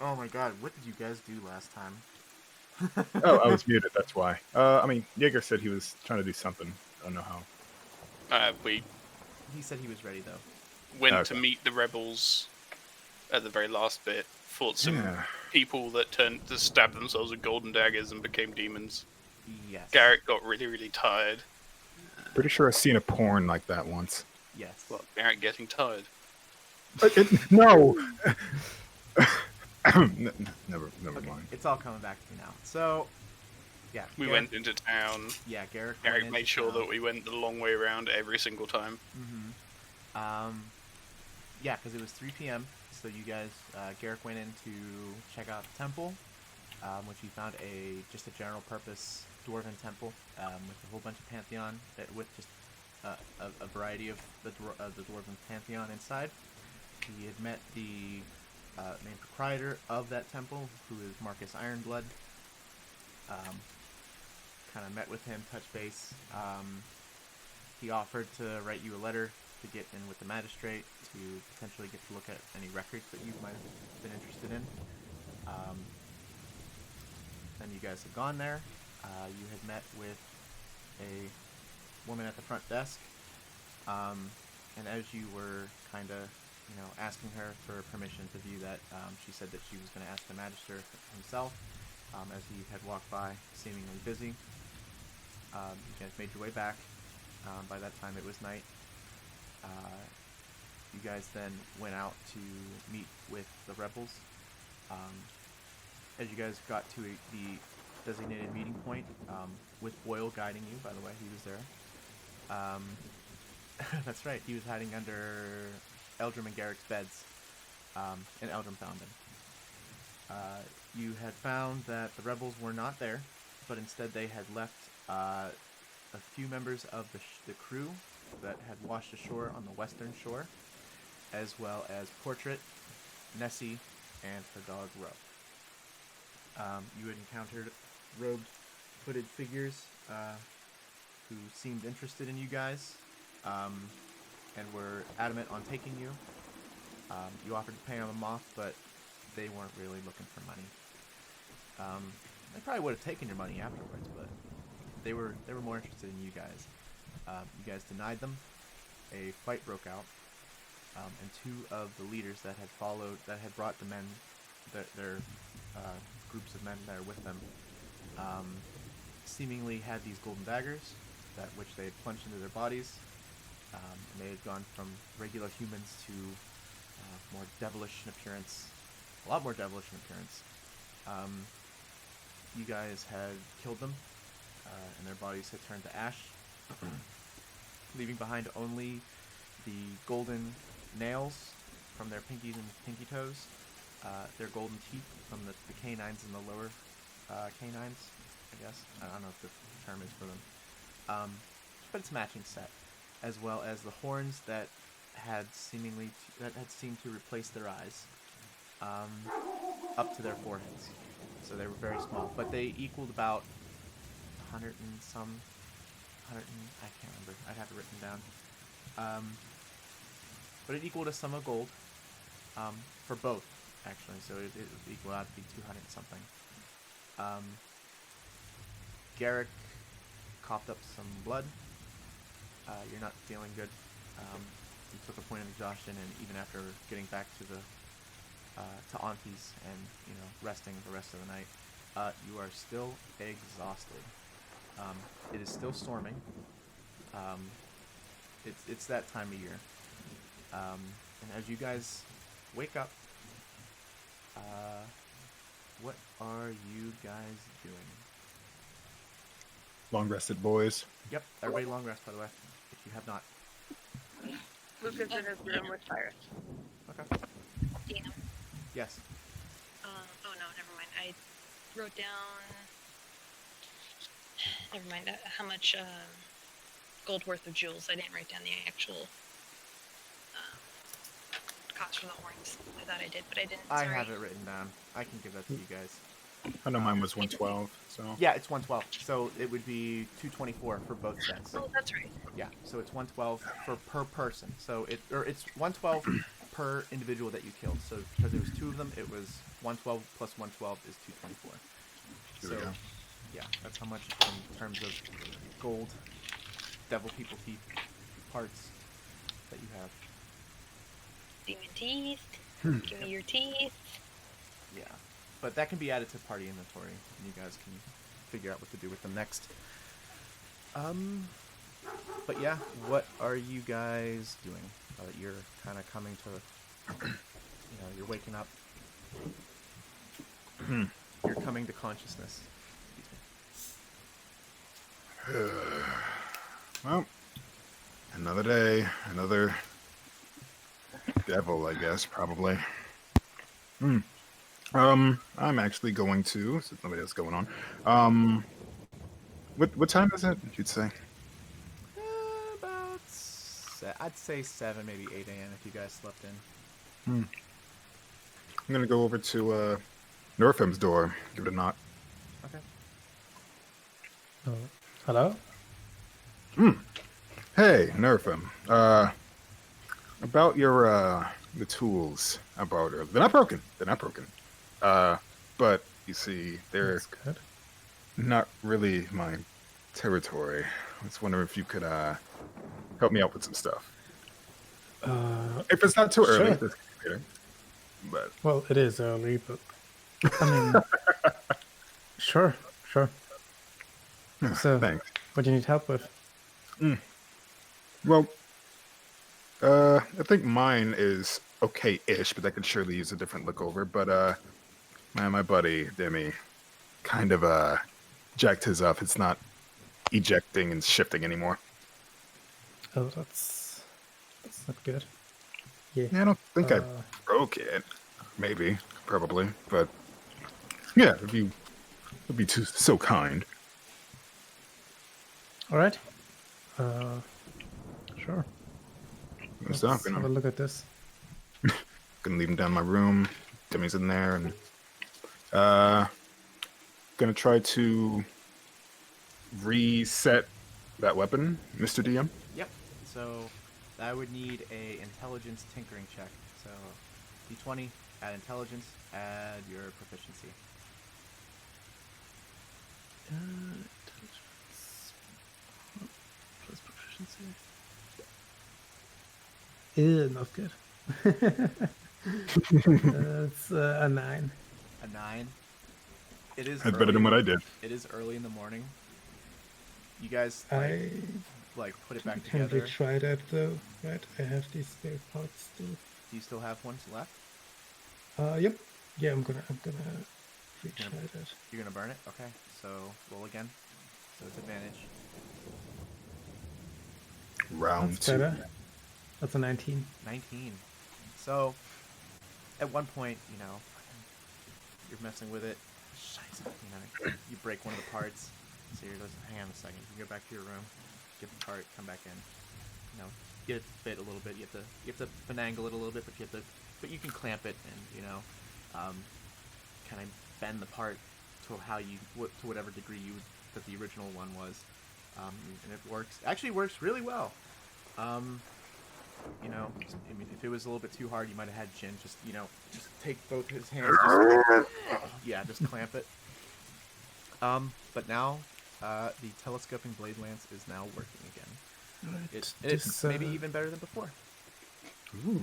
Oh my god, what did you guys do last time? Oh, I was muted. That's why. I mean, Jaeger said he was trying to do something. I don't know how. We He said he was ready though. went to Okay. meet the rebels at the very last bit. Fought some Yeah. people that stabbed themselves with golden daggers and became demons. Yes. Garrett got really, really tired. Pretty sure I've seen a porn like that once. Yes. Well, Garrett getting tired. No. Never Okay, mind. it's all coming back to me now. So, yeah. We Garrick, went into town. Yeah, Garrick Garrett made sure that we went the long way around every single time. Yeah, because it was 3 p.m. So you guys, Garrick went in to check out the temple, which he found just a general purpose dwarven temple with a whole bunch of pantheon with just a variety of the dwarven pantheon inside. He had met the main proprietor of that temple, who is Marcus Ironblood. Kind of met with him, touched base. He offered to write you a letter to get in with the magistrate to potentially get to look at any records that you might have been interested in. Then you guys had gone there. You had met with a woman at the front desk, and as you were kind of, asking her for permission to view that, she said that she was going to ask the magistrate himself, as he had walked by, seemingly busy. You guys made your way back. By that time, it was night. You guys then went out to meet with the rebels. As you guys got to the designated meeting point, with Boyle guiding you, by the way, he was there. That's right, he was hiding under Eldrim and Garrick's beds, and Eldrim found him. You had found that the rebels were not there, but instead they had left a few members of the crew that had washed ashore on the western shore, as well as Portrait, Nessie, and her dog Ro. You had encountered robed, hooded figures who seemed interested in you guys, and were adamant on taking you. You offered to pay them off, but they weren't really looking for money. They probably would have taken your money afterwards, but they were more interested in you guys. You guys denied them. A fight broke out, and two of the leaders that had brought the men, their groups of men that are with them, seemingly had these golden daggers, which they had plunged into their bodies. And they had gone from regular humans to more devilish in appearance, a lot more devilish in appearance. You guys had killed them, and their bodies had turned to ash, leaving behind only the golden nails from their pinkies and pinky toes, their golden teeth from the canines and the lower canines, I guess. I don't know if the term is for them. But it's a matching set, as well as the horns that had seemed to replace their eyes, up to their foreheads. So they were very small, but they equaled about 100 and some, I can't remember. I'd have it written down. But it equaled a sum of gold, for both, actually. So it equaled out to be 200 something. Garrick coughed up some blood. You're not feeling good. You took a point of exhaustion, and even after getting back to Auntie's and resting the rest of the night, you are still exhausted. It is still storming. It's that time of year. And as you guys wake up, what are you guys doing? Long rested boys. Yep, everybody long rest, by the way, if you have not. Lucas in his room with Cyrus. Okay. Damn. Yes. Oh no, never mind. I wrote down. Never mind. How much gold worth of jewels? I didn't write down the actual cost for the horns. I thought I did, but I didn't. I Sorry. have it written down. I can give that to you guys. I know mine was 112. So Yeah, it's 112. So it would be 224 for both sets. Oh, that's right. Yeah, so it's 112 per person. So it's 112 per individual that you killed. So because there was 2 of them, it was 112 plus 112 is 224. Here we So go. yeah, that's how much in terms of gold devil people teeth parts that you have. Demon teeth. Give me your teeth. Yeah, but that can be added to party inventory, and you guys can figure out what to do with them next. But yeah, what are you guys doing? You're kind of coming to, you're waking up. You're coming to consciousness. Well, another day, another devil, I guess, probably. I'm actually going to, since nobody else is going on. What time is it? You'd say? About, I'd say 7, maybe 8 a.m. if you guys slept in. I'm gonna go over to Northam's door, give it a knock. Okay. Hello? Hey, Northam. About your the tools I bought earlier. They're not broken. They're not broken. But you see, they're That's good. not really my territory. I was wondering if you could help me out with some stuff. If it's not too early, Sure. this can be later. But Well, it is early, but I mean, sure. So, thanks. what do you need help with? Well, I think mine is okay-ish, but I could surely use a different look over. But my buddy Demi kind of jacked his up. It's not ejecting and shifting anymore. Oh, that's not good. Yeah. Yeah, I don't think I Uh, broke it. Maybe, probably, but yeah, if you would be so kind. All right. Sure. Let's Let's have a look at this. Gonna leave him down in my room. Demi's in there, and gonna try to reset that weapon, Mr. DM. Yep. So I would need a intelligence tinkering check. So d20, add intelligence, add your proficiency. Intelligence plus proficiency. Ew, not good. It's a 9. A 9. It is That's better than what I did. It is early in the morning. You guys I put it back can together. retry that though, right? I have these spare parts still. Do you still have ones left? Yep. Yeah, I'm gonna retry that. You're gonna burn it? Okay. So roll again. So it's advantage. Round That's 2. better. That's a 19. 19. So at one point, you're messing with it. Scheiße. You break one of the parts. So you're just, hang on a second. You go back to your room, get the part, come back in. Get it to fit a little bit. You have to finagle it a little bit, but you can clamp it and kind of bend the part to to whatever degree that the original one was, and it works. Actually, works really well. If it was a little bit too hard, you might have had Jin just take both his hands, just clamp it. But now, the telescoping blade lance is now working again. Right. It's maybe even better than before. Ooh.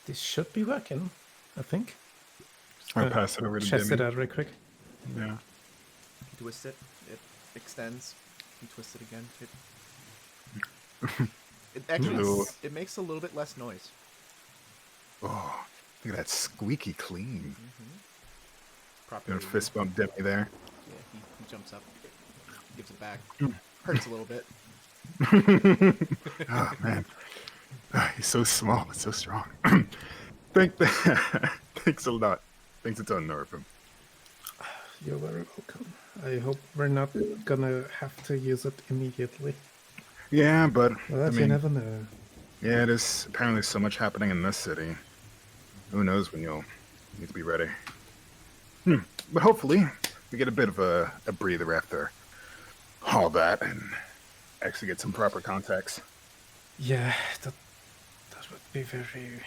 This should be working, I think. I'll pass it over to Test Demi. it out real quick. Yeah. You twist it, it extends. You twist it again. It actually Ooh. it makes a little bit less noise. Oh, look at that squeaky clean. Properly. Gonna fist bump Demi there. Yeah, he jumps up, gives it back. Hurts a little bit. Oh man, he's so small but so strong. Thanks a lot. Thanks a ton, Northam. You're very welcome. I hope we're not gonna have to use it immediately. Yeah, but Well, you never know. yeah, there's apparently so much happening in this city. Who knows when you'll need to be ready. But hopefully we get a bit of a breather after all that and actually get some proper contacts. Yeah, that would be very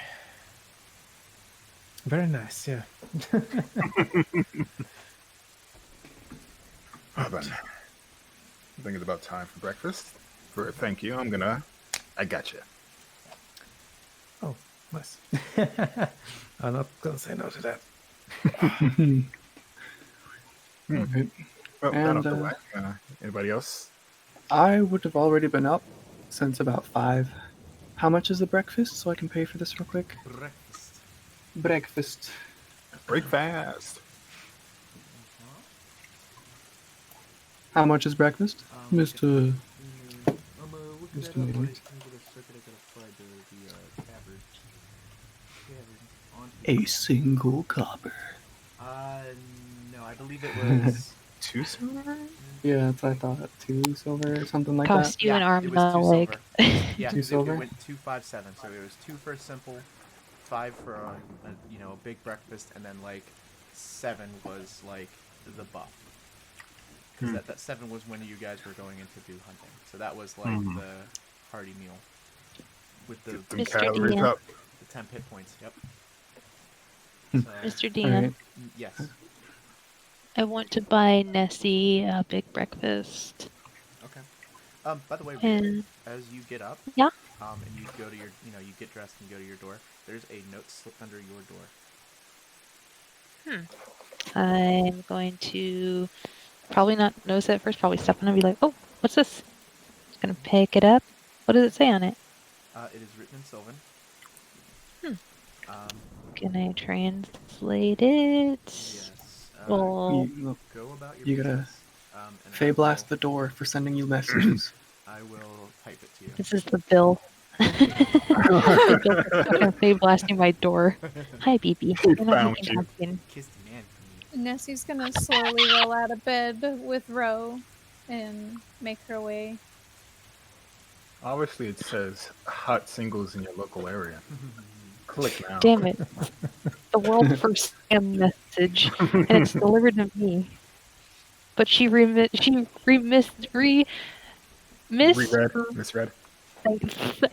Very nice, yeah. Well then, I think it's about time for breakfast. For a thank you, I got you. Oh, nice. I'm not gonna say no to that. Alright. Well, that And off the way. Anybody else? I would have already been up since about 5. How much is the breakfast so I can pay for this real quick? Breakfast. Breakfast. Break fast. How much is breakfast, Mr. Look Mr. that up. Nate. A single copper. No, I believe it was 2 silver? Yeah, that's what I thought. 2 silver or something like Cost you an arm it and was a 2 leg. silver. Yeah, 'cause Two it silver? went 257. So it was 2 for a simple, 5 for a big breakfast, and then like 7 was like the buff. Because that 7 was when you guys were going in to do hunting. So that was like the hearty meal with the Get them Mr. calories Dean. up. the 10 hit points. Yep. So, Mr. Dean, Alright. yes. I want to buy Nessie a big breakfast. Okay. By the way, And as you get up, yeah, and you go to your, you get dressed and go to your door. There's a note slipped under your door. I'm going to probably not notice it at first. Probably step on it and be like, "Oh, what's this?" Just gonna pick it up. What does it say on it? It is written in Sylvan. Can I translate it? Yes. Well, You, Go about your you gotta business. And Fey blast the door for sending you messages. I will type it to you. this is the bill. The bill for fucking Faye blasting my door. Hi, BB. You're not Found making you. pumpkin. Kiss the man for me. Nessie's gonna slowly roll out of bed with Ro and make her way. Obviously, it says hot singles in your local area. Click now. Damn it. The world first scam message, and it's delivered to me. But she Reread. Misread. I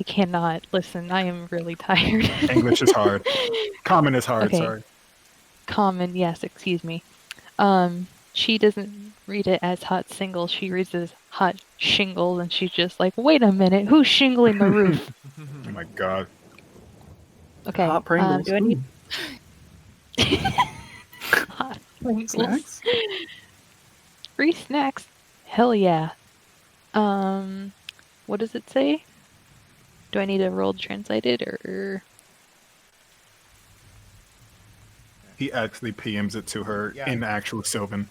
cannot. Listen, I am really tired. English is hard. Common is hard, Okay. sorry. Common, yes, excuse me. She doesn't read it as hot single, she reads it as hot shingles, and she's just like, wait a minute, who's shingling the roof? Oh my god. Okay, Hot Pringles. do I need Ooh. hot Pringles? Snacks? Free snacks? Hell yeah. What does it say? Do I need to roll translated, or... He actually PMs it to her Yeah. in actual Sylvan.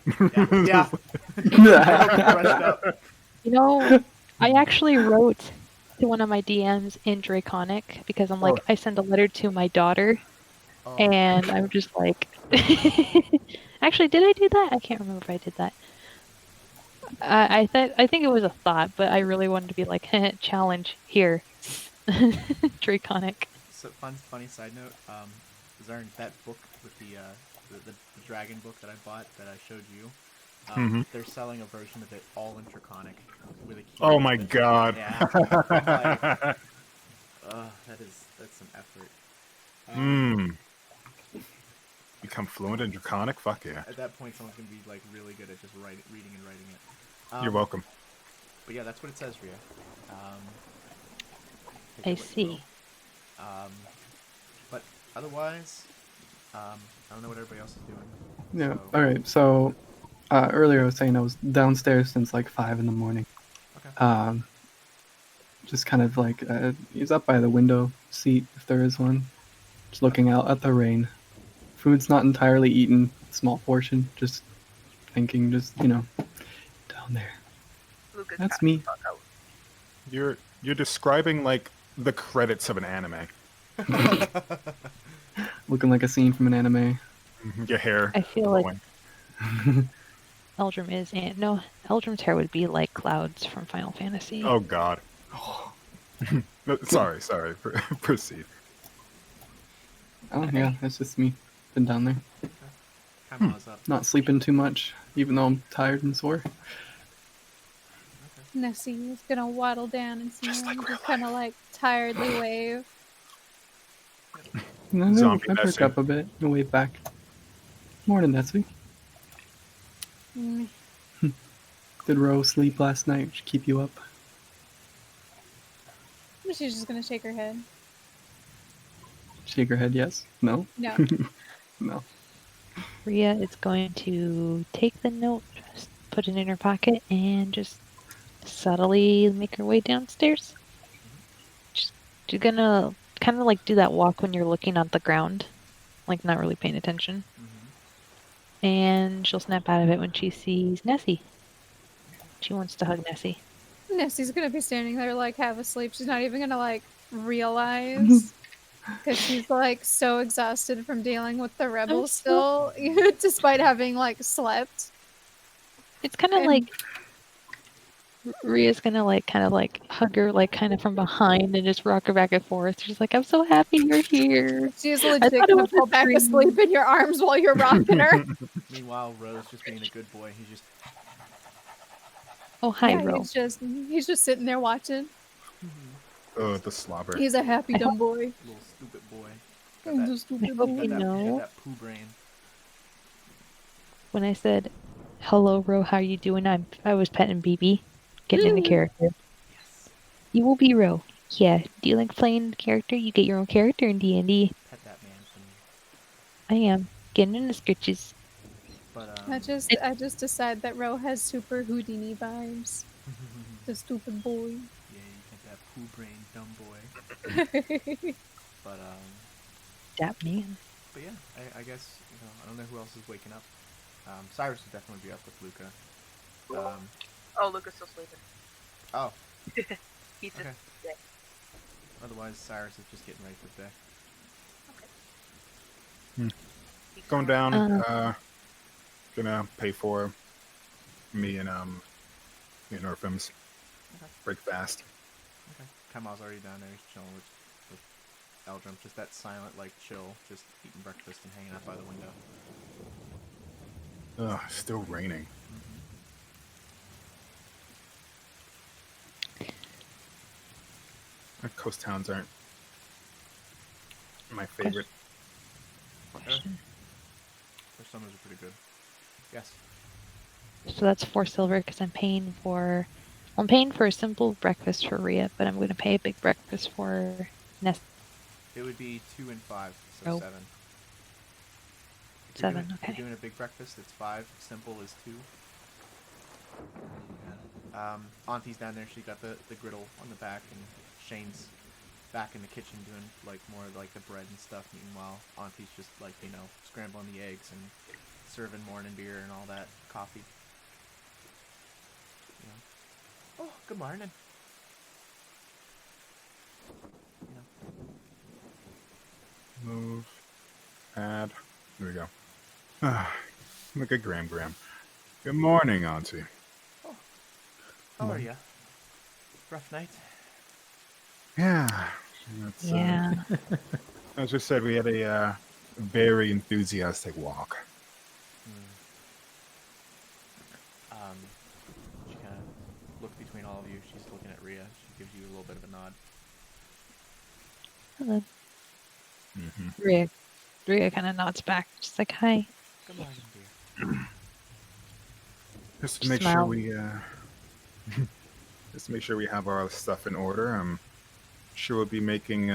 Yeah. Brushed up. You know, I actually wrote to one of my DMs in Draconic because I'm like, I send a letter to my daughter, Oh. and I'm just like, actually, did I do that? I can't remember if I did that. I think it was a thought, but I really wanted to be like, challenge here, Draconic. So funny side note. Zarn, that book with the dragon book that I bought that I showed you. They're selling a version of it all in Draconic with a key. Oh my god. Yeah. Like, that's some effort. Become fluent in Draconic? Fuck yeah. At that point, someone's gonna be like really good at just reading and writing it. You're welcome. But yeah, that's what it says, Rhea. I see. But otherwise, I don't know what everybody else is doing. Yeah. So- All right. So earlier I was saying I was downstairs since like 5 in the morning. Okay. Just kind of like he's up by the window seat if there is one, just looking out at the rain. Food's not entirely eaten, small portion. Just thinking, down there. Lucas That's passed me. the fuck out. You're describing like the credits of an anime. Looking like a scene from an anime. Your hair. I feel like blowing. Eldrum is, and no, Eldrum's hair would be like clouds from Final Fantasy. Oh god. No, sorry. Proceed. Oh yeah, that's just me. Been down there. Time was up. Not sleeping too much, even though I'm tired and sore. Nessie is gonna waddle down and see Just him, like real just kind of like tiredly wave. No, Zombie I perk Nessie. up a bit and wave back. Morning, Nessie. Mm, Did Ro sleep last night? Should keep you up. she's just gonna shake her head. Shake her head, yes? No? No. No. Rhea is going to take the note, just put it in her pocket, and just subtly make her way downstairs. She's gonna kind of like do that walk when you're looking at the ground, like not really paying attention. And she'll snap out of it when she sees Nessie. She wants to hug Nessie. Nessie's gonna be standing there like half asleep. She's not even gonna like realize because she's like so exhausted from dealing with the rebels still, despite having like slept. It's kind of And- like Rhea's gonna like kind of like hug her like kind of from behind and just rock her back and forth. She's like, "I'm so happy you're here." She's I legit thought it gonna was a fall back dream. asleep in your arms while you're rocking her. Meanwhile, Rose just being a good boy. He's just Oh, hi, Yeah, Ro. he's just sitting there watching. Oh, the slobber. He's a happy dumb boy. little stupid boy. He's a stupid I hope boy. you Got know that poo brain. when I said, "Hello, Ro, how you doing?" I was petting BB, getting in the character. Yes. You will be Ro. Yeah. Do you like playing the character? You get your own character in D&D. Pet that man for me. I am getting in the scritches. But I just decide that Ro has super Houdini vibes. The stupid boy. yeah, you get that poo brain, dumb boy. But That man. But yeah, I guess I don't know who else is waking up. Cyrus would definitely be up with Luca. Oh, Luca's still sleeping. Oh, He's just okay. sick. Otherwise, Cyrus is just getting ready for the day. He's Going fine. down. Gonna pay for me and Orphans. Okay. Break fast. Okay. Kamal's already down there. He's chilling with Eldrum. Just that silent, like, chill. Just eating breakfast and hanging out by the window. Ugh, still raining. Coast towns aren't my favorite. Question. Their summers are pretty good. Yes. So that's 4 silver because I'm paying for a simple breakfast for Rhea, but I'm going to pay a big breakfast for Ness. It would be 2 and 5, so Oh. 7. If 7, If okay. you're doing a big breakfast, it's 5. Simple is 2. Yeah. Auntie's down there. She got the griddle on the back, and Shane's back in the kitchen doing like more like the bread and stuff. Meanwhile, Auntie's just like scrambling the eggs and serving morning beer and all that coffee. Oh, good morning. Move. Add. Here we go. Look at Graham. Good morning, Auntie. How are ya? Rough night. Yeah. That's, Yeah. as I said, we had a very enthusiastic walk. She kind of looks between all of you. She's looking at Rhea. She gives you a little bit of a nod. Hello. Mm-hmm. Rhea kind of nods back. She's like, "Hi." Good morning, dear. Just to make Smile. sure we just to make sure we have our stuff in order. I'm sure we'll be making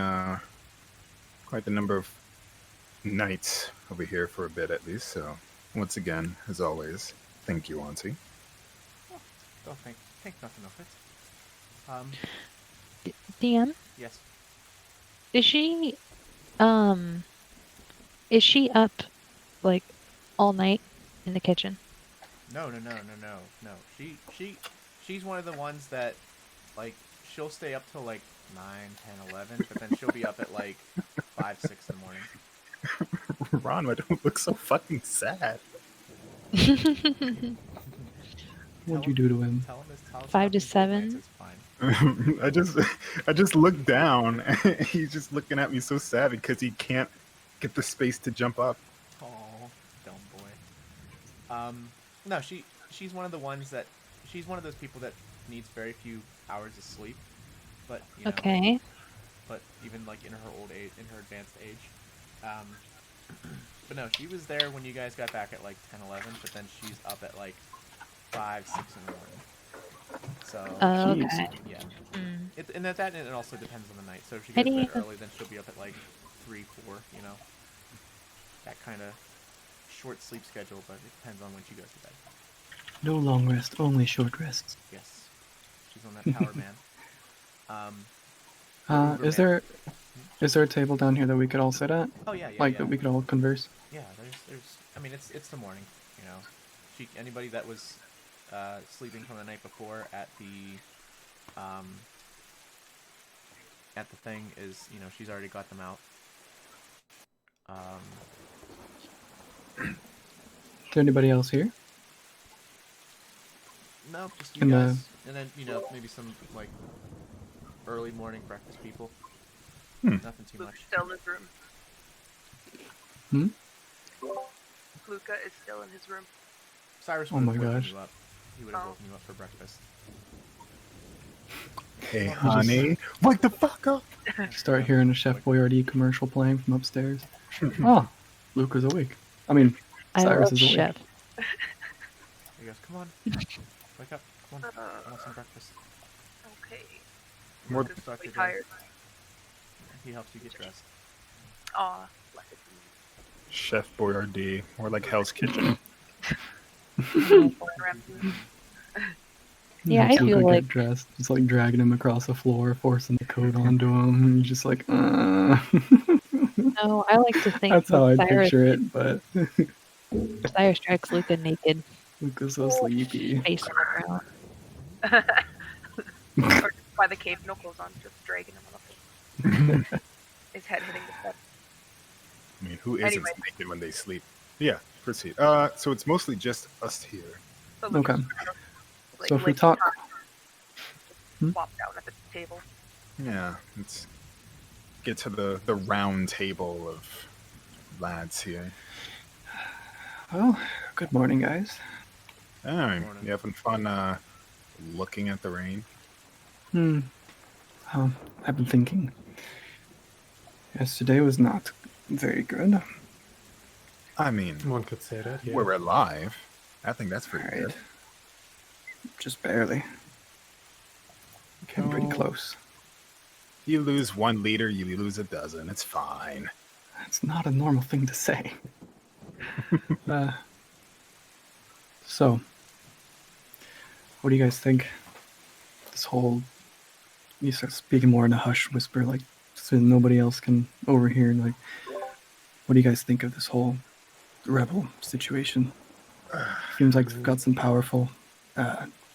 quite the number of nights over here for a bit at least. So once again, as always, thank you, Auntie. Don't think nothing of it. DM, Yes. is she up like all night in the kitchen? No. She's one of the ones that, like, she'll stay up till like 9, 10, 11, but then she'll be up at like 5, 6 in the morning. Ron, I don't look so fucking sad. What'd you do to him? Tell him his 5 to 7? It's fine. I just looked down and he's just looking at me so sad because he can't get the space to jump up. Oh, dumb boy. No, she's one of the ones that she's one of those people that needs very few hours of sleep, but Okay. But even like in her old age, in her advanced age, But no, she was there when you guys got back at like 10, 11, but then she's up at like 5, 6 in the morning. So, Okay. yeah. Mm. And it also depends on the night. So if she How goes do to bed you- early, then she'll be up at like 3, 4, you know. That kind of short sleep schedule, but it depends on when she goes to bed. No long rest, only short rests. Yes. She's on that power man. Is there a table down here that we could all sit at? Oh, yeah. Like that we could all converse? Yeah, there's. I mean, it's the morning, you know. Anybody that was sleeping from the night before at the thing is, you know, she's already got them out. Is there anybody else here? No, just you And, guys, and then you know maybe some like early morning breakfast people. Nothing too Luke's much. still in his room. Luca is still in his room. Cyrus Oh would my have woken gosh. you up. He would have woken you up for breakfast. Hey, honey, wake the fuck up! Start hearing a Chef Boyardee commercial playing from upstairs. Oh, Luca's awake. I mean, I Cyrus love is awake. Chef. He goes, come on, wake up, come on, I want some breakfast. Okay. More Luca's start really the day. tired. He helps you get dressed. Aw, blessed be. Chef Boyardee, more like Hell's Kitchen. Yeah, Helps I feel Luca like- get dressed. Just like dragging him across the floor, forcing the coat onto him. And you're just like, No, I like to think That's how I that Cyrus, picture it, but Cyrus drags Luca naked, Luca's so sleepy. face on the ground. Or just by the cave, no clothes on, just dragging him on the floor. His head hitting the step. I mean, who isn't Anyway. naked when they sleep? Yeah, proceed. So it's mostly just us here. So Okay. Luca's just, like, So if we laid talk- down, Hmm? Flop down at the table. Yeah, let's get to the round table of lads here. Well, good morning, guys. All right, you having fun looking at the rain? I've been thinking. Yesterday was not very good. I mean, One could say that. Yeah. we're alive. I think that's pretty Alright. good. Just barely. Came pretty Oh. close. You lose 1 liter, you lose a dozen. It's fine. That's not a normal thing to say. So, what do you guys think? This whole... You start speaking more in a hush whisper, like, so nobody else can overhear. Like, what do you guys think of this whole rebel situation? Seems like we've got some powerful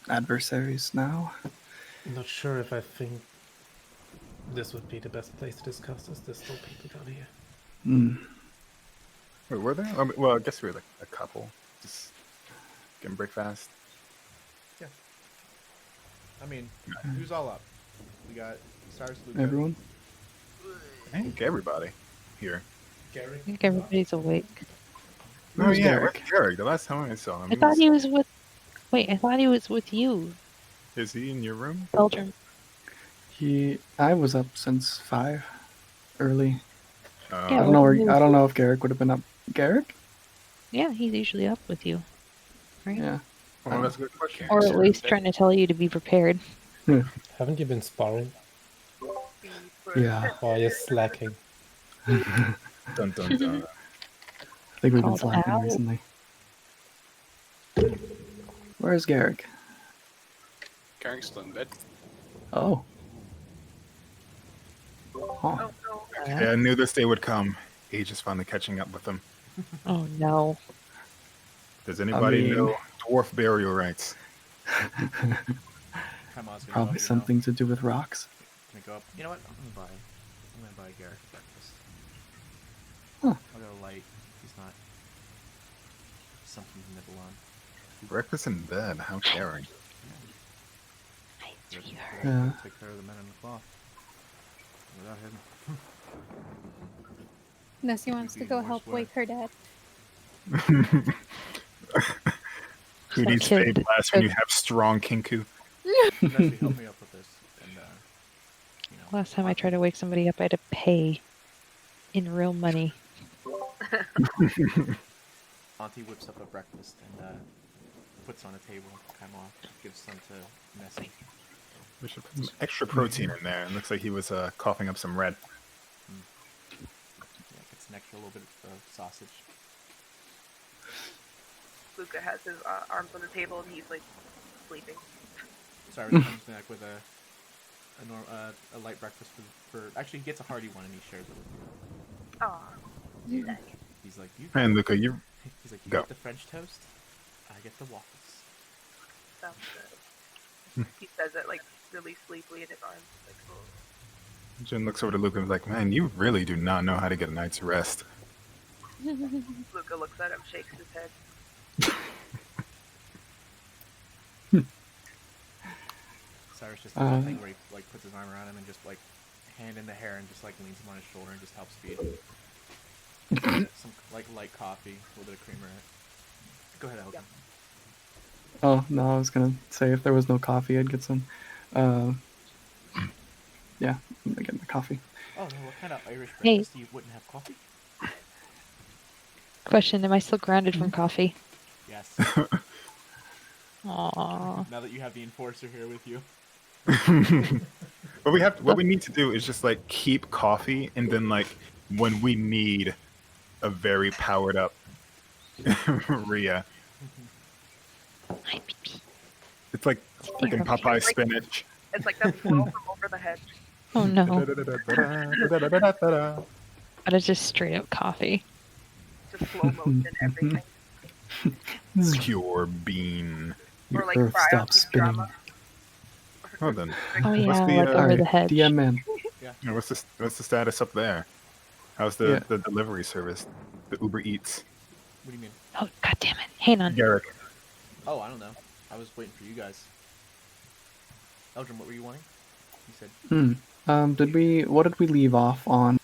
adversaries now. I'm not sure if I think this would be the best place to discuss this. There's still people down here. Wait, were there? I mean, well, I guess we were like a couple. Just getting break fast. I mean, who's all up? We got Cyrus, Luca, Everyone? I think everybody here. Gary. I think everybody's awake. Oh Where's yeah, Derek? where's Derek? The last time I saw him, I thought he was with. Wait, I thought he was with you, Is he in your room? Belgium. I was up since 5, early. Yeah, I don't know. well, he I was- don't know if Garrick would have been up. Garrick? Yeah, he's usually up with you, right? Yeah. Oh, that's a good question. Or at least trying to tell you to be prepared. Haven't you been sparring? Yeah. Or are you slacking? Dun dun dun. I think we've been Called slacking out. recently. Where's Garrick? Carrying still in bed. Oh. Oh, Oh. no. Yeah, I knew this day would come. Age is finally catching up with him. Oh no. Does anybody mean- know dwarf burial rites? Come on, Probably something to do with rocks. Gonna go up. You know what? I'm gonna buy Garrett breakfast. Huh. I'll go light. He's not something to nibble on. Breakfast in bed. How caring. Yeah. Take care of the men in the cloth. Without him. Nessie wants to go help wake her dad. Who needs Kid- fade blast when you have strong kinku? Nessie, help me up with this. And, you know, Last time I tried to wake somebody up, I had to pay in real money. Auntie whips up a breakfast and puts it on a table. Kaimaw gives some to Nessie. We should put some extra protein in there. It looks like he was coughing up some red. Yeah, gets an extra little bit of sausage. Luca has his arms on the table and he's like sleeping. Cyrus comes back with a light breakfast for actually he gets a hearty one and he shares it with you. Aw. He's like, you And Luca, he's like, you go. get the French toast, I get the waffles. Sounds good. He says it like really sleepily in his arms. Like, oh. Jin looks over to Luca and is like, man, you really do not know how to get a night's rest. Luca looks at him, shakes his head. Cyrus just does that thing where he like puts his arm around him and just like hand in the hair and just like leans him on his shoulder and just helps feed him. Some like light coffee, a little bit of creamer in it. Go ahead, Elgin. Oh no, I was gonna say if there was no coffee, I'd get some. Yeah, I'm gonna get my coffee. Oh no, what kind of Irish Hey. breakfast do you wouldn't have coffee? Question: am I still grounded from coffee? Yes. Aww. Now that you have the enforcer here with you. What we need to do is just like keep coffee, and then like when we need a very powered up Rhea, Hi, baby. it's like freaking Popeye spinach. It's like that flow from over the hedge. Oh no. But it's just straight up coffee. Just slow motion everything. Pure bean. Or Your like earth cryo stops spinning. drama. Oh then, Oh What's yeah, the, like uh, over Alright, the hedge. DM in. yeah, what's the status up there? How's the Yeah. the delivery service? The Uber Eats. What do you mean? Oh god damn it! Hang on. Garrick. Oh, I don't know. I was waiting for you guys. Eldrin, what were you wanting? You said What did we leave off on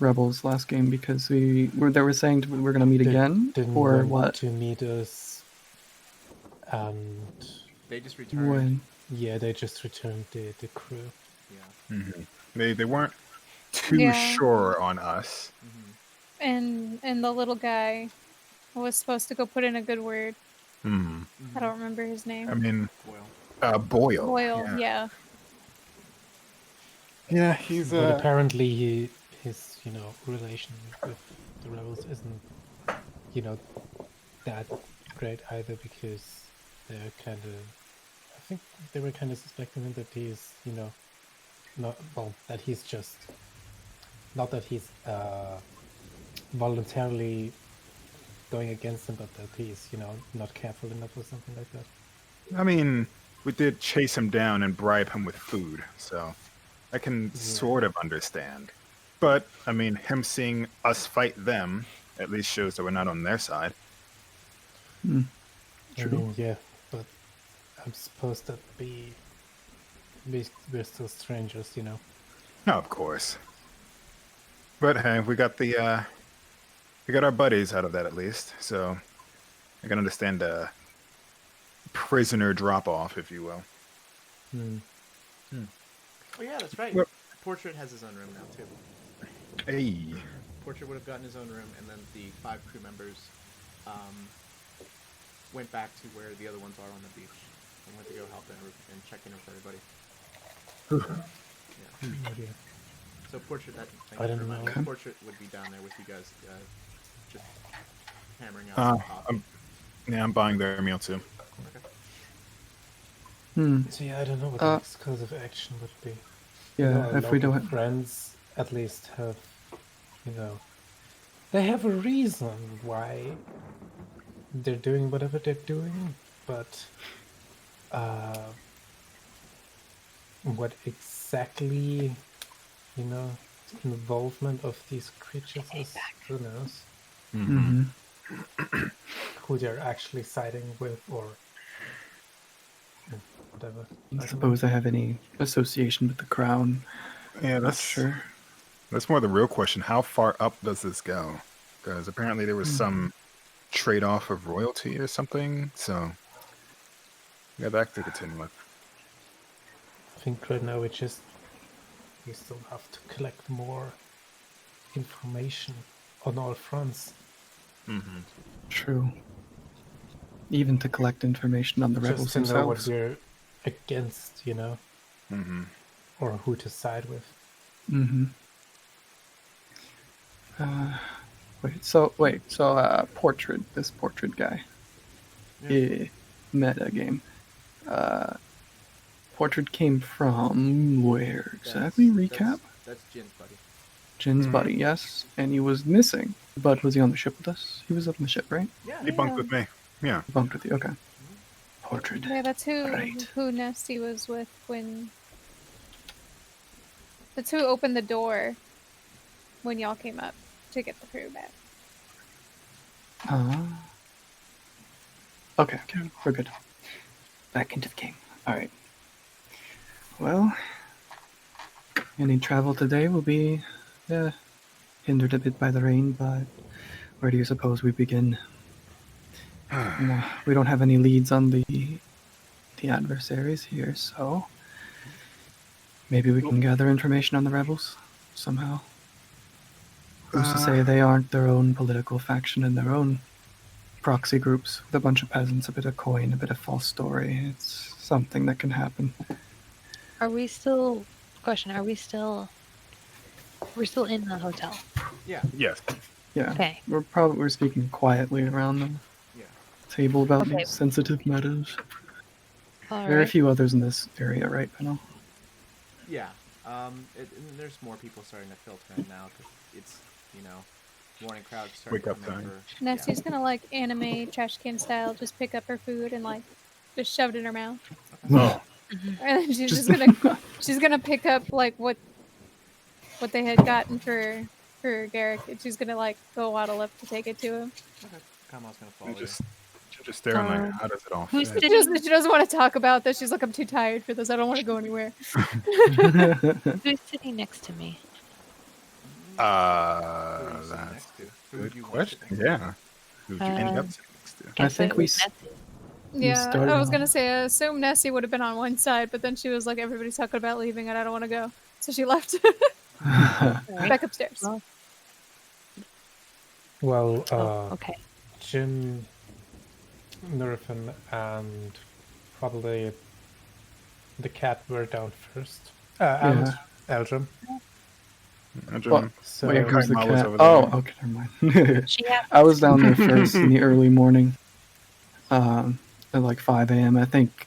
Rebels last game? Because they were saying we're gonna meet again, Didn't or want what? to meet us, and they just returned. When? yeah, they just returned the crew. Yeah. They weren't too Yeah. sure on us. And the little guy was supposed to go put in a good word. Hmm. I don't remember his I name. mean, Boyle. Boyle. Boyle, yeah. Yeah, he's But apparently his relation with the rebels isn't that great either, because they're kind of, I think they were kind of suspecting him that he's that he's just not that he's voluntarily going against them, but that he's not careful enough or something like that. I mean, we did chase him down and bribe him with food, so I can sort of understand. But I mean, him seeing us fight them at least shows that we're not on their side. Hmm. I mean, yeah, but I'm supposed that we're still strangers, No, of course. But hey, we got our buddies out of that at least, so I can understand the prisoner drop off, if you will. Oh yeah, that's right. Well- Portrait has his own room now too. Hey. Portrait would have gotten his own room, and then the 5 crew members went back to where the other ones are on the beach and went to go help and check in with everybody. Yeah. So Portrait, I don't know. Okay. Portrait would be down there with you guys, just hammering out some coffee. I'm buying their meal too. Okay. So yeah, I don't know what the next course of action would be. Yeah, Our if we local don't. friends at least have, they have a reason why they're doing whatever they're doing, but what exactly, involvement of these creatures is, who knows? Mm-hmm. Who they're actually siding with, or whatever. I suppose I have any association with the crown. Yeah, Not that's sure. That's more the real question. How far up does this go? Because apparently there was some trade-off of royalty or something. So we got that to contend with. I think right now we still have to collect more information on all fronts. Mm-hmm. True. Even to collect information on the rebels Just to know what themselves. we're against, Mm-hmm. or who to side with. Mm-hmm. Portrait. This portrait guy. Yeah. Meta game. Portrait came from where exactly? Recap. That's Jin's buddy. Jin's Mhm. buddy, yes, and he was missing. But was he on the ship with us? He was on the ship, right? Yeah. He bunked with me. Yeah. He bunked with you. Okay. Portrait. Yeah, that's Right. who Nesty was with when. That's who opened the door when y'all came up to get the crew back. Okay, we're good. Back into the game. Alright. Well, any travel today will be hindered a bit by the rain, but where do you suppose we begin? We don't have any leads on the adversaries here, so maybe we can gather information on the rebels somehow. Who's to say they aren't their own political faction and their own proxy groups with a bunch of peasants, a bit of coin, a bit of false story. It's something that can happen. Are we still? Question: Are we still? We're still in the hotel. Yeah. Yes. Yeah, Okay. we're speaking quietly around the Yeah. table about Okay. these sensitive matters. All There are a right. few others in this area, right, Peno? Yeah. And there's more people starting to filter in now because it's morning crowds starting Wake to up come in time. for. Nesty's gonna like anime trash can style, just pick up her food and like just shove it in her mouth, Oh. and then she's gonna pick up like what they had gotten for Garrick, and she's gonna like go waddle up to take it to him. Okay. Kama's gonna follow And you. just staring like, how does it all Who's fit? sitting? She doesn't want to talk about this. She's like, I'm too tired for this. I don't want to go anywhere. Who's sitting next to me? Who are you sitting That's next to? Who a would good you want to question. sit next to? Yeah. Who would you end up sitting next to? Guess think it we was s- Nessie. Yeah, started I was on- gonna say I assume Nessie would have been on one side, but then she was like, everybody's talking about leaving and I don't want to go, so she left. Right. Back upstairs. Well, Well, okay. Jin, Nurfin, and probably the cat were down first. And Eldrum. What? So Wait, who's the Kaima was cat? over there. Oh, okay, never mind. She has. I was down there first in the early morning, at like 5 a.m. I think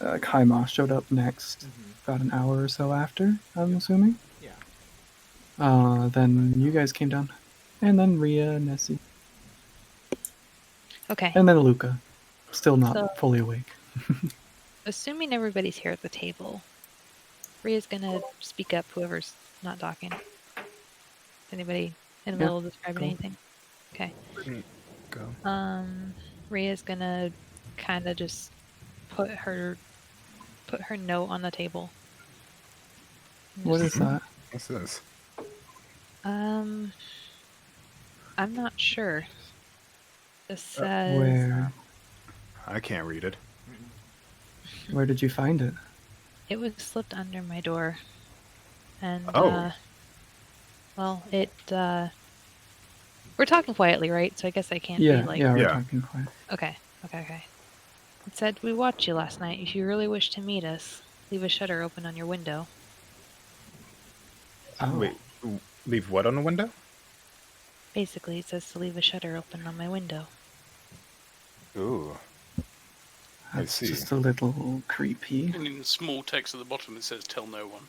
Kaima showed up next, about an hour or so after, I'm assuming. Yeah. Then you guys came down. And then Rhea, Nessie, Okay. and then Luca. Still not So- fully awake. Assuming everybody's here at the table, Rhea's gonna speak up. Whoever's not talking. Anybody in the Yeah, middle of describing go. anything? Okay. Go. Rhea's gonna kind of just put her note on the table. What is that? What's this? I'm not sure. This says Where I can't read it. where did you find it? it was slipped under my door, and Oh. well, it we're talking quietly, right? So I guess I can't Yeah, be like, yeah, we're Yeah. talking quiet. okay. It said, "We watched you last night. If you really wish to meet us, leave a shutter open on your window." Oh. Wait, leave what on the window? Basically, it says to leave a shutter open on my window. Ooh. I That's see. just a little creepy. And in small text at the bottom it says "Tell no one."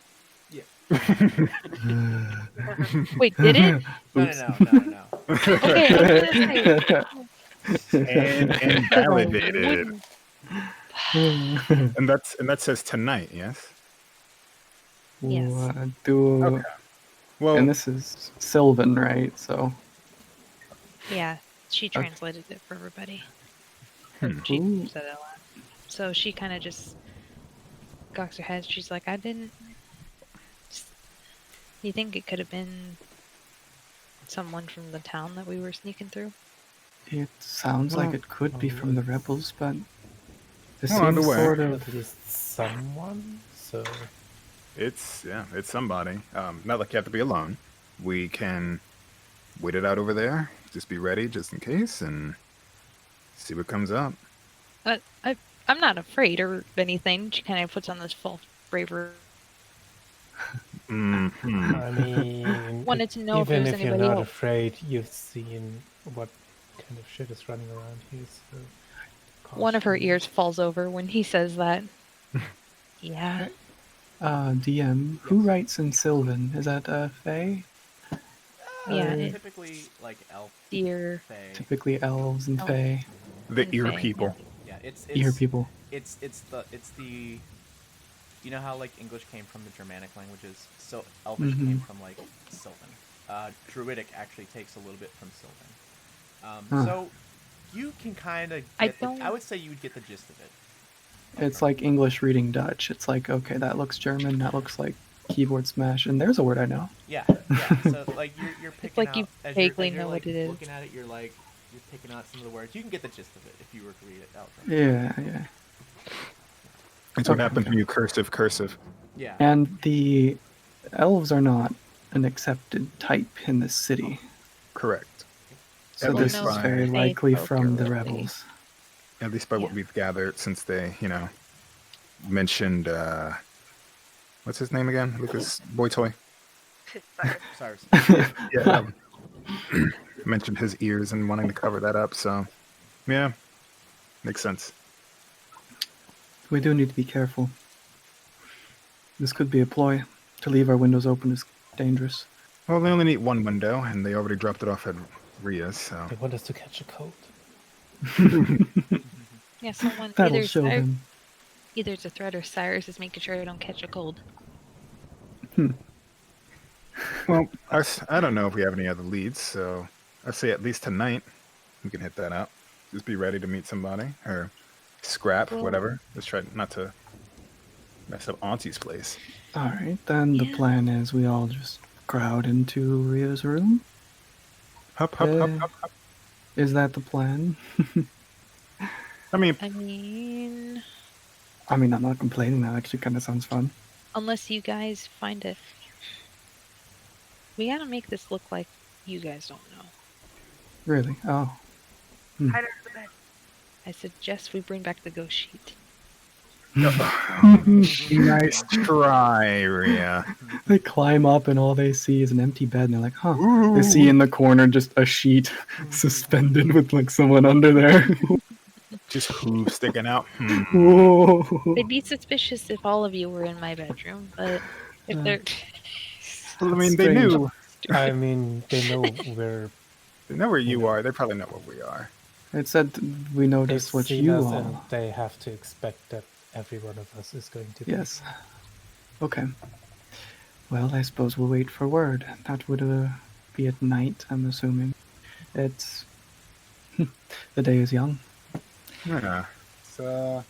Wait, did it? No. Okay, I was gonna say, And invalidated. wouldn't- And that says tonight, yes? Yes. Okay. Well, And this is Sylvan, right? So Yeah, she translated it for everybody. Hmm. She Ooh. said it out loud. So she kind of just cocks her head. She's like, I didn't. You think it could have been someone from the town that we were sneaking through? it sounds like Well, it could be from the rebels, but this Well, either seems way. sort At of. least someone. So it's somebody. Not like you have to be alone. We can wait it out over there. Just be ready, just in case, and see what comes up. I'm not afraid or anything. She kind of puts on this false bravery. Mm-hmm. I mean, Wanted to know if there even was if you're anybody not else. afraid, you've seen what kind of shit is running around here. So One of her caution. ears falls over when he says that. Yeah. DM, who writes in Sylvan? Is that Faye? Yeah, Or it- Typically, like elf, Dear. fae. typically elves and Oh. Fae, The And ear Fae, people. Yeah, it's ear people. it's the you know how like English came from the Germanic languages, so Elvish came from like Sylvan. Druidic actually takes a little bit from Sylvan. Huh. So you can kind of I get. I would say you would get the gist of it. It's like English reading Dutch. It's like, okay, that looks German, that looks like keyboard smash, and there's a word I know. Yeah, yeah. So like you're picking like out you as vaguely you're know like what it is. looking at it. You're picking out some of the words. You can get the gist of it if you were to read it out. Yeah. It's what Okay, happens okay. when you cursive. Yeah. And the elves are not an accepted type in this city. Correct. So At this least is by- very Fae likely folk from are the really- rebels. At least by what Yeah. we've gathered since they, mentioned what's his name again? Lucas Boy Toy. Cyrus. Yeah. Mentioned his ears and wanting to cover that up, so yeah. Makes sense. We do need to be careful. This could be a ploy. To leave our windows open is dangerous. Well, they only need one window, and they already dropped it off at Ria's, so They want us to catch a cold. Yeah, someone That'll show Cyrus- them. either it's a threat or Cyrus is making sure I don't catch a cold. well, I don't know if we have any other leads, so I'd say at least tonight we can hit that up. Just be ready to meet somebody or scrap, Well- whatever. Just try not to mess up Auntie's place. Alright, then the Yeah. plan is we all just crowd into Ria's room. Hup, hup, hup, Uh, hup, hup. Is that the plan? I mean, I mean, I mean, I'm not complaining. That actually kind of sounds fun. unless you guys find it. We gotta make this look like you guys don't know. Really? Oh. Hide under the bed. I suggest we bring back the ghost sheet. nice try, Ria. They climb up and all they see is an empty bed and they're like, huh. They see in the corner just a sheet suspended with like someone under there. Just hooves sticking out. Whoa. They'd be suspicious if all of you were in my bedroom, but if they're Well, I mean, they Strange. knew. I mean, they know we're. They know where you are. They probably know where we are. It said we They noticed what see you us, all. and they have to expect that every one of us is going to be. Yes. Okay. Well, I suppose we'll wait for word. That would be at night, I'm assuming. It's. The day is young. Yeah. So,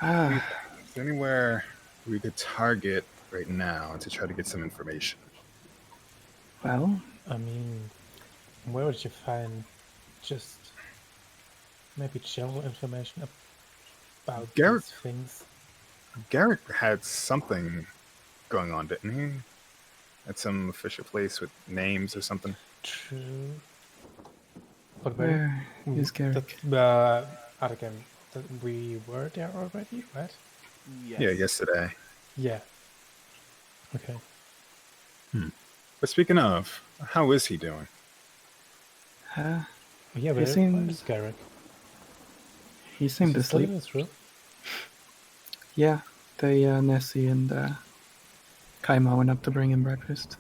Ah, is there anywhere we could target right now to try to get some information? well, I mean, where would you find just maybe general information about Garrett. these things? Garrett had something going on, didn't he? At some official place with names or something. True. But where is Garrick? Again, we were there already, right? Yes. Yeah, yesterday. Yeah. Okay. But speaking of, how is he doing? Huh? Yeah, He but seemed- where's Garrick? He seemed Is he still in asleep. his room? Yeah, Nessie and Kaima went up to bring him breakfast.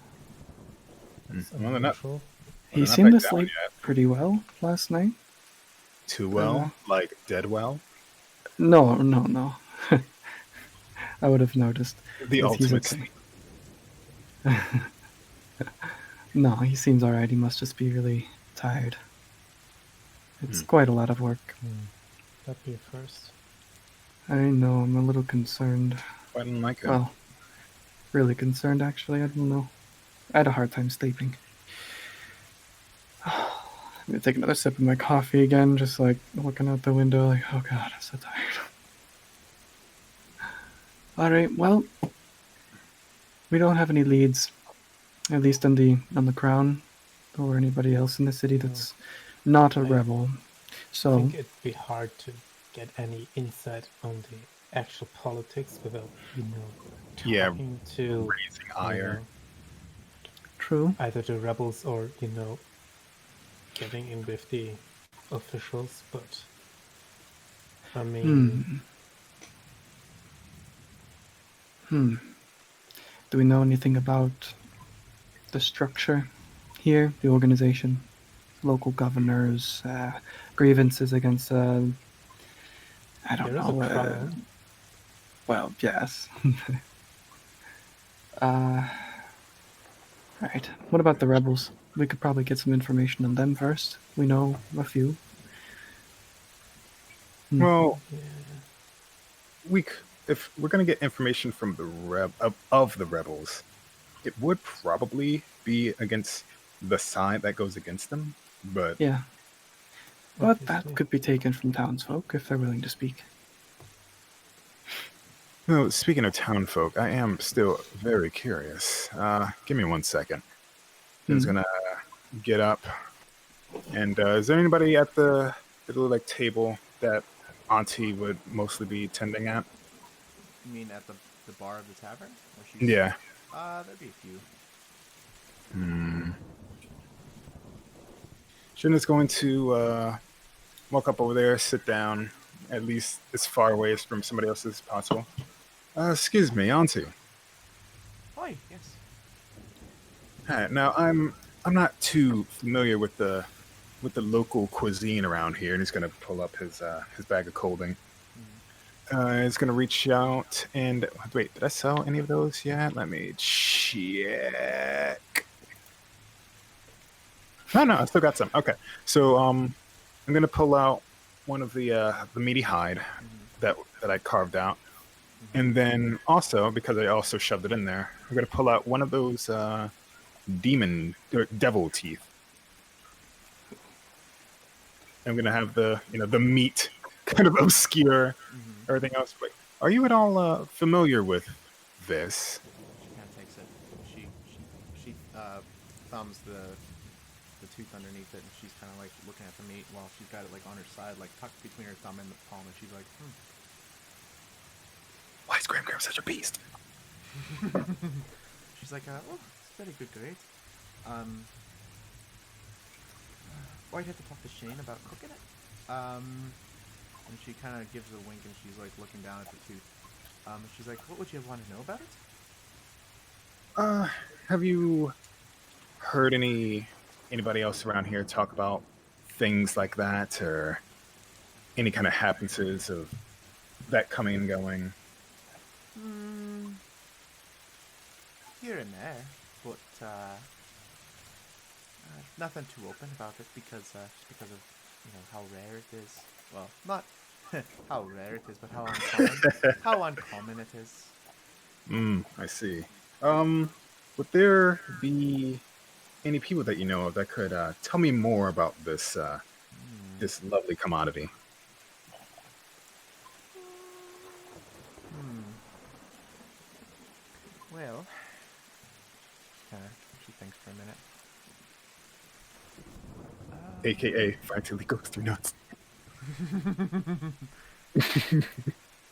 Well, they're not, Unusual. He they're not seemed back to down sleep yet. pretty well last night. Too well? Like dead well? No. I would have noticed. The But he's ultimate okay. sleep. No, he seems alright. He must just be really tired. It's quite a lot of work. That'd be a first. I know, I'm a little concerned. I didn't like it. Well, really concerned actually. I don't know. I had a hard time sleeping. I'm gonna take another sip of my coffee again, just like looking out the window, like, oh god, I'm so tired. Alright, well, we don't have any leads. At least on the crown. or anybody else in the city that's not a I- rebel. I So, think it'd be hard to get any insight on the actual politics without, Yeah, talking to raising ire. true. either the rebels or, getting in with the officials. But I mean, Do we know anything about the structure here, the organization, local governors, grievances against, I don't there is a know. crown. Well, yes. Right. What about the rebels? We could probably get some information on them first. We know a few. Well, Yeah. if we're gonna get information from the of the rebels, it would probably be against the side that goes against them. But Yeah. But Obviously. that could be taken from townsfolk if they're willing to speak. no, speaking of townfolk, I am still very curious. Give me 1 second. Who's gonna get up? And is there anybody at the little like table that Auntie would mostly be tending at? You mean at the bar of the tavern? Where she's, Yeah. There'd be a few. Shin is going to walk up over there, sit down, at least as far away from somebody else as possible. Excuse me, Auntie. Oi, yes. Hi, now I'm not too familiar with the local cuisine around here, and he's gonna pull up his bag of colding. He's gonna reach out and wait. Did I sell any of those yet? Let me check. No, I still got some. Okay, so I'm gonna pull out one of the meaty hide that I carved out, and then also because I also shoved it in there, I'm gonna pull out one of those devil teeth. I'm gonna have the meat kind of obscure everything else. But are you at all familiar with this? She kind of takes it. She thumbs the tooth underneath it, and she's kind of like looking at the meat while she's got it like on her side, like tucked between her thumb and the palm, and she's like, Why is Graham such a beast? She's like, oh, it's very good grade. I'd have to talk to Shane about cooking it. And she kind of gives a wink, and she's like looking down at the tooth. She's like, what would you want to know about it? Have you heard anybody else around here talk about things like that, or any kind of happenances of that coming and going? Here and there, but nothing too open about it because of how rare it is. Well, not how rare it is, but how uncommon it is. I see. Would there be any people that you know of that could tell me more about this this lovely commodity? Well, she thinks for a minute. AKA finally goes through nuts.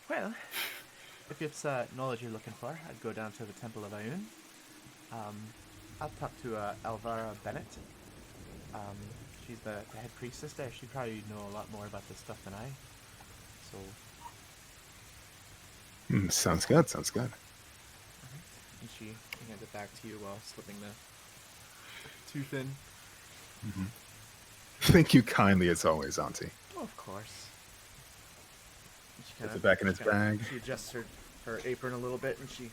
Well, if it's knowledge you're looking for, I'd go down to the Temple of Ayun. I'll talk to Elvira Bennett. She's the head priestess there. She'd probably know a lot more about this stuff than I. So. Sounds good. And she hands it back to you while slipping the tooth in. Thank you kindly as always, Auntie. Oh, of course. And she Puts it back in its bag. She adjusts her apron a little bit, and she,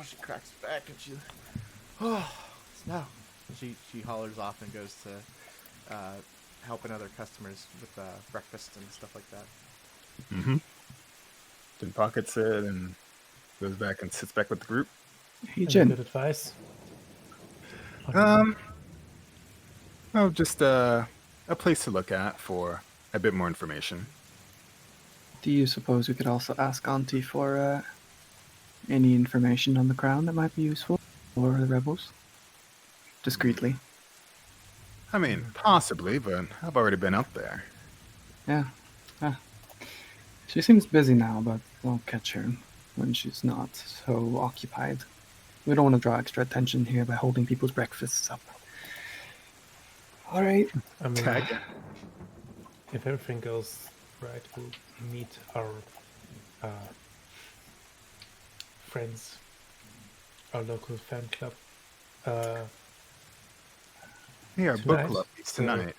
she cracks it back, and she, smell. And she hollers off and goes to helping other customers with breakfast and stuff like that. Then pockets it and goes back and sits back with the group. Hey, Any Jen. good advice? Just a place to look at for a bit more information. Do you suppose we could also ask Auntie for any information on the crown that might be useful for the rebels? Discreetly. I mean, possibly, but I've already been up there. Yeah. She seems busy now, but I'll catch her when she's not so occupied. We don't want to draw extra attention here by holding people's breakfasts up. All right. I mean, Tag. if everything goes right, we'll meet our friends, our local fan club. Yeah, book Tonight, club is tonight.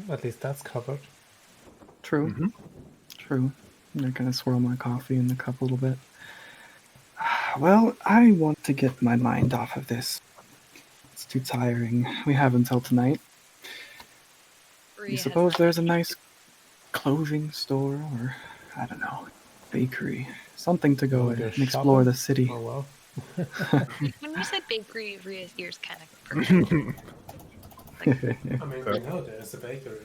At least that's covered. True. Mhm. True. I'm going to swirl my coffee in the cup a little bit. Well, I want to get my mind off of this. It's too tiring. We have until tonight. Rhea You has suppose not- there's a nice clothing store or, I don't know, bakery. Something to go Wanna and go explore shopping? the city. Oh well. When you said bakery, Rhea's ears kind of perked. I mean, we know there's a bakery.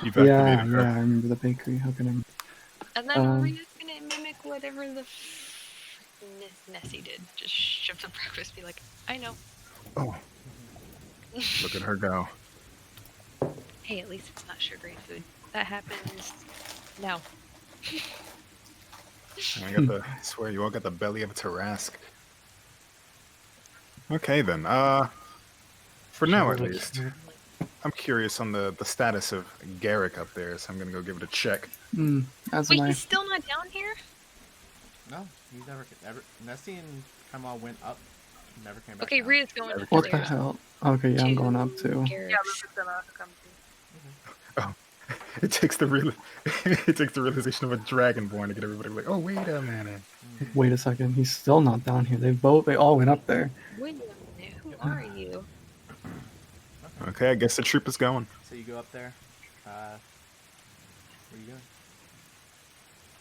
You've Yeah, activated her. I remember the bakery. How can I? And then Um, Rhea's gonna mimic whatever the Nessie did. Just shove the breakfast, be like, I know. Oh, look at her go. Hey, at least it's not sugary food. That happens now. I got the I swear you all got the belly of a Tarrasque. Okay then. For now at least, I'm curious on the status of Garrick up there, so I'm gonna go give it a check. As Wait, am I. he's still not down here? No, he's never. Nessie and Kamal went up. Never came back. Okay, down. Rhea's going What the upstairs. hell? Okay, yeah, I'm going up too. Yeah, Lucas gonna come too. It takes the it takes the realization of a dragonborn to get everybody like, oh wait a minute. Wait a second, he's still not down here. They all went up there. Wait a minute, who are you? Okay, I guess the troop is going. So you go up there. Where are you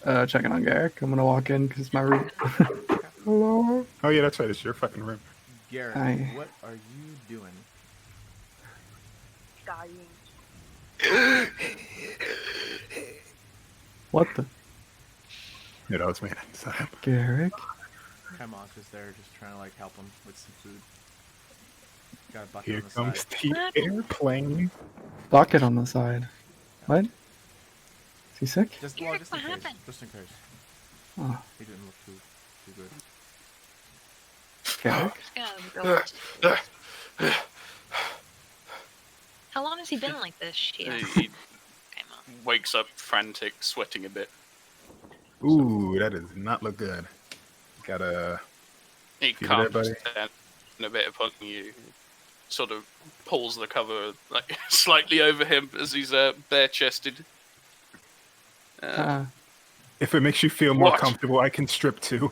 going? Checking on Garrick. I'm gonna walk in because it's my room. Hello. Oh yeah, that's right. It's your fucking room. Garrett, Hi. what are you doing? Dying. What the? You know, it's me. It's not him. Garrick? Kamal's just there, just trying to like help him with some food. Got a bucket Here on the comes side. the airplane. Bucket on the side. What? Is he sick? Just, Garrett, just in what case. happened? Just in case. Oh, He didn't look too good. Garrick? Just gonna go upstairs. How long has he been like this? Shit. He Okay, Mom. wakes up frantic, sweating a bit. Ooh, that does not look good. Gotta. He Feel that, calms buddy? down a bit upon you. Sort of pulls the cover like slightly over him as he's bare-chested. If it makes you feel more What? comfortable, I can strip too.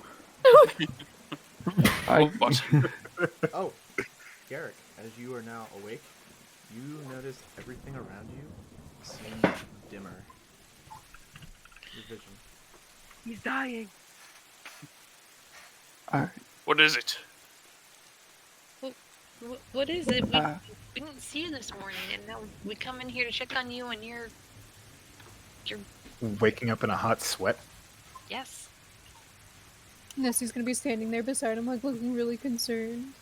What? Oh, Garrick, as you are now awake, you notice everything around you seems dimmer. Your vision. He's dying. Alright. What is it? What is it? We didn't see you this morning, and now we come in here to check on you, and you're Waking up in a hot sweat. yes. Nessie's gonna be standing there beside him, like looking really concerned.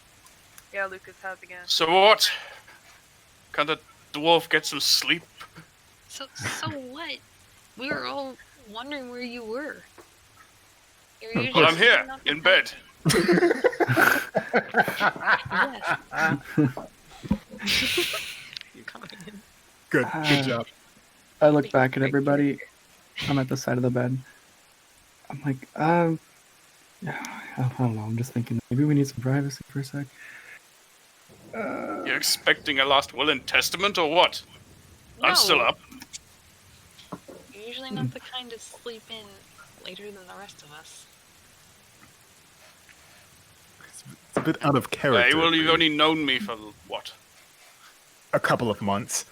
Yeah, Lucas has again. So what? Can't the dwarf get some sleep? So what? We were all wondering where you were. You're usually Well, I'm here, not in that- bed. Yes. You're coming in. Good job. I look back at everybody. I'm at the side of the bed. I'm like, yeah, I don't know. I'm just thinking maybe we need some privacy for a sec. You're expecting a last will and testament or what? I'm still No. up. You're usually not the kind to sleep in later than the rest of us. It's a bit out of character. Hey, well, for you've you. only known me for what? A couple of months.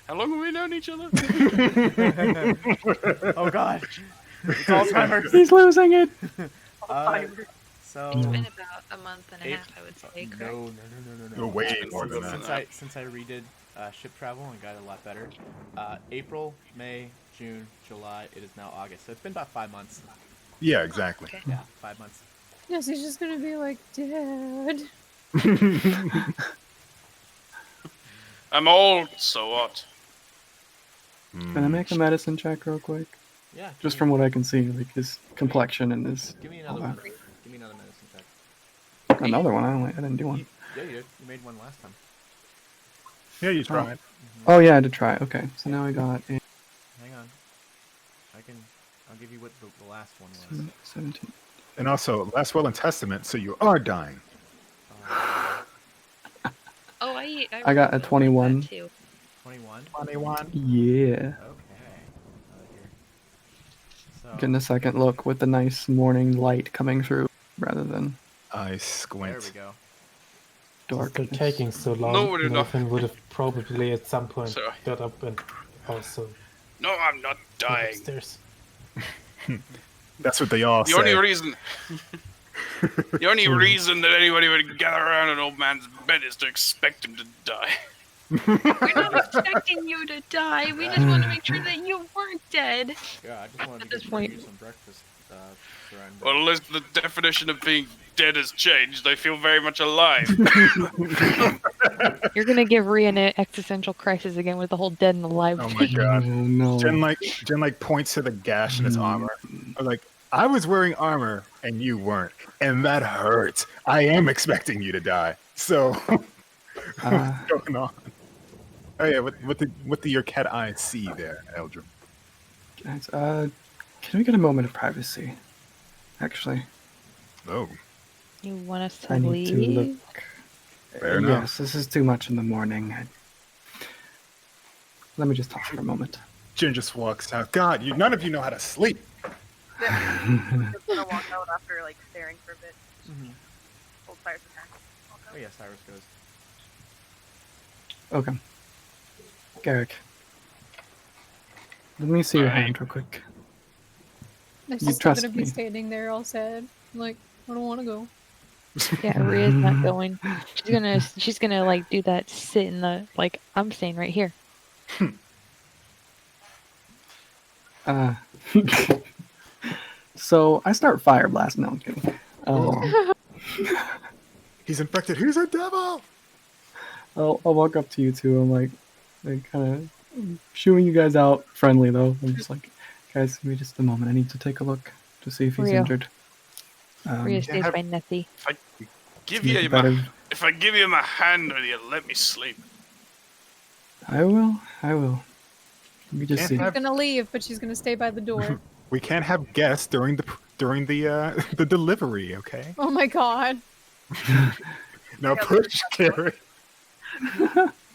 How long have we known each other? Oh God, it's Alzheimer's. He's losing it. So It's been about a month and a April- half, I would say, correct? No, way It's been more than longer that. Since I redid ship travel and got it a lot better, April, May, June, July. It is now August. So it's been about 5 months. Yeah, exactly. Okay. Yeah, 5 months. Yes, he's just gonna be like, Dad. I'm old, so what? Can I make a medicine check real quick? Yeah. Just from what I can see, like his complexion and his. Give me all another that. one. Give me another medicine check. Another one. I didn't do one. Yeah, you did. You made one last time. Yeah, you tried. Oh yeah, I did try. Okay, so now I got a Hang on. I'll give you what the last one was. 17. And also, last will and testament, so you are dying. Oh, I got a 21. 21. 21. Yeah. Okay. So, Getting a second look with the nice morning light coming through rather than I there squint. we go. dark. After taking so long, No, we're not. Nathan would have probably at some point Sorry. got up and also No, I'm not went dying. upstairs. That's what they all The say. only reason that anybody would gather around an old man's bed is to expect him to die. We're not expecting you to die. We just want to make sure that you weren't dead. Yeah, I just wanted At to this give point. you some breakfast. Surrender. Well, unless the definition of being dead has changed, I feel very much alive. You're gonna give Rhea an existential crisis again with the whole dead and alive Oh my thing. god. Oh no. Jen like points to the gash in his armor. Like, I was wearing armor and you weren't, and that hurts. I am expecting you to die. So, what's going on? Oh yeah, what do your cat eyes see there, Eldrum? Guys, can we get a moment of privacy? Actually, Oh, You want us to I need to leave? look. Fair enough. Yes, this is too much in the morning. Let me just talk for a moment. Jen just walks out. God, none of you know how to sleep. Just gonna walk out after like staring for a bit. Mhm. Hold Cyrus' hand. Walk out. Oh yeah, Cyrus goes. Okay. Garrick. Let me see your Alright. hand real quick. They're You still trust gonna be me. standing there all sad. Like, I don't want to go. Yeah, Rhea's not going. She's gonna like do that sit in the like I'm staying right here. So I start fire blast. No, I'm kidding. He's infected. He's a devil. I'll walk up to you two. I'm like kind of shooing you guys out, friendly though. I'm just like, guys, give me just a moment. I need to take a look to see if he's Rhea. injured. Rhea stays have- by Nessie. If I give you my hand, will you let me sleep? I will. Let me just Can't see. have- She's gonna leave, but she's gonna stay by the door. We can't have guests during the the delivery. Okay. Oh my god. Now push, Carrie.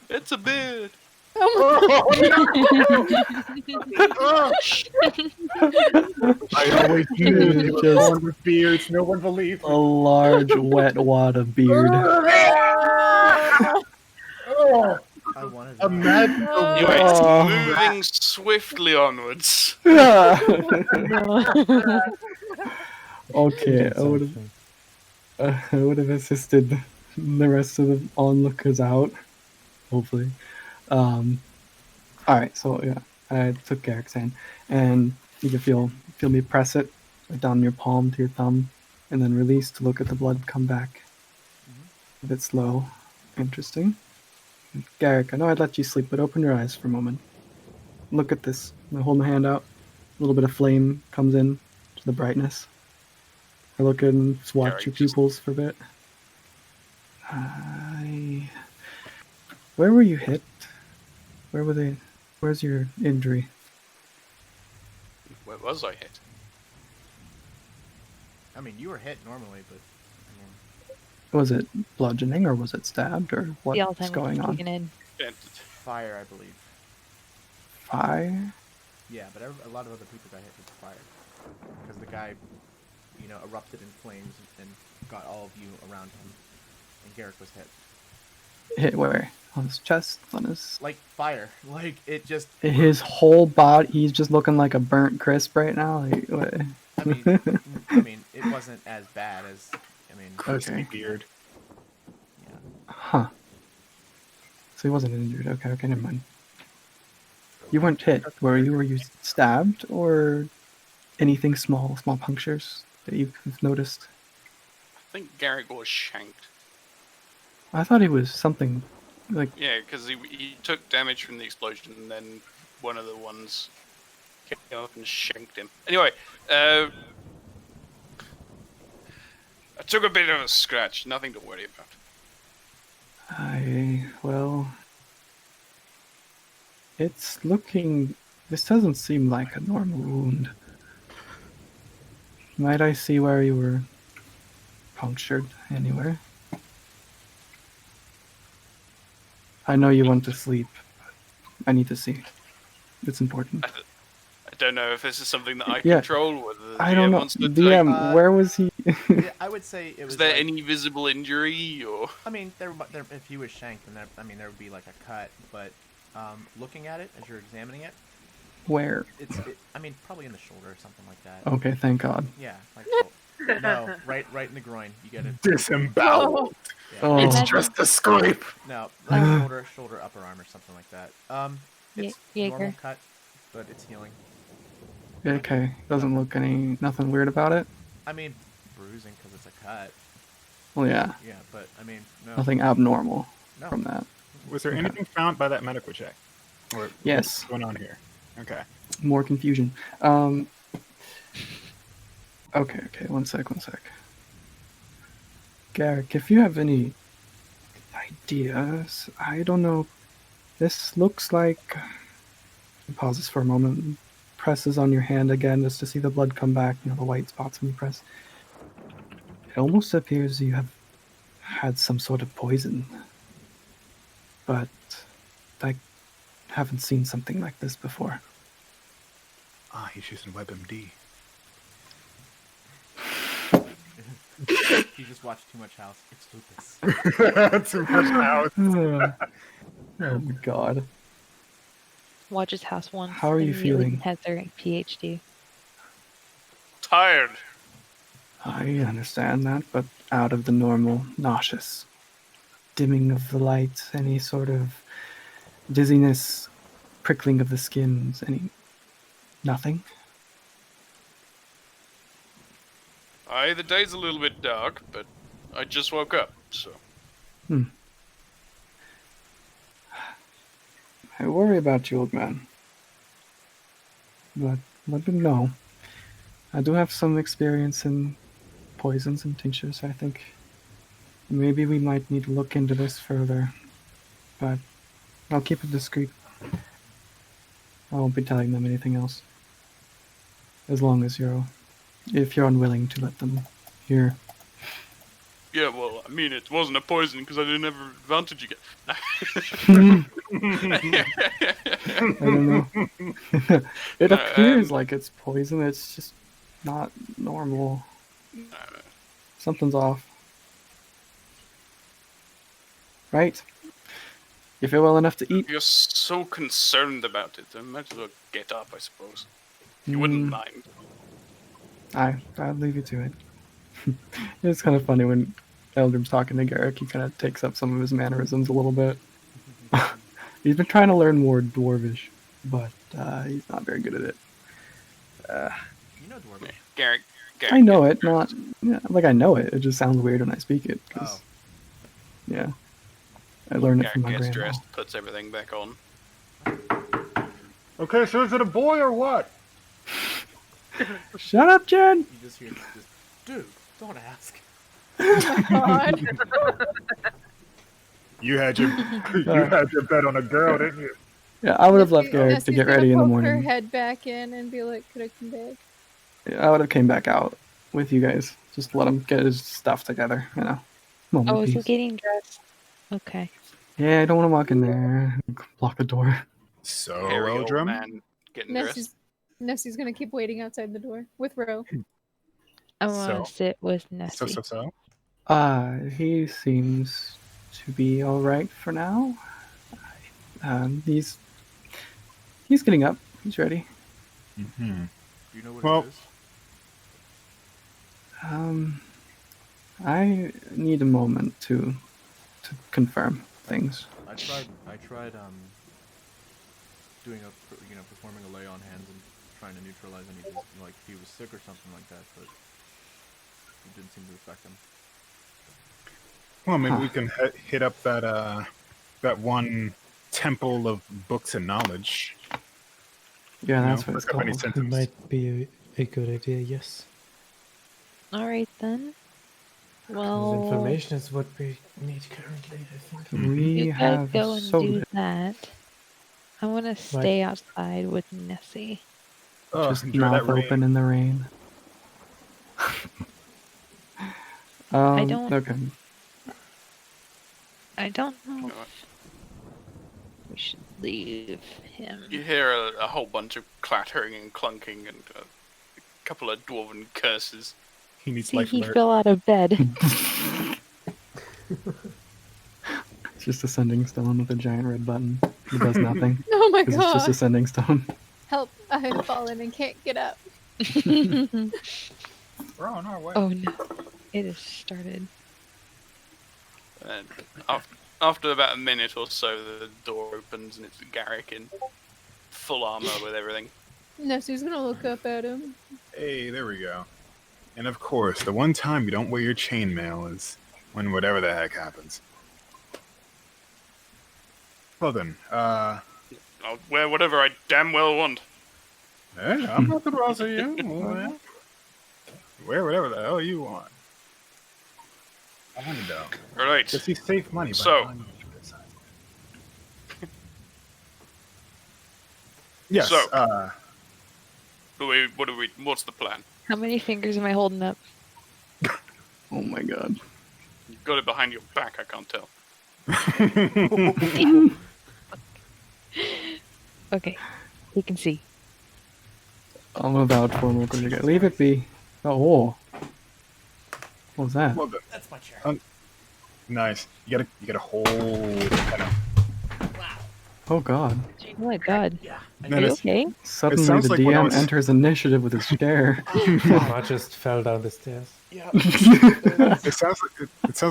It's a bird. Oh I always knew they were Just- born with beards. No one believed. A large wet wad of beard. Oh, I wanted that. imagine You the Oh. are moving swiftly onwards. Okay, Did something. I would have assisted the rest of the onlookers out, hopefully. All right, so yeah, I took Garrick's hand, and you can feel me press it right down your palm to your thumb, and then release to look at the blood come back. A bit slow. Interesting. Garrick, I know I'd let you sleep, but open your eyes for a moment. Look at this. I hold my hand out. A little bit of flame comes in to the brightness. I look and just watch Garrick your just- pupils for a bit. Where were you hit? Where were they? Where's your injury? Where was I hit? I mean, you were hit normally, but Was it bludgeoning or was it stabbed or The what's Alzheimer's going on? kicking in. fire, I believe. Fire? Yeah, but a lot of other people got hit with fire because the guy, erupted in flames and got all of you around him, and Garrick was hit. Hit where? On his chest? On his... Like fire, like it just. His whole body, he's just looking like a burnt crisp right now. Like, what? I mean, it wasn't as bad as. crispy Okay. beard. Yeah. Huh. So he wasn't injured. Okay, never mind. You weren't hit. Were you? Were you stabbed or anything small punctures that you've noticed? think Garrick was shanked. I thought he was something like. Yeah, because he took damage from the explosion, and then one of the ones came up and shanked him. Anyway, I took a bit of a scratch. Nothing to worry about. Well, it's looking. This doesn't seem like a normal wound. Might I see where you were punctured anywhere? I know you want to sleep, but I need to see. It's important. I don't know if this is something that I Yeah. control, whether the I don't DM know. wants to DM, where was he? Yeah, I would say it was. Is there like, any visible injury, or? I mean, there if he was shanked, then there would be like a cut. But looking at it as you're examining it, Where? I mean, probably in the shoulder or something like that. Okay, thank God. Yeah, like no, right in the groin. You get it. Disemboweled. Yeah. Oh. It's Imagine- just a scrape. No, like shoulder, upper arm, or something like that. It's Jaeger. normal cut, but it's healing. Okay, doesn't look nothing weird about it. I mean, bruising because it's a cut. Well, yeah, Yeah, but I mean, no. nothing abnormal No. from that. Was there Okay. anything found by that medical check? Or Yes. what's going on here? Okay. More confusion. Okay, one sec. Garrick, if you have any ideas, I don't know. This looks like. He pauses for a moment, presses on your hand again just to see the blood come back, the white spots when you press. It almost appears you have had some sort of poison. But I haven't seen something like this before. He's using WebMD. You just watched too much House. It's lupus. Too much out. Oh my God. Watches House once. How are you immediately feeling? Has their PhD. Tired. I understand that, but out of the normal, nauseous. Dimming of the light, any sort of dizziness, prickling of the skin, nothing? The day's a little bit dark, but I just woke up, so. I worry about you, old man. But let me know. I do have some experience in poisons and tinctures, I think. Maybe we might need to look into this further. But I'll keep it discreet. I won't be telling them anything else. As long as if you're unwilling to let them hear. Yeah, well, I mean, it wasn't a poison because I didn't have advantage again. I don't know. It appears like it's poison. It's just not normal. Something's off. Right? You feel well enough to eat? You're so concerned about it, I might as well get up, I suppose. You wouldn't mind. I'll leave you to it. It's kind of funny when Eldrim's talking to Garrick, he kind of takes up some of his mannerisms a little bit. He's been trying to learn more Dwarvish, but he's not very good at it. You know Dwarvish. Garrick. I know it, not... Yeah, like, I know it. It just sounds weird when I speak it. 'Cause, yeah. I learned it from my Garrick gets grandma. dressed, puts everything back on. Okay, so is it a boy or what? Shut up, Jen! You just hear dude, don't ask. God. You had your bet on a girl, didn't you? Yeah, I would have left Nessie- Garrick to Nessie's get gonna ready in the poke morning. her head back in and be like, could I come back? I would have came back out with you guys. Just let him get his stuff together, Moment Oh, is he peace. getting dressed? Okay. Yeah, I don't want to walk in there. Block the door. So, Hairy old Eldrim, man getting dressed. Nessie's gonna keep waiting outside the door with Ro. I want to So? sit with Nessie. So. He seems to be all right for now. He's getting up. He's ready. Mm-hmm. Do you know what Well- it is? I need a moment to confirm things. I tried doing performing a lay on hands and trying to neutralize any like if he was sick or something like that, but it didn't seem to affect him. Well, maybe Huh. we can hit up that one temple of books and knowledge. Yeah, that's what look it's up any called. It symptoms. might be a good idea, yes. All right then. This Well, information is what we need currently, I think. We you guys have go and sold do it. that. I want to stay outside with Nessie. Oh, Just enjoy mouth that rain. open in the rain. I don't- Okay. I don't know Alright. if we should leave him. You hear a whole bunch of clattering and clunking and a couple of dwarven curses. He needs See, life he alert. fell out of bed. It's just a sending stone with a giant red button. It does nothing. Oh my 'cause it's just a god! sending stone. Help! I have fallen and can't get up. We're on our way. Oh no, it has started. And after about a minute or so, the door opens and it's Garrick in full armor with everything. Nessie's gonna look up at him. Hey, there we go. And of course, the one time you don't wear your chainmail is when whatever the heck happens. Well then, I'll wear whatever I damn well want. hey, I'm not the boss of you. Well, wear whatever the hell you want. I want to know. Right. Does he save money by So- buying this? Yes. So- What's the plan? How many fingers am I holding up? Oh my god. You've got it behind your back, I can't tell. Okay, he can see. I'm about for him. Leave it be. Oh. What was that? Well, that's my chair. Nice. You gotta hold it kind of. Oh god. Oh my god. Yeah. No, Are you that's- okay? Suddenly sounds the like when I DM was- enters initiative with his chair. I just fell down the stairs. Yeah. It sounds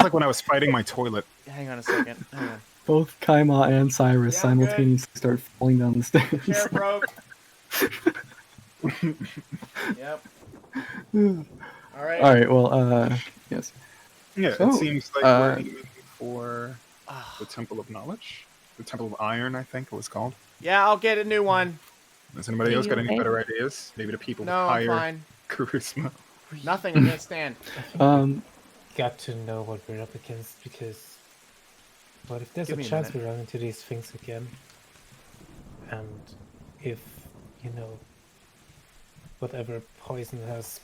like when I was fighting my toilet. Hang on a second. Hang on. Both Kaima and Cyrus Yeah, I'm good. simultaneously start falling down the stairs. Chair broke. Yep. All right. Alright, well, yes. Yeah, So, it seems like we're aiming for Ah, the Temple of Knowledge, the Temple of Iron, I think it was called. yeah, I'll get a new one. Has anybody Are else you got any okay? better ideas? Maybe the people No, with I'm higher fine. charisma. Nothing. I'm gonna stand. Got to know what we're up against because, but if there's Give a me a chance minute. we run into these things again, and if whatever poison has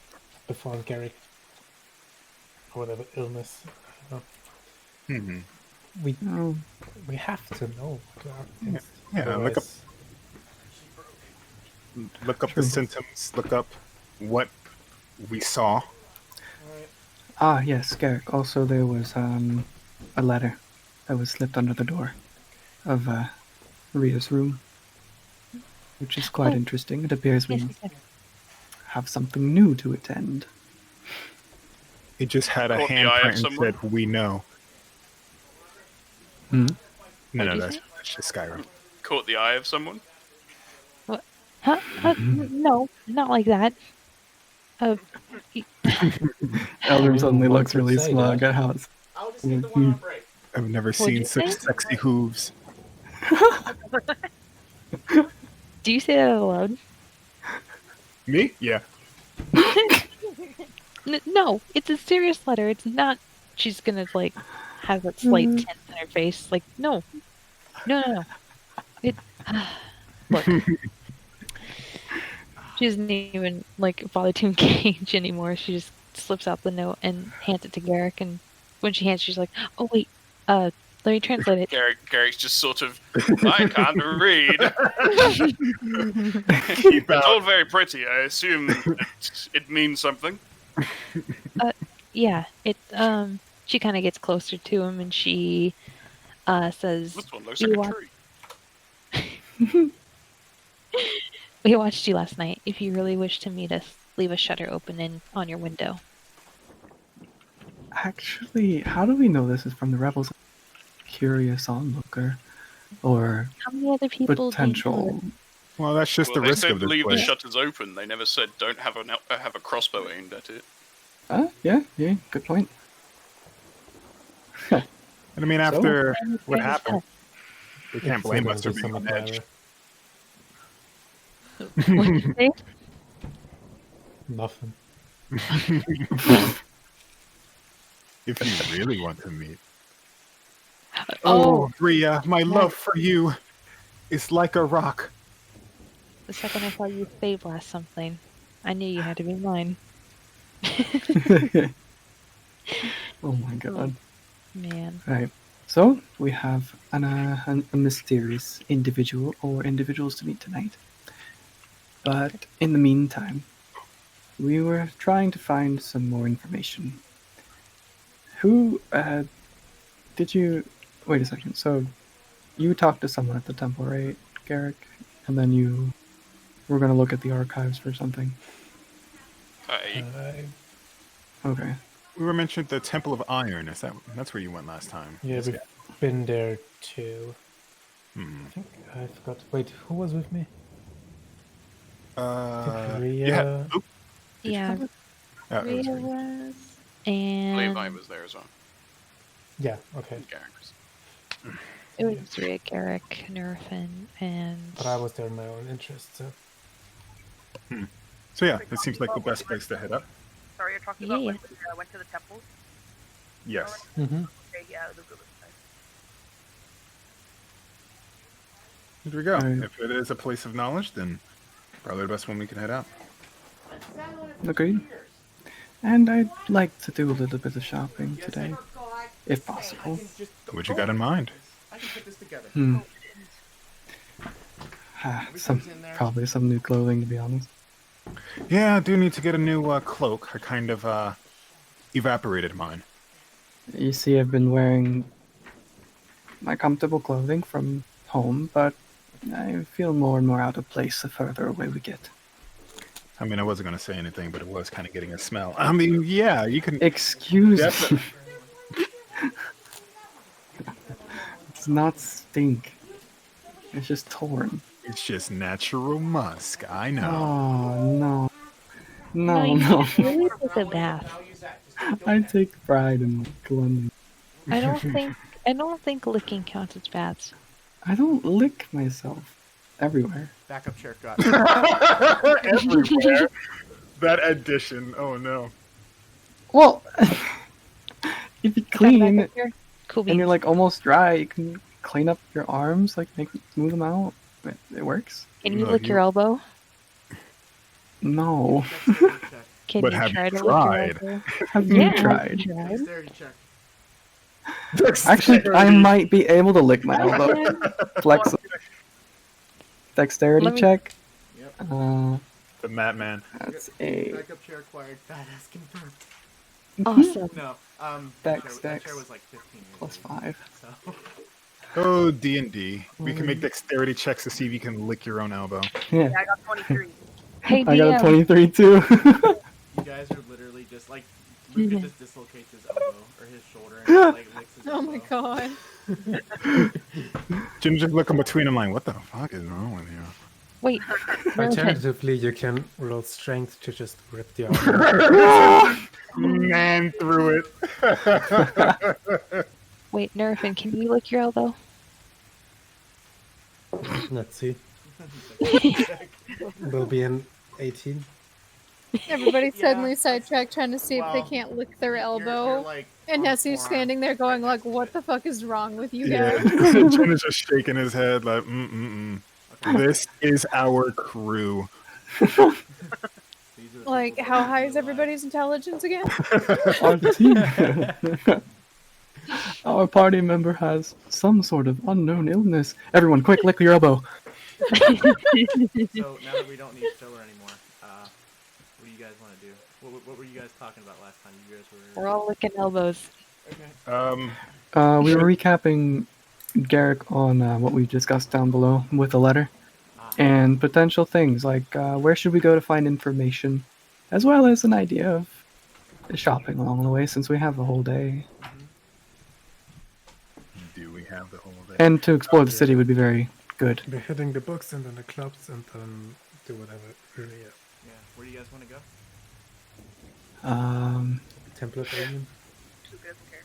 befallen Garrick, or whatever illness, Hmm. we have to know what we're up against. Yeah, look up- Otherwise- Look up True. the symptoms. Look up what we saw. Ah, yes, Garrick. Also, there was a letter that was slipped under the door of Ria's room, which is quite Oh. interesting. It appears we Yes, yes. have something new to attend. It just had a Caught the eye of handprint and someone? said, "We know." Hmm? No, What'd you that's say? just Skyrim. Caught the eye of someone? Huh? No, not like that. Eldrim suddenly One looks could really say smug that. at how it's. I'll just get the one on break. I've never What'd seen you such say? sexy hooves. Do you say that out loud? Me? Yeah. No, it's a serious letter. It's not. She's gonna like have that slight tint in her face. Like no. It. Look. She doesn't even like bother to engage anymore. She just slips out the note and hands it to Garrick. And when she hands, it, she's like, "Oh wait, let me translate it." Garrick's just sort of, I can't read. Keep It's all out. very pretty. I assume it means something. Yeah, it. She kind of gets closer to him, and she says, This one looks You like a want- tree. "We watched you last night. If you really wish to meet us, leave a shutter open on your window." Actually, how do we know this is from the rebels? Curious onlooker, or How many other people? do you know potential. Well, that's just Well, the they risk said of this leave the place. shutters open. They never said don't have a crossbow aimed at it. Yeah, good point. And I mean, So? after And what here's happened, they can't It's blame going us to for being on Summit edge. stuff. What'd you say? Nothing. If you really want to meet. Oh, Oh, Bria, my love for you is like a rock. the second I saw you Fey blast something, I knew you had to be mine. Oh my god. Man. Right. So we have a mysterious individual or individuals to meet tonight. But in the meantime, we were trying to find some more information. Who did you? Wait a second. So you talked to someone at the temple, right, Garrick? And then you were going to look at the archives for something. Okay. We were mentioned the Temple of Iron. That's where you went last time? Yeah, Yes, we've been there too. Hmm. I think I forgot. Wait, who was with me? Yeah. Ria. Oop, did you Yeah, come with? Oh, it was Rhea Rhea. was, Levi and was there as well. Yeah, okay. Garrick was. it was Rhea, Garrick, Nerfin, and But I was there in my own interest, so. So yeah, it seems like the best place to head up. Sorry, you're talking Yeah, about yeah. when we went to the temples? Yes. Mm-hmm. Okay, yeah, the good side. Here we go. Alright. If it is a place of knowledge, then probably the best one we can head out. Agreed. And I'd like to do a little bit of shopping today, if possible. What you got in mind? I can put this together. Probably some new clothing, to be honest. Yeah, I do need to get a new cloak. I kind of evaporated mine. You see, I've been wearing my comfortable clothing from home, but I feel more and more out of place the further away we get. I mean, I wasn't going to say anything, but it was kind of getting a smell. I mean, yeah, you can... Excuse me. Definitely. It's not stink. It's just torn. It's just natural musk. I know. Oh, no. No, you no. really took a bath. I take pride in my cleanliness. I don't think licking counts as baths. I don't lick myself everywhere. Backup chair got. Everywhere. That addition. Oh, no. Well, if you clean Back up here. Cool and you're beans. like almost dry, you can clean up your arms, like move them out. It works. Can you No, lick your elbow? No. Dexterity check. Can But you have you try to tried? lick your elbow? Have Yeah, you I've tried? tried. Dexterity check. Actually, I might be able to lick my elbow. Flex. Dexterity Let me- check. Yep. The Madman. That's a Backup chair acquired. Badass confirmed. Awesome. No. Dex, that chair Dex. was like 15 years plus old, 5. So. Oh, D&D. We can make dexterity checks to see if you can lick your own elbow. Yeah, Yeah, I got 23. Hey, I got a DM. 23 too. You guys are literally just like Luca just dislocates his elbow or his shoulder and just, like licks his Oh my elbow. god. Jim just looking between them like, what the fuck is wrong with you? Wait. Nerfin. Alternatively, you can roll strength to just rip the arm. Man through it. Wait, Nerfin, can you lick your elbow? Let's see. Will be an 18. Everybody's Yeah, suddenly that's- sidetracked trying to see if they well, can't lick their You're elbow. like And on the Nessie's forearm. standing there going like, what the fuck is wrong with you Yeah. guys? Jim is just shaking his head like, mm-mm-mm. Okay. This is our crew. These are the Like, people how that high you is alive. everybody's intelligence again? Our team. Our party member has some sort of unknown illness. Everyone, quick, lick your elbow. So now that we don't need filler anymore, what do you guys want to do? What were you guys talking about last time? You guys were. We're all licking elbows. Okay. We were recapping Garrick on what we discussed down below with the letter and potential things like where should we go to find information, as well as an idea of shopping along the way since we have the whole day. Do we have the whole day? And to explore the city would be very good. We're hitting the books and then the clubs and then do whatever. Really, yeah. Yeah. Where do you guys want to go? Um, Temple of Alien. Who doesn't care?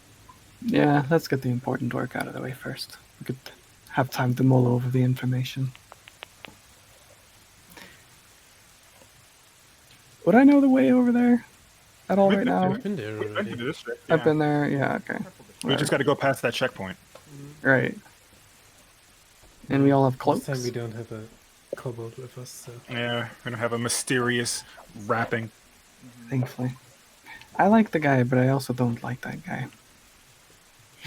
Yeah, let's get the important work out of the way first. We could have time to mull over the information. Would I know the way over there at all right now? I've been there We've been already. to the district. I've Yeah. been there. Yeah. Okay. We just got to go past that checkpoint. Right. And we all have This cloaks. time we don't have a kobold with us, so Yeah, we're gonna have a mysterious wrapping. Thankfully. I like the guy, but I also don't like that guy.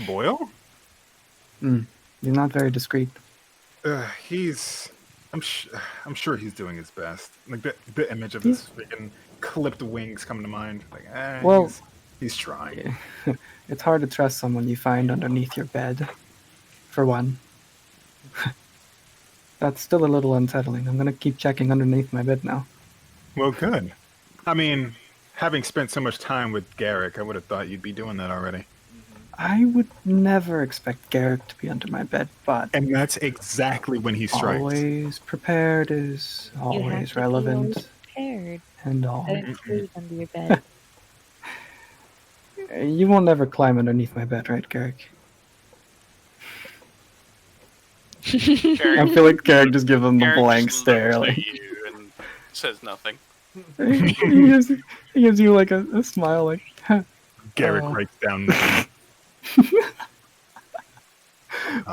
Boyle? He's not very discreet. He's. I'm sure he's doing his best. Like the image of his freaking clipped wings come to mind. Like, Well- he's trying. Yeah. It's hard to trust someone you find underneath your bed, for one. That's still a little unsettling. I'm gonna keep checking underneath my bed now. Well, good. I mean, having spent so much time with Garrick, I would have thought you'd be doing that already. I would never expect Garrick to be under my bed, but And that's exactly when he strikes. always prepared is You have always to be relevant always prepared. and all. That includes under your bed. You won't ever climb underneath my bed, right, Garrick? I Garrick, feel like Garrick just gives him a Garrick blank just stare. looks Like, at you and says nothing. he gives you like a smile, like, Garrick Oh. writes down.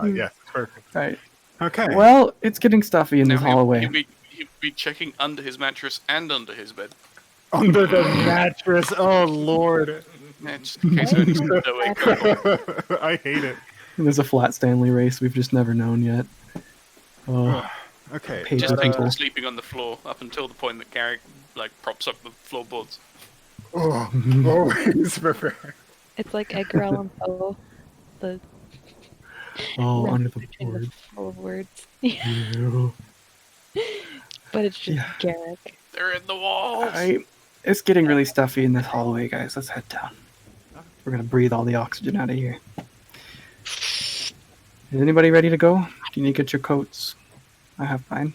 Yes, perfect. right. Okay. Well, it's getting stuffy in Now this hallway. he'd be checking under his mattress and under his bed. Under the mattress. Oh Lord. Yeah, just in case any stoic. I hate it. There's a flat Stanley race we've just never known yet. Oh, Okay. Paper Just thinks people. of sleeping on the floor up until the point that Garrick props up the floorboards. Always prepared. It's like Edgar Allan Poe. The oh, reference under the between board. floorboards. Ew. But it's just Yeah. Garrick. They're in the walls. It's getting really stuffy in this hallway, guys. Let's head down. We're gonna breathe all the oxygen out of here. Is anybody ready to go? Do you need to get your coats? I have mine.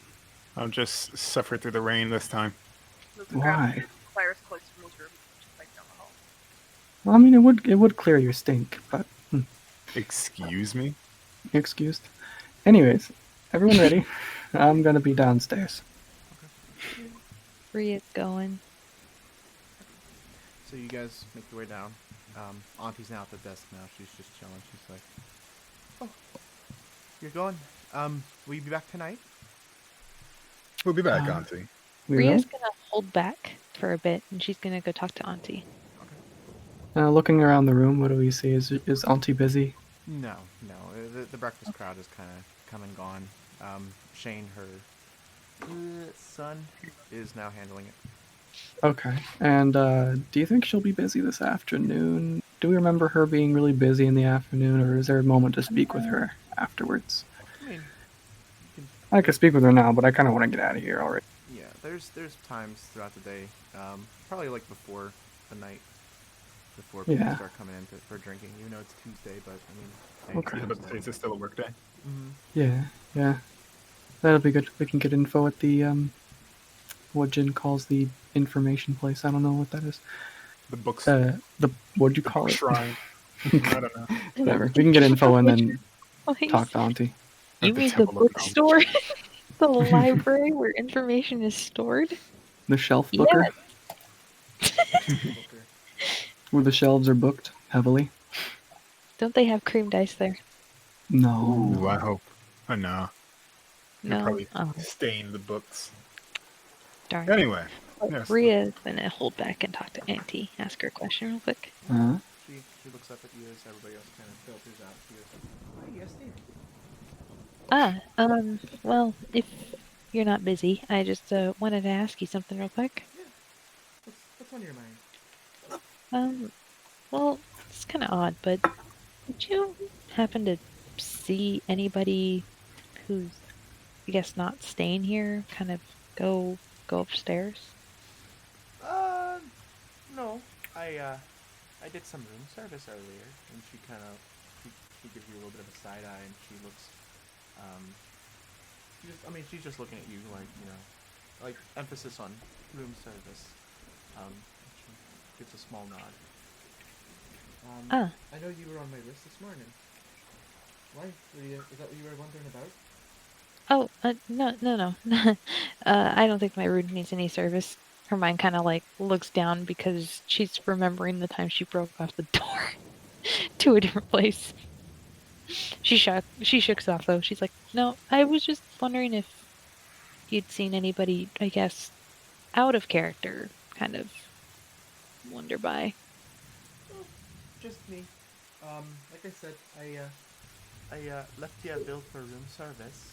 I'll just suffer through the rain this time. Why? Claire's close to most rooms, just like down the hall. Well, I mean, it would clear your stink, but Excuse me? you're excused. Anyways, everyone ready? I'm gonna be downstairs. Ria's going. So you guys make your way down. Auntie's now at the desk now. She's just chilling. She's like, "Oh, you're going. Will you be back tonight?" We'll be back, Uh, Auntie. We Ria's will? gonna hold back for a bit, and she's gonna go talk to Auntie. Looking around the room, what do we see? Is Auntie busy? No. The breakfast crowd has kind of come and gone. Shane, her son, is now handling it. Okay. And do you think she'll be busy this afternoon? Do we remember her being really busy in the afternoon, or is there a moment to speak with her afterwards? I mean, you can, I could speak with her now, but I kind of want to get out of here already. yeah. There's times throughout the day, probably like before the night, before people Yeah. start coming in for drinking. Even though it's Tuesday, but I mean, hey, Okay. it's But Tuesday. is this still a work day? Yeah. That'll be good. We can get info at the what Jin calls the information place. I don't know what that is. The books. The what'd you call it? Shrine. I don't know. Whatever. We can get info and then Please. talk to Auntie. You At the mean the Temple of bookstore? The library where information is stored? The shelf booker, Booker. where the shelves are booked heavily. Don't they have creamed ice there? No. Ooh, I hope. I know. No. Probably Oh, stain the books. darn. Anyway. Well, yes. Ria's gonna hold back and talk to Auntie. Ask her a question real quick. Uh, She looks up at you as everybody else kind of filters out. She goes, "Hi, yes, Steve." Well, if you're not busy, I just wanted to ask you something real quick. What's on your mind? Well, it's kind of odd, but did you happen to see anybody who's, I guess, not staying here kind of go upstairs? No. I did some room service earlier, and she kind of she gives you a little bit of a side eye, and she looks, she's just looking at you like emphasis on room service. She gives a small nod, I know you were on my list this morning. Why? Is that what you were wondering about? No. I don't think my rune needs any service. Her mind kind of like looks down because she's remembering the time she broke off the door to a different place. She shooks off though. She's like, no, I was just wondering if you'd seen anybody, I guess, out of character, kind of wonder by. Oh, just me. Like I said, I left you a bill for room service,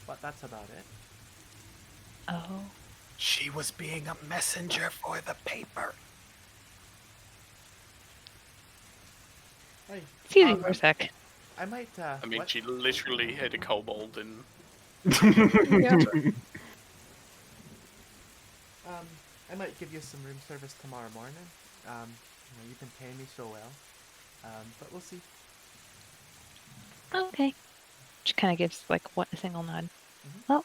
but that's about it. Oh. She was being a messenger for the paper. Hey, Excuse me for a sec. I might. I mean, she literally hit a kobold and. I might give you some room service tomorrow morning. You've been paying me so well. But we'll see. Okay. She kind of gives like a single nod. Mm-hmm. Well,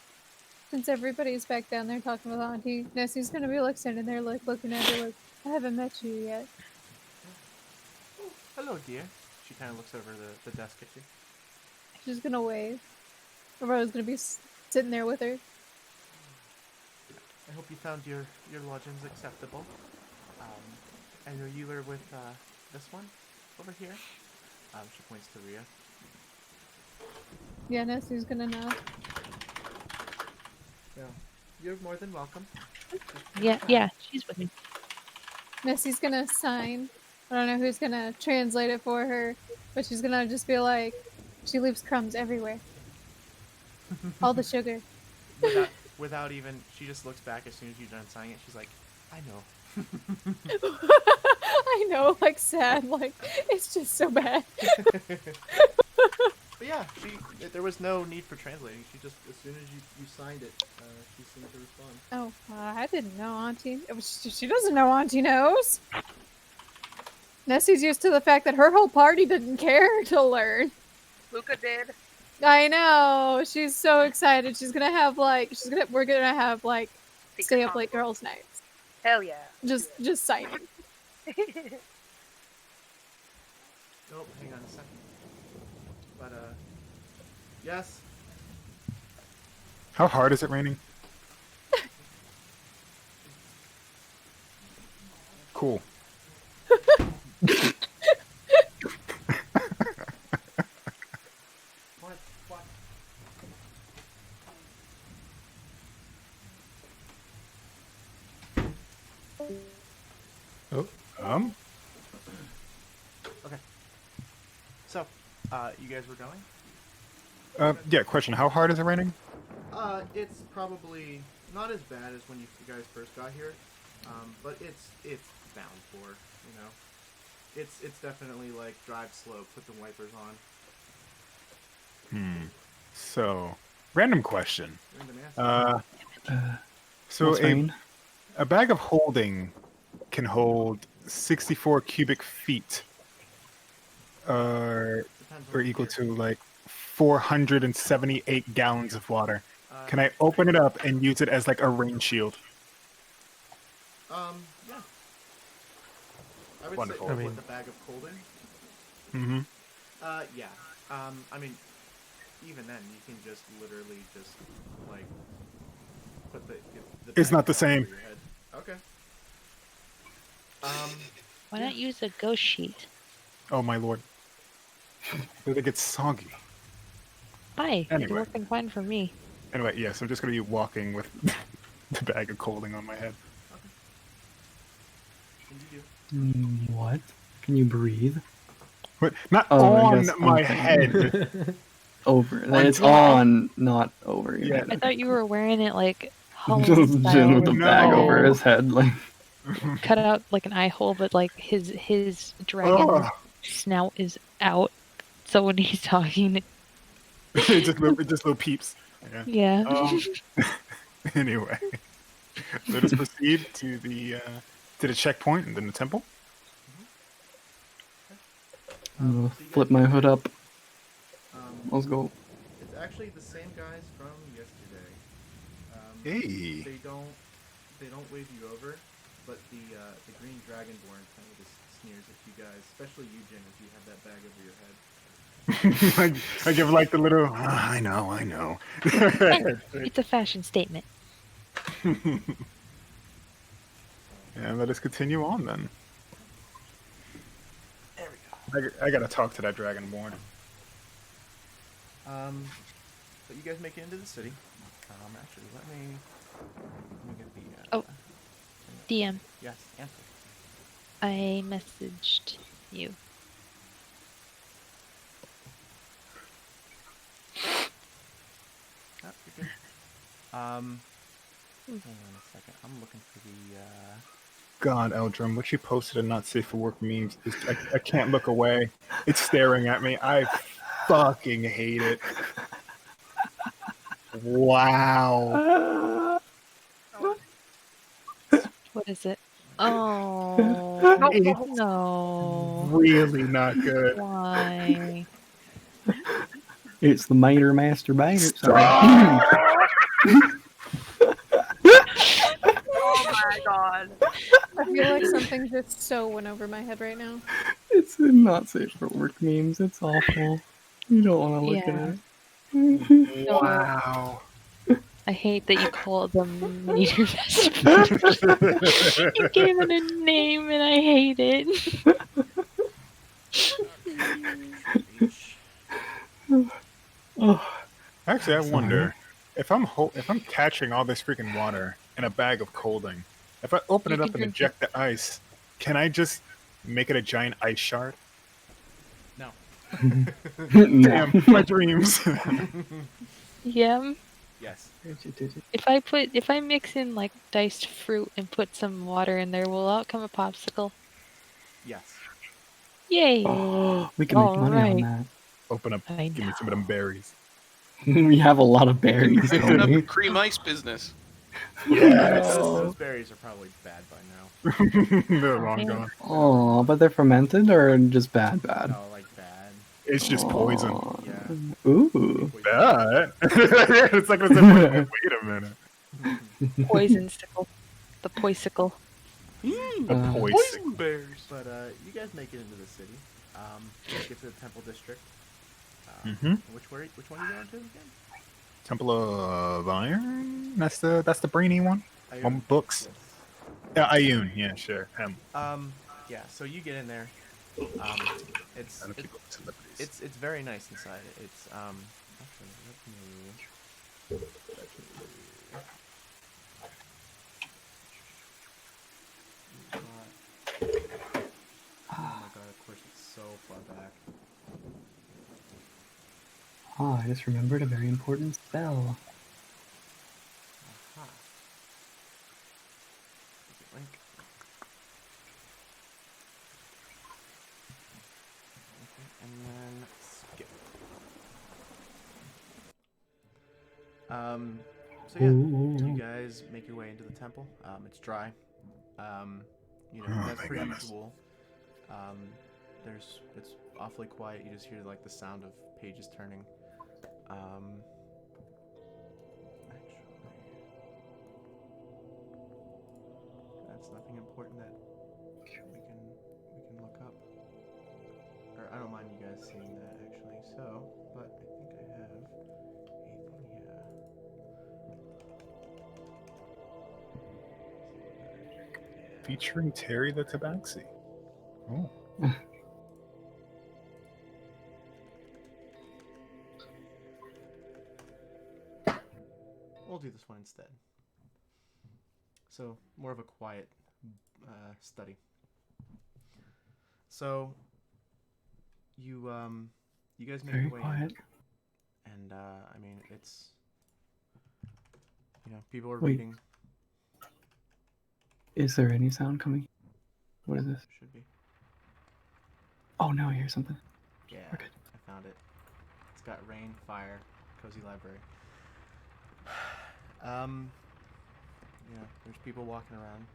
Since everybody's back down there talking with Auntie, Nessie's gonna be like standing there like looking at her like, I haven't met you yet. Oh, hello, dear. She kind of looks over the desk at you. She's gonna wave. Everyone's gonna be sitting there with her. I hope you found your lodgings acceptable. I know you were with this one over here. She points to Rhea. Yeah, Nessie's gonna nod. Well, you're more than welcome. yeah, she's with me. Nessie's gonna sign. I don't know who's gonna translate it for her, but she's gonna just be like, she leaves crumbs everywhere. All the sugar. Without even, she just looks back as soon as you're done signing it. She's like, I know. I know, like sad, like it's just so bad. But yeah, there was no need for translating. She just, as soon as you signed it, she seemed to respond. Oh, I didn't know Auntie. She doesn't know Auntie knows. Nessie's used to the fact that her whole party didn't care to learn. Luca did. I know. She's so excited. We're gonna have like Secret stay up late console. girls' nights. Hell yeah. Just signing. Nope, hang on a second. But, yes. How hard is it raining? Cool. What? Oh, Okay. So, you guys were going? Yeah, question. How hard is it raining? It's probably not as bad as when you guys first got here, but it's bound for, you know. It's definitely like drive slow, put the wipers on. So, random question. Random answer. So What's rain? a bag of holding can hold 64 cubic feet, Depends on or the equal gear. to like 478 gallons of water. Can I open it up and use it as like a rain shield? Yeah. I would Wonderful. say I mean- with the bag of holding. Mm-hmm. Yeah. I mean, even then, you can just literally just like put the It's bag not the down same. over your head. Okay. Why not use a ghost sheet? Oh my lord. It gets soggy. Hi, Anyway. it's working fine for me. Anyway, yes, I'm just going to be walking with the bag of holding on my head. Can you do? What? Can you breathe? But not Oh, I on guess my on- head. Over. On It's top. on, not over your Yeah. head. I thought you were wearing it like Halloween Just Jin style, with the where bag No. over his head, like cut out like an eye hole, but like his dragon Ugh. snout is out. So when he's talking, just little peeps. Yeah. yeah. Anyway, let us proceed to the checkpoint and then the temple. I'm gonna So you flip guys my get hood there. up. Let's go. It's actually the same guys from yesterday. Hey. They don't wave you over, but the green dragonborn kind of just sneers at you guys, especially you, Jin, if you have that bag over your head. I give like the little. I know. It's a fashion statement. And let us continue on then. There we go. I gotta talk to that Dragonborn. But you guys make it into the city. Actually, let me get the. Oh. DM, Yes, answer. I messaged you. Oh, you're good. Hang on a second. I'm looking for the. God, Eldrum, what you posted in Not Safe for Work memes, I can't look away. It's staring at me. I fucking hate it. Wow. What is it? Oh, It's no. really not good. Why? It's the Mater Masturbator. Sorry. Oh my god. I feel like something just so went over my head right now. It's not safe for work memes. It's awful. You don't want to look Yeah. at it. Wow. I hate that you call them meter masturbators. You gave it a name and I hate it. Oh, Actually, I wonder if I'm catching all this freaking water in a bag of colding. If I open You it up can and drink eject the ice, can I just make it a giant ice shard? No. no. Damn, my dreams. Yeah. Yes. If I mix in like diced fruit and put some water in there, will out come a popsicle? Yes. Yay! Oh, we can make money on Alright. that. Open up, I give me some of them berries. We have a lot of berries, Open don't up we? a cream ice business. Those berries are probably bad by now. They're long man. gone. Oh, but they're fermented or just bad? No, like bad. It's just poison. Aw. Yeah. Ooh. That? It's like, wait a minute. Poisonsicle. The poisicle. The Uh, poison. bears. But you guys make it into the city. You get to the Temple District. Mhm. Which one are you going to again? Temple of Iron? That's the brainy one? Ayun. One books? Yes. Yeah, Ayun. Yeah, sure. Him. Yeah. So you get in there. It's I don't keep up with celebrities. it's very nice inside. It's actually let me. Oh my god! Of course, it's so far back. Ah, I just remembered a very important spell. Aha. Link. Okay, and then skip. So yeah, you guys make your way into the temple. It's dry. Oh, As my per goodness. usual. It's awfully quiet. You just hear like the sound of pages turning. Actually, that's nothing important that we can look up. Or I don't mind you guys seeing that actually. So, but I think I have a thing here. Featuring Terry the Tabaxi. Oh. We'll do this one instead. So, more of a quiet study. So, you guys make Very your way quiet. in, and I mean, it's people are Wait. reading. Is there any sound coming? What is this? Should be. Oh, now I hear something. Yeah, We're good. I found it. It's got rain, fire, cozy library. There's people walking around.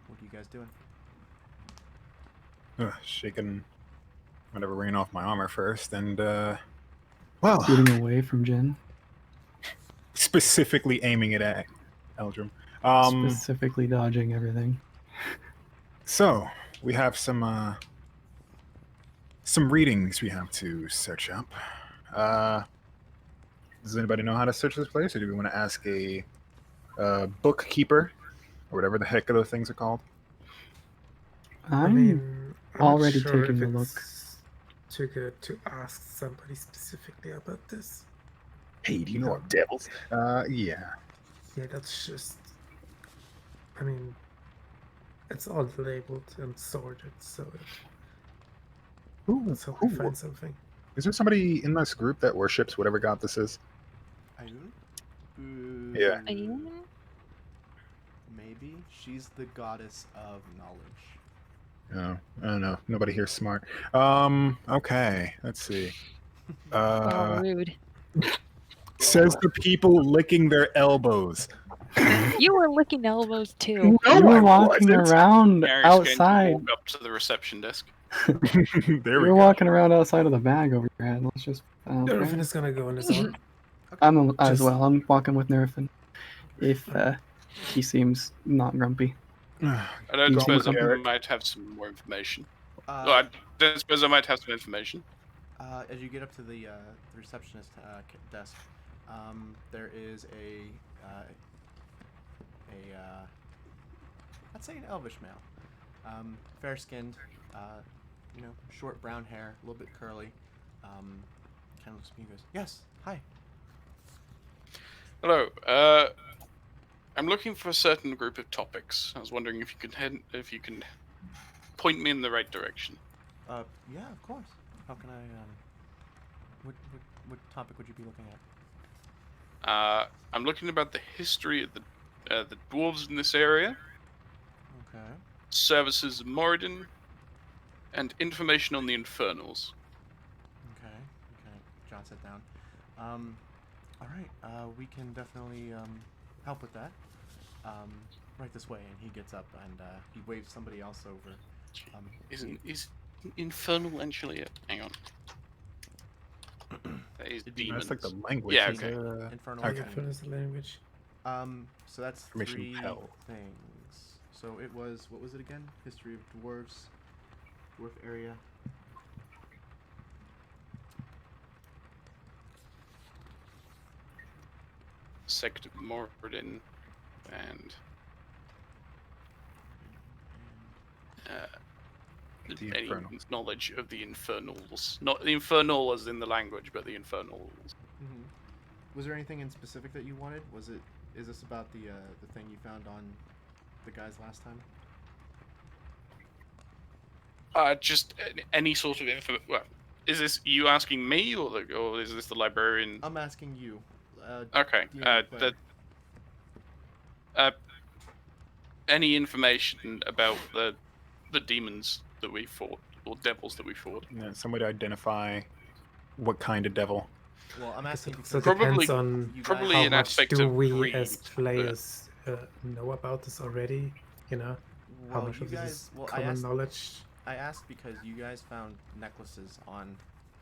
What are you guys doing? Shaking whatever rain off my armor first, and well, Getting away from Jen. specifically aiming it at Eldrum. Specifically dodging everything. So we have some readings we have to search up. Does anybody know how to search this place, or do we want to ask a bookkeeper, or whatever the heck those things are called? I I'm mean, I'm already not sure taking if a look. it's too good to ask somebody specifically about this. Hey, do you know of devils? Yeah. Yeah, that's just. I mean, it's all labeled and sorted, so let's hope we find something. Is there somebody in this group that worships whatever god this is? Ayun? Yeah. Ayun? Maybe. She's the goddess of knowledge. No, I don't know. Nobody here's smart. Okay. Let's see. Oh, rude. Says the people licking their elbows. You were licking elbows too. No, You I were walking wasn't. around Gary's going to outside. walk up to the reception desk. There we You're go. walking around outside of the bag over your head. Let's just. Nerfin is gonna go on his own. I'm as Just- well. I'm walking with Nerfin. If he seems not grumpy. I don't Go suppose on, I Eric. might have some more information. Uh, Well, I don't suppose I might have some information. As you get up to the receptionist desk, there is I'd say an elvish male, fair-skinned, short brown hair, a little bit curly. Kind of looks at me and goes, "Yes, hi." Hello. I'm looking for a certain group of topics. I was wondering if you can point me in the right direction. Yeah, of course. How can I? What topic would you be looking at? I'm looking about the history of the dwarves in this area, Okay. services of Moradin, and information on the Infernals. Okay. John sat down. All right. We can definitely help with that. Right this way, and he gets up and he waves somebody else over. Is Infernal actually hang on. That is demons. That's like the language. Yeah, is, okay. Infernal. Okay. Infernal is the language. So that's Information 3 hell. things. So it was, what was it again? History of dwarves, dwarf area. Sect of Moradin and The any Infernal. knowledge of the Infernals. Not the Infernal as in the language, but the Infernals. Mm-hmm. Was there anything in specific that you wanted? Is this about the thing you found on the guys last time? Just any sort of info. Well, is this you asking me, or is this the librarian? I'm asking you. Okay. player. Any information about the demons that we fought, or devils that we fought? Yeah, some way to identify what kind of devil. Well, I'm asking because So it Probably- depends on you probably guys, how an much aspect do of we greed, as but- players know about this already. You know, how well, much you of this guys, is well, common knowledge. I asked because you guys found necklaces on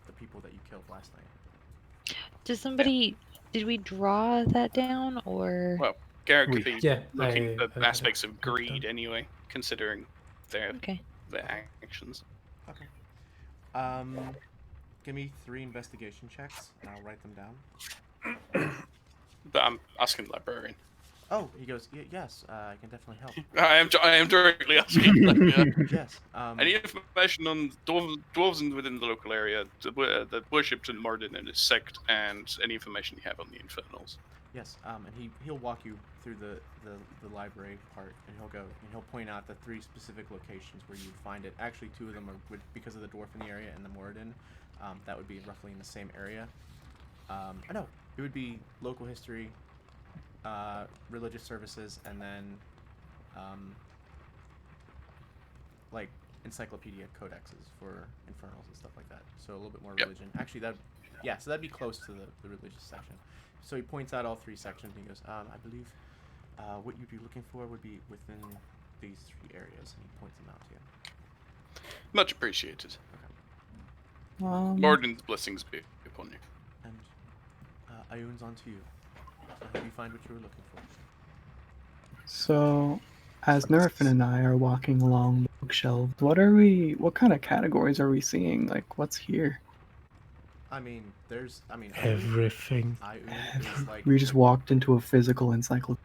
the people that you killed last night. Did somebody? Did we draw that down or? Well, Garrett could be Yeah, looking I- at I- aspects of I've greed done. anyway, considering their Okay. actions. Okay. Give me 3 investigation checks, and I'll write them down. But I'm asking the librarian. Oh, he goes, yes, I can definitely help. I am directly asking. Yes. Any information on dwarves within the local area that worshipped in Moradin and his sect, and any information you have on the Infernals? Yes. And he'll walk you through the library part, and he'll point out the 3 specific locations where you find it. Actually, 2 of them are because of the dwarf in the area and the Moradin. That would be roughly in the same area. I know it would be local history, religious services, and then like encyclopedia codexes for infernals and stuff like that. So a little bit more Yep. religion. Actually, so that'd be close to the religious section. So he points out all 3 sections and he goes, I believe what you'd be looking for would be within these 3 areas, and he points them out to you. Much appreciated. Moradin's blessings be upon you. And Ayun's on to you. I hope you find what you were looking for. So, As Nerfin and I are walking along the bookshelves, what kind of categories are we seeing? Like, what's here? I mean, Everything. Ayun is like We just walked into a physical encyclopedia.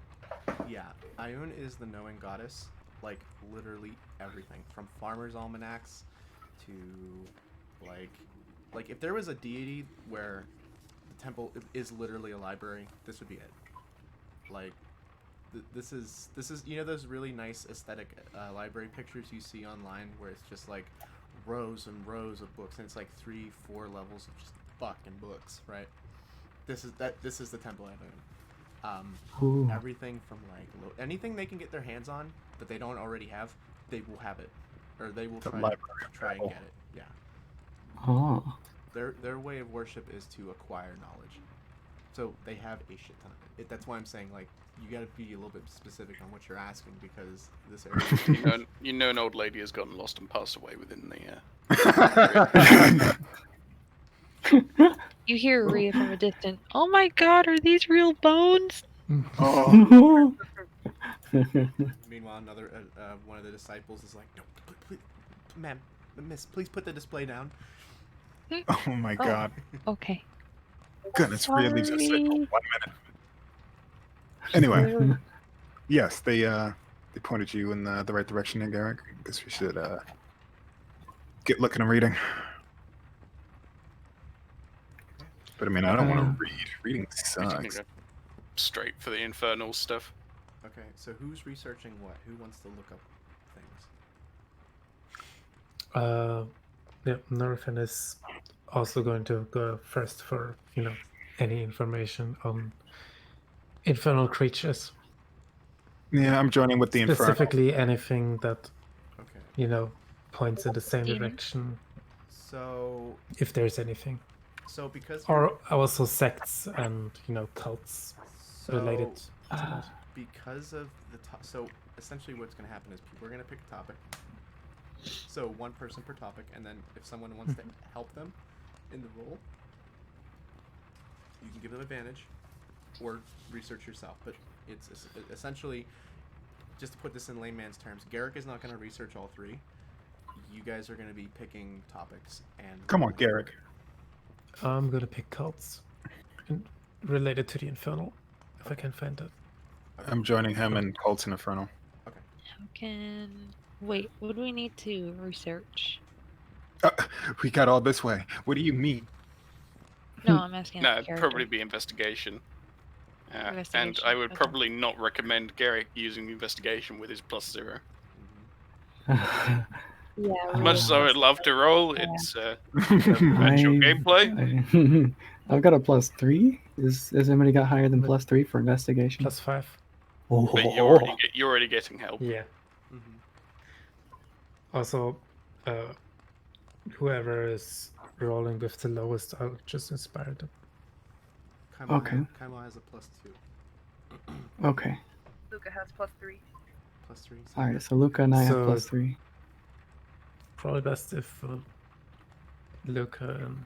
yeah. Ayun is the knowing goddess. Like literally everything from farmers' almanacs to like if there was a deity where the temple is literally a library, this would be it. Like this is those really nice aesthetic library pictures you see online where it's just like rows and rows of books and it's like 3-4 levels of just fucking books, right? This is the temple I own. Everything from like anything they can get their hands on that they don't already have, they will have it, or they will try and get it. Yeah. Oh. Their way of worship is to acquire knowledge, so they have a shit ton of it. That's why I'm saying like you got to be a little bit specific on what you're asking because this area. You know, an old lady has gotten lost and passed away within the. You hear Rhea from a distance. Oh my god, are these real bones? Oh. Meanwhile, another one of the disciples is like, "No, please, ma'am, miss, please put the display down." Oh my god. Okay. Goodness, Rhea leaves us sick for 1 minute. Anyway, yes, they pointed you in the right direction here, Garrick. Guess we should get looking and reading. But I mean, I don't want to read. Reading sucks. Straight for the infernal stuff. Okay, so who's researching what? Who wants to look up things? Yeah, Nerfin is also going to go first for, any information on infernal creatures. Yeah, I'm joining with the infernal. Specifically anything that, Okay. Points in the same Demon. direction, So if there's anything. because Or also sects and, cults related to so that. because of so essentially what's going to happen is people are going to pick a topic. So one person per topic, and then if someone wants to help them in the role, you can give them advantage or research yourself. But it's essentially, just to put this in layman's terms, Garrick is not going to research all three. You guys are going to be picking topics. And Come on, Garrick. I'm gonna pick cults related to the infernal, if I can find that. I'm joining him in Cults and Infernal. Wait, what do we need to research? We got all this way. What do you mean? No, I'm asking. No, the it'd character. probably be investigation. And Investigation, I would okay. probably not recommend Garrick using investigation with his +0. Yeah. As much as I would love to roll, it's actual gameplay. I've got a +3. Has anybody got higher than +3 for investigation? +5. Oh. But you're already getting help. Yeah. Mm-hmm. Also, whoever is rolling with the lowest, I'll just inspire them. Okay. Kaima has a +2. Okay. Luca has +3. +3. All right. So Luca and I have So- +3. Probably best if Luca and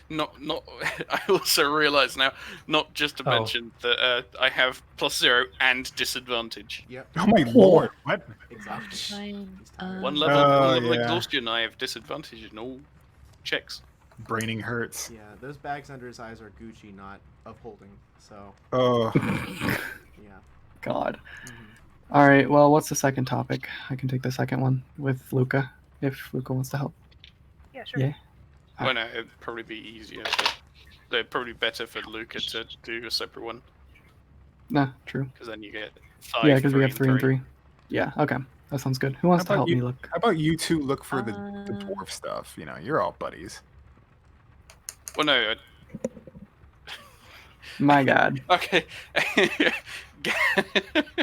Not. I also realise now, not just to Oh. mention that I have +0 and disadvantage. Yep. Oh my lord! What? Exactly. Fine. He's tired. One Oh, level yeah. exhaustion, I have disadvantage in all checks. Braining hurts. Yeah, those bags under his eyes are Gucci, not upholding. So Oh. yeah. God. Mhm. All right. Well, what's the second topic? I can take the second one with Luca if Luca wants to help. Yeah, sure. Yeah. Well, no, it'd probably be easier. It'd probably better for Luca to do a separate one, Nah, true. because then you get 5. Yeah, because we have 3 and 3. Yeah. Okay. That sounds good. Who wants to How about help you- me, Luke? How about you two look for the Uh, dwarf stuff? You're all buddies. Well, no. My God. Okay.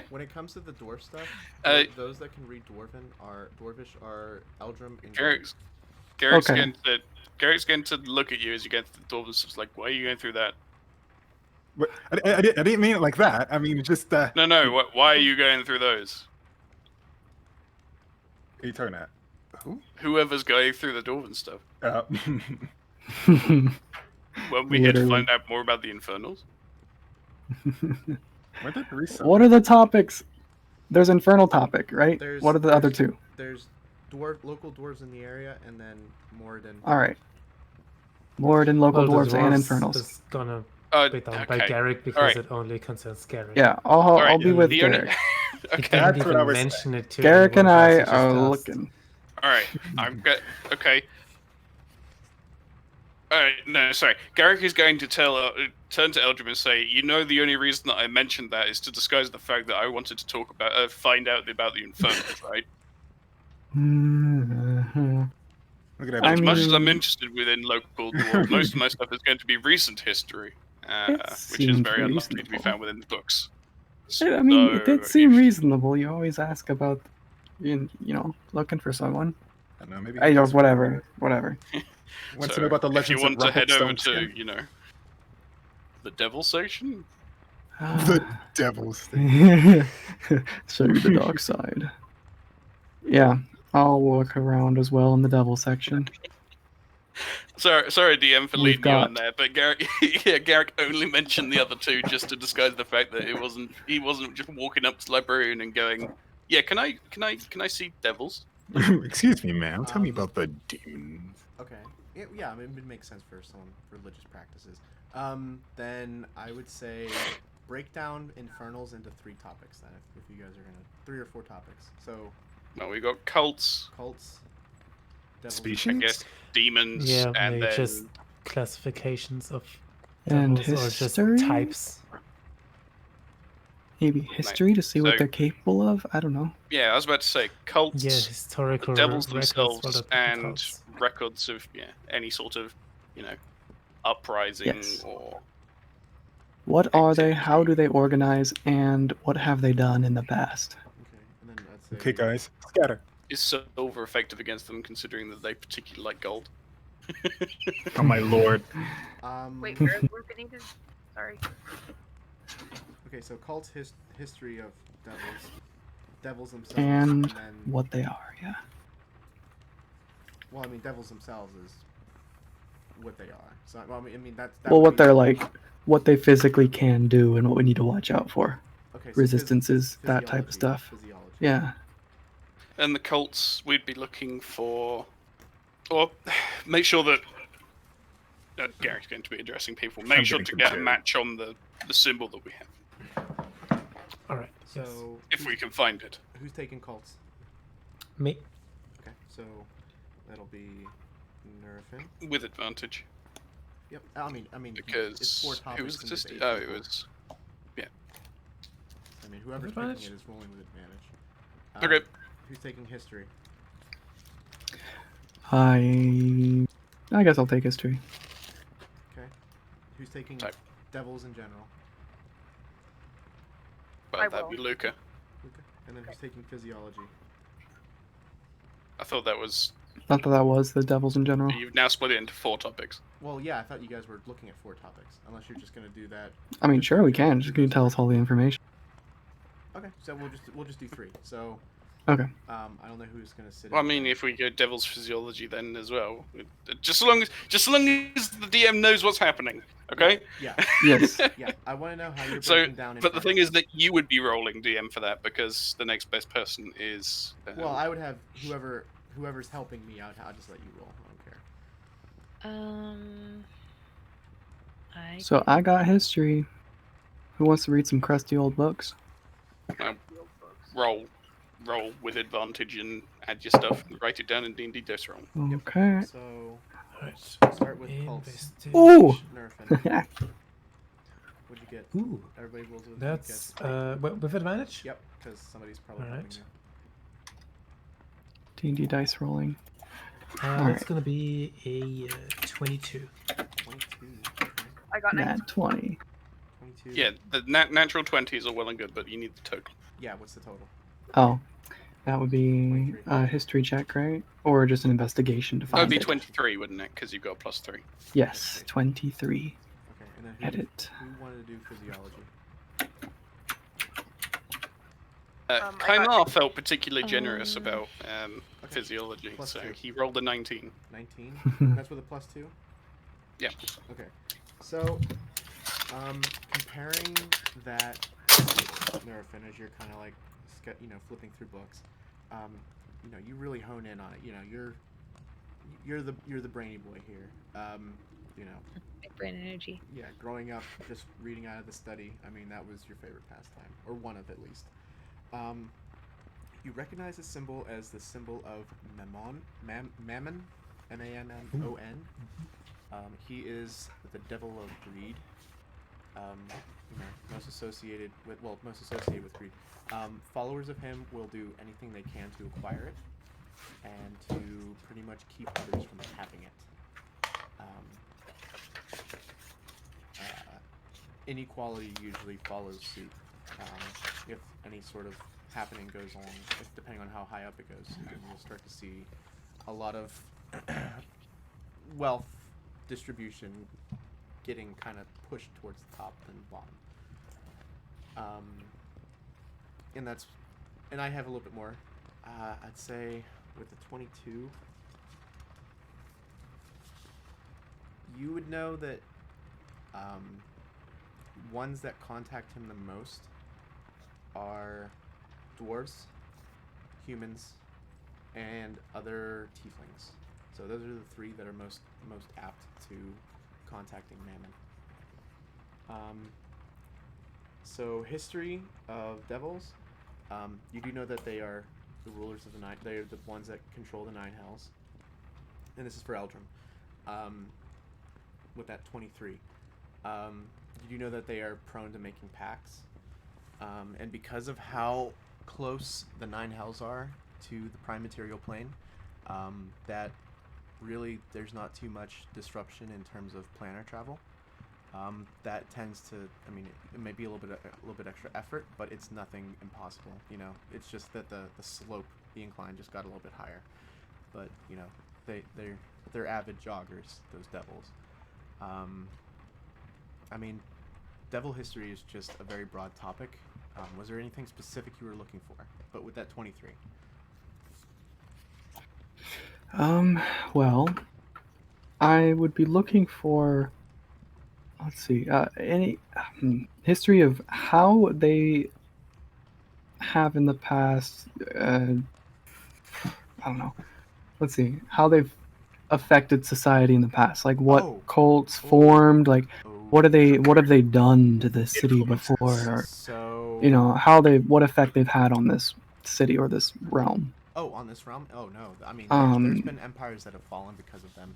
When it comes to the dwarf stuff, those that can read dwarvish are Eldrum and Garrick's Okay. Garrick's going to look at you as you get to the door and stuff's like, why are you going through that? But I didn't mean it like that. I mean, just. No, why are you going through those? What are you talking at? Who? Whoever's going through the door and stuff. Literally. When we get to find out more about the Infernals. Why did reset? What are the topics? There's infernal topic, right? What are the other two? There's local dwarves in the area, and then Moradin. All right. Moradin, local Well, the dwarves, and dwarves infernals. is gonna be done by okay. Garrick because Alright. it only concerns Garrick. Yeah, I'll Alright, be with the only- Garrick. He Okay. didn't That's what even I was mention it to Garrick and anyone I else, he just are asked. looking. Alright, okay. Alright, no, sorry. Garrick is going to turn to Eldrim and say, you know the only reason that I mentioned that is to disguise the fact that I wanted to talk about, find out about the Infernals, right? Look at I As much as I'm mean- interested within local dwarves, most of my stuff is going to be recent history, It which is seems very unlikely to be reasonable. found within the books. I mean, it did seem if- reasonable. You always ask about, looking for someone. I don't know, maybe I don't, whatever. Wants to So, know about the if legends you want of to head over Rumpelstiltskin. to, the Devil Station? The devil's thing. Show you the dark side. Yeah, I'll walk around as well in the devil section. Sorry, DM, for We've leading you on got- there, but Garrick only mentioned the other two just to disguise the fact that he wasn't just walking up to the librarian and going, "Yeah, can I see devils?" Excuse me, ma'am. Tell me about the demons. Okay. Yeah, I mean, it makes sense for some religious practices. Then I would say break down Infernals into 3 topics. Then, if you guys are gonna 3 or 4 topics. So Well, we got cults, cults, devils, Species? I guess, demons, Yeah, and maybe then just classifications of And devils or just history? types. Maybe history to see what So- they're capable of? I don't know. yeah, I was about to say cults, Yeah, historical the devils records, themselves, what are the and cults? records of any sort of uprising Yes. or What are they? How do they organize? And what have they done in the past? Okay, and then I'd say Okay, guys, scatter. is silver effective against them, considering that they particularly like gold. Oh my lord. Wait, where's Benitez? Sorry. Okay, so cults history of devils themselves, And then what they are, yeah. well, I mean, devils themselves is what they are. So, well, I mean that Well, would what be- they're like, what they physically can do, and what we need to watch out for. okay, so Resistances, that type of stuff. Physiology. Yeah. And the cults, we'd be looking for, or make sure that Garrick's going to be addressing people. Make I'm sure getting to get a confused. match on the symbol that we have, All right. Yes. So if we can find it. who's taking cults? Me. Okay, so that'll be Nerfin. With advantage, Yep. I mean, it's because 4 topics. who was and this? there's 8 Oh, it people. was. I mean, whoever's Advantage? picking it is rolling with advantage. Okay. Who's taking history? I guess I'll take history. Okay. Who's taking Type. devils in general? Well, I that'd be will. Luca. Okay. And then who's taking physiology? I thought that was. Not that was the devils in general. You've now split it into 4 topics. Well, yeah, I thought you guys were looking at 4 topics. Unless you're just gonna do that. I mean, sure, we can. Just can you tell us all the information? Okay, so we'll just do 3. So Okay. I don't know who's gonna sit. Well, I in mean, that. if we go Devil's Physiology then as well, just so long as the DM knows what's happening, okay? Yeah. Yes. Yeah. I want to know how you're So, breaking down. but the thing Infernals. is that you would be rolling DM for that because the next best person is. Well, I would have whoever's helping me out. I'll just let you roll. I don't care. So I got history. Who wants to read some crusty old books? roll with advantage and add your stuff and write it down in D&D dice roll. Okay. So Alright. we'll start with cults. Investigation. Ooh! Nerfin. What'd you get? Ooh. Everybody rolls with That's guess. with advantage. Yep, because somebody's probably Alright. helping D&D you. dice rolling. That's Alright. gonna be a 22. 22. Okay. I got 19. Nat 20. 22. Yeah, the natural 20s are well and good, but you need the total. Yeah. What's the total? Oh, that would be 23. a history check, right? Or just an investigation to That find would be it. 23, wouldn't it? Because you've got a +3. Yes, 23. Okay. And then who, Edit. who wanted to do physiology? I got Kaimar felt particularly generous Um, about Okay. physiology, Plus so 2. he rolled a 19. 19. That's with a +2. Yeah. Okay. So, comparing that Nerfin, as you're kind of like, flipping through books, you really hone in on it. You're the brainy boy here. Big brain energy. Yeah, growing up, just reading out of the study. I mean, that was your favorite pastime, or one of at least. You recognize the symbol as the symbol of Mammon, Mammon, M-A-M-M-O-N. He is the devil of greed. Most associated with greed. Followers of him will do anything they can to acquire it, and to pretty much keep others from having it. Inequality usually follows suit. If any sort of happening goes on, depending on how high up it goes, you'll start to see a lot of wealth distribution getting kind of pushed towards the top than the bottom. And I have a little bit more. I'd say with the 22, you would know that ones that contact him the most are dwarves, humans, and other tieflings. So those are the three that are most apt to contacting Mammon. So history of devils. You do know that they are the rulers of the nine. They are the ones that control the nine hells. And this is for Eldrum. With that 23. You do know that they are prone to making pacts. And because of how close the nine hells are to the prime material plane, that really there's not too much disruption in terms of planar travel. That tends to, it may be a little bit extra effort, but it's nothing impossible. It's just that the slope, the incline, just got a little bit higher. But they're avid joggers, those devils. Devil history is just a very broad topic. Was there anything specific you were looking for? But with that 23. Well, I would be looking for, let's see, any history of how they have in the past, I don't know, let's see, how they've affected society in the past, like what cults formed, like what have they done to this city before, or, So what effect they've had on this city or this realm. Oh, on this realm? Oh no. There's been empires that have fallen because of them.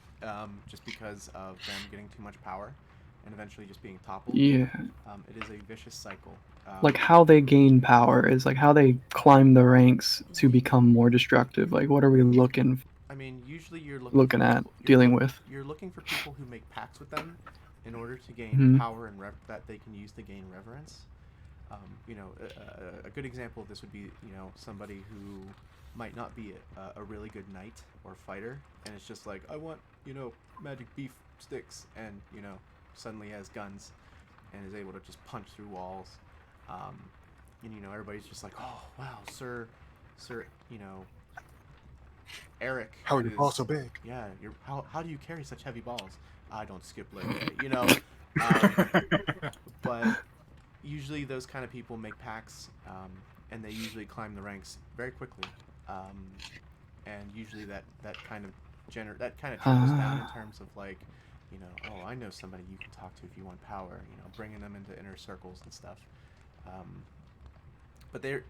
Just because of them getting too much power and eventually just being toppled. Yeah. It is a vicious cycle. Like how they gain power is like how they climb the ranks to become more destructive. Like what are we looking usually you're looking at dealing with? You're looking for people who make pacts with them in order to gain power and that they can use to gain reverence. A good example of this would be, somebody who might not be a really good knight or fighter, and it's just like, I want, magic beef sticks, and, suddenly has guns and is able to just punch through walls. Everybody's just like, oh, wow, Sir, Eric. How are your balls so big? Yeah, how do you carry such heavy balls? I don't skip leg day, but usually those kind of people make pacts, and they usually climb the ranks very quickly, and usually that kind of trickles down in terms of like, oh, I know somebody you can talk to if you want power, bringing them into inner circles and stuff. But they're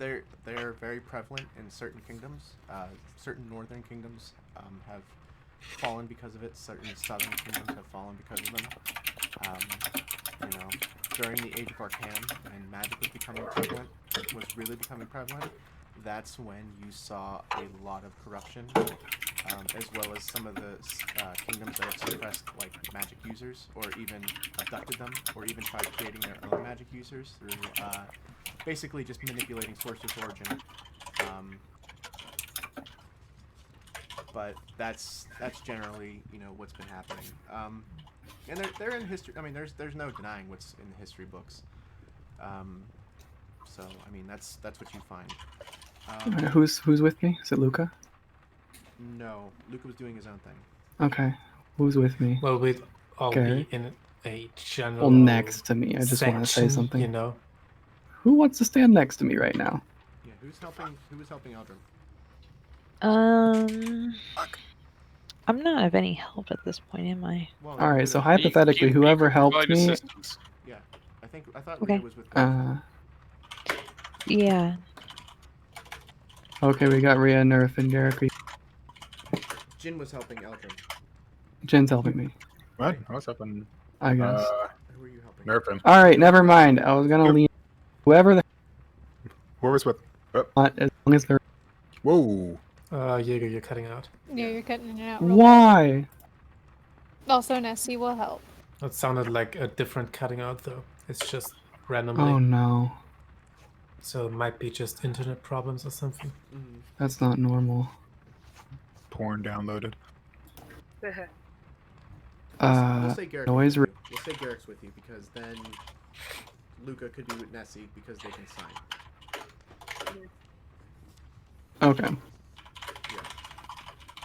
very prevalent in certain kingdoms. Certain northern kingdoms have fallen because of it. Certain southern kingdoms have fallen because of them. During the Age of Arcanum, when magic was really becoming prevalent, that's when you saw a lot of corruption, as well as some of the kingdoms that have suppressed like magic users, or even abducted them, or even tried creating their own magic users through basically just manipulating Sorcerer's Origin. But that's generally what's been happening. And they're in history. There's no denying what's in the history books. So that's what you find. Who's with me? Is it Luca? No, Luca was doing his own thing. Okay, who's with me? Well, we'd all Okay. be in a general. Well, next to me. I just want to say section, something. Who wants to stand next to me right now? Yeah, who was helping Eldrin? I'm not of any help at this point, am I? Well, All right, Luca so does- hypothetically, He whoever could helped provide me, assistance. Yeah, I thought Okay. Luca was with Ghelfi. Yeah. okay, we got Rhea, Nerf, and Garrick. Jin was helping Eldrin. Jin's helping me, What? What's happening? I guess. Who were you helping? Nerfing. All right, never mind. I was gonna Yep. lean whoever they Who was with? Oh, want, as long as they're. whoa. Jaeger, you're cutting out. Yeah, you're cutting in and out. real Why? bad. Also, Nessie will help. That sounded like a different cutting out, though. It's just randomly. Oh no, So it might be just internet problems or something. Mm-hmm. that's not normal. Porn downloaded. We'll say Garrick noise. with you. We'll say Garrick's with you because then Luca could be with Nessie because they can sign. Okay. Yeah.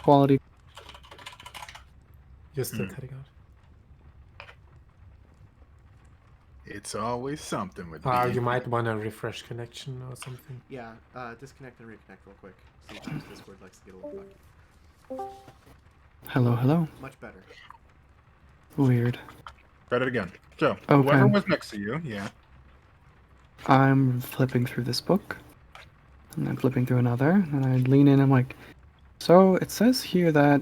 Quality. You're still cutting out. It's always something with You might want to refresh connection or something. Yeah, disconnect and reconnect real quick. Sometimes Discord likes to get a little funky. Hello, hello. Much better. Weird. Try it again. So, Okay. whoever was next to you, yeah. I'm flipping through this book, and I'm flipping through another, and I lean in. I'm like, so it says here that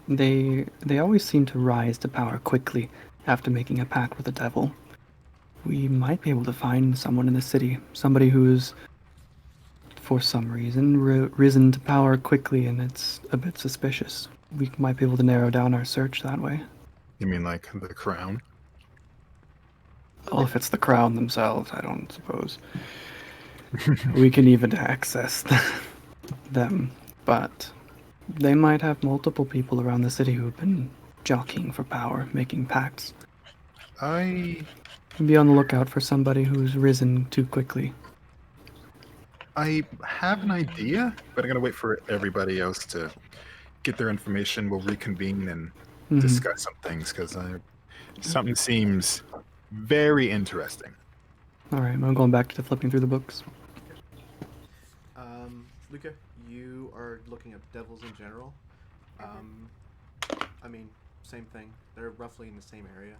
they always seem to rise to power quickly after making a pact with the devil. We might be able to find someone in the city, somebody who's, for some reason, risen to power quickly, and it's a bit suspicious. We might be able to narrow down our search that way. You mean like the crown? Well, if it's the crown themselves, I don't suppose we can even access them. But they might have multiple people around the city who've been jockeying for power, making pacts. Be on the lookout for somebody who's risen too quickly. I have an idea, but I'm gonna wait for everybody else to get their information. We'll reconvene and discuss some things because something seems very interesting. All right, I'm going back to flipping through the books. Luca, you are looking at devils in general. I mean, same thing. They're roughly in the same area.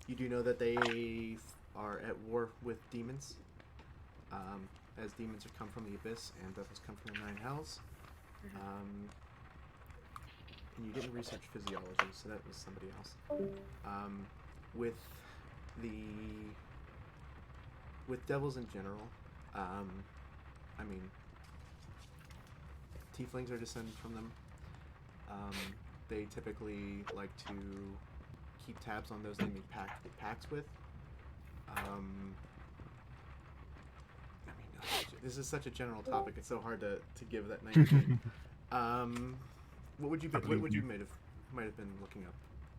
You do know that they are at war with demons, as demons have come from the abyss and devils come from the nine hells. And you didn't research physiology, so that was somebody else. With devils in general, I mean, tieflings are descended from them. They typically like to keep tabs on those they make pacts with. I mean, this is such a general topic; it's so hard to give that 19. What would you might have been looking up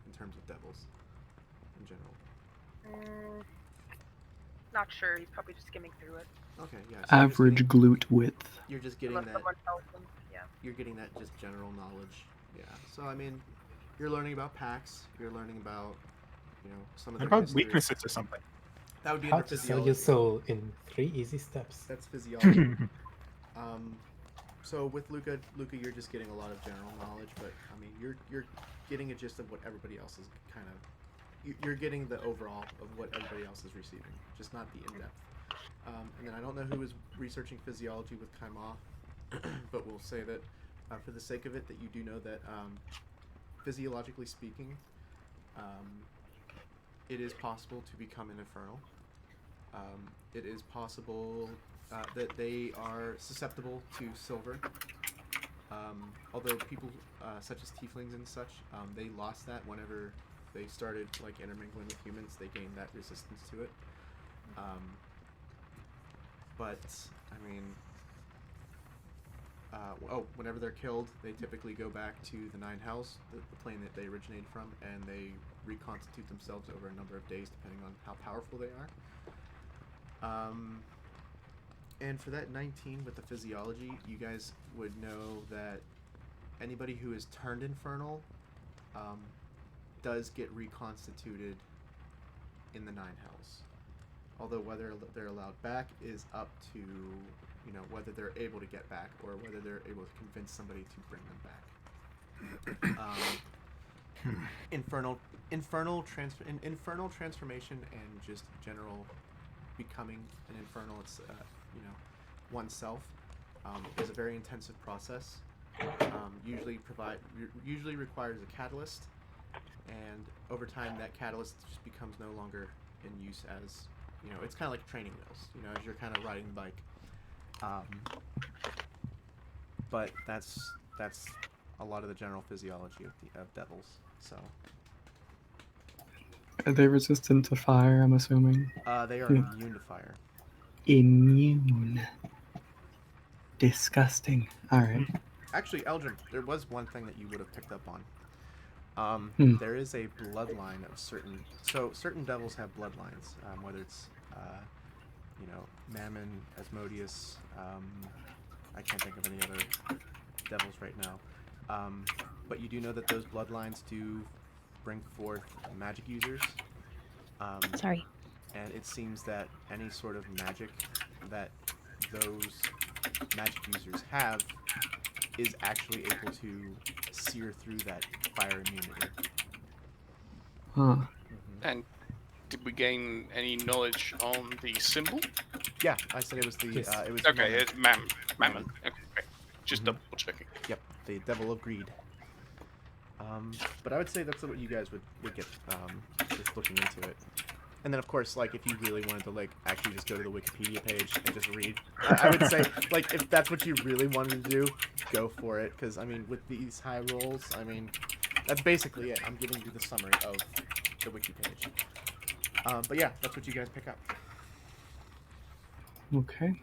in terms of devils in general? Not sure. He's probably just skimming through it. Okay, yeah. So Average glute width. You're just getting Unless that. someone tells them. Yeah. You're getting that just general knowledge. Yeah. So I mean, you're learning about packs. You're learning about, some of What their about history. weaknesses or something? That would be How under to sell physiology. your soul in 3 easy steps. That's physiology. So with Luca, you're just getting a lot of general knowledge, but I mean, you're getting a gist of what everybody else is kind of. You're getting the overall of what everybody else is receiving, just not the in-depth. And then I don't know who is researching physiology with Kaima, but we'll say that for the sake of it, that you do know that physiologically speaking, it is possible to become an infernal. It is possible that they are susceptible to silver. Although people such as tieflings and such, they lost that whenever they started like intermingling with humans. They gained that resistance to it. But I mean, whenever they're killed, they typically go back to the nine hells, the plane that they originated from, and they reconstitute themselves over a number of days, depending on how powerful they are. And for that 19 with the physiology, you guys would know that anybody who is turned infernal does get reconstituted in the nine hells. Although whether they're allowed back is up to, whether they're able to get back or whether they're able to convince somebody to bring them back. Infernal transformation and just general becoming an infernal, oneself, is a very intensive process. Usually requires a catalyst, and over time that catalyst just becomes no longer in use as, it's kind of like training wheels, as you're kind of riding the bike. But that's a lot of the general physiology of devils. So Are they resistant to fire, I'm assuming? they are immune to fire. Immune. Disgusting. Alright. Actually, Eldrin, there was one thing that you would have picked up on. There is a bloodline of certain devils have bloodlines, whether it's Mammon, Asmodeus. I can't think of any other devils right now. But you do know that those bloodlines do bring forth magic users. Sorry. And it seems that any sort of magic that those magic users have is actually able to sear through that fire immunity. Huh. And did we gain any knowledge on the symbol? Yeah, I said it was the. Yes. It was Okay, Mammon. it's Mammon. Okay, great. Just double checking. Yep, the devil of greed. But I would say that's what you guys would get just looking into it. And then, of course, like, if you really wanted to, like, actually just go to the Wikipedia page and just read, I would say, like, if that's what you really wanted to do, go for it. Because, I mean, with these high rolls, I mean, that's basically it. I'm giving you the summary of the wiki page. But yeah, that's what you guys pick up. Okay.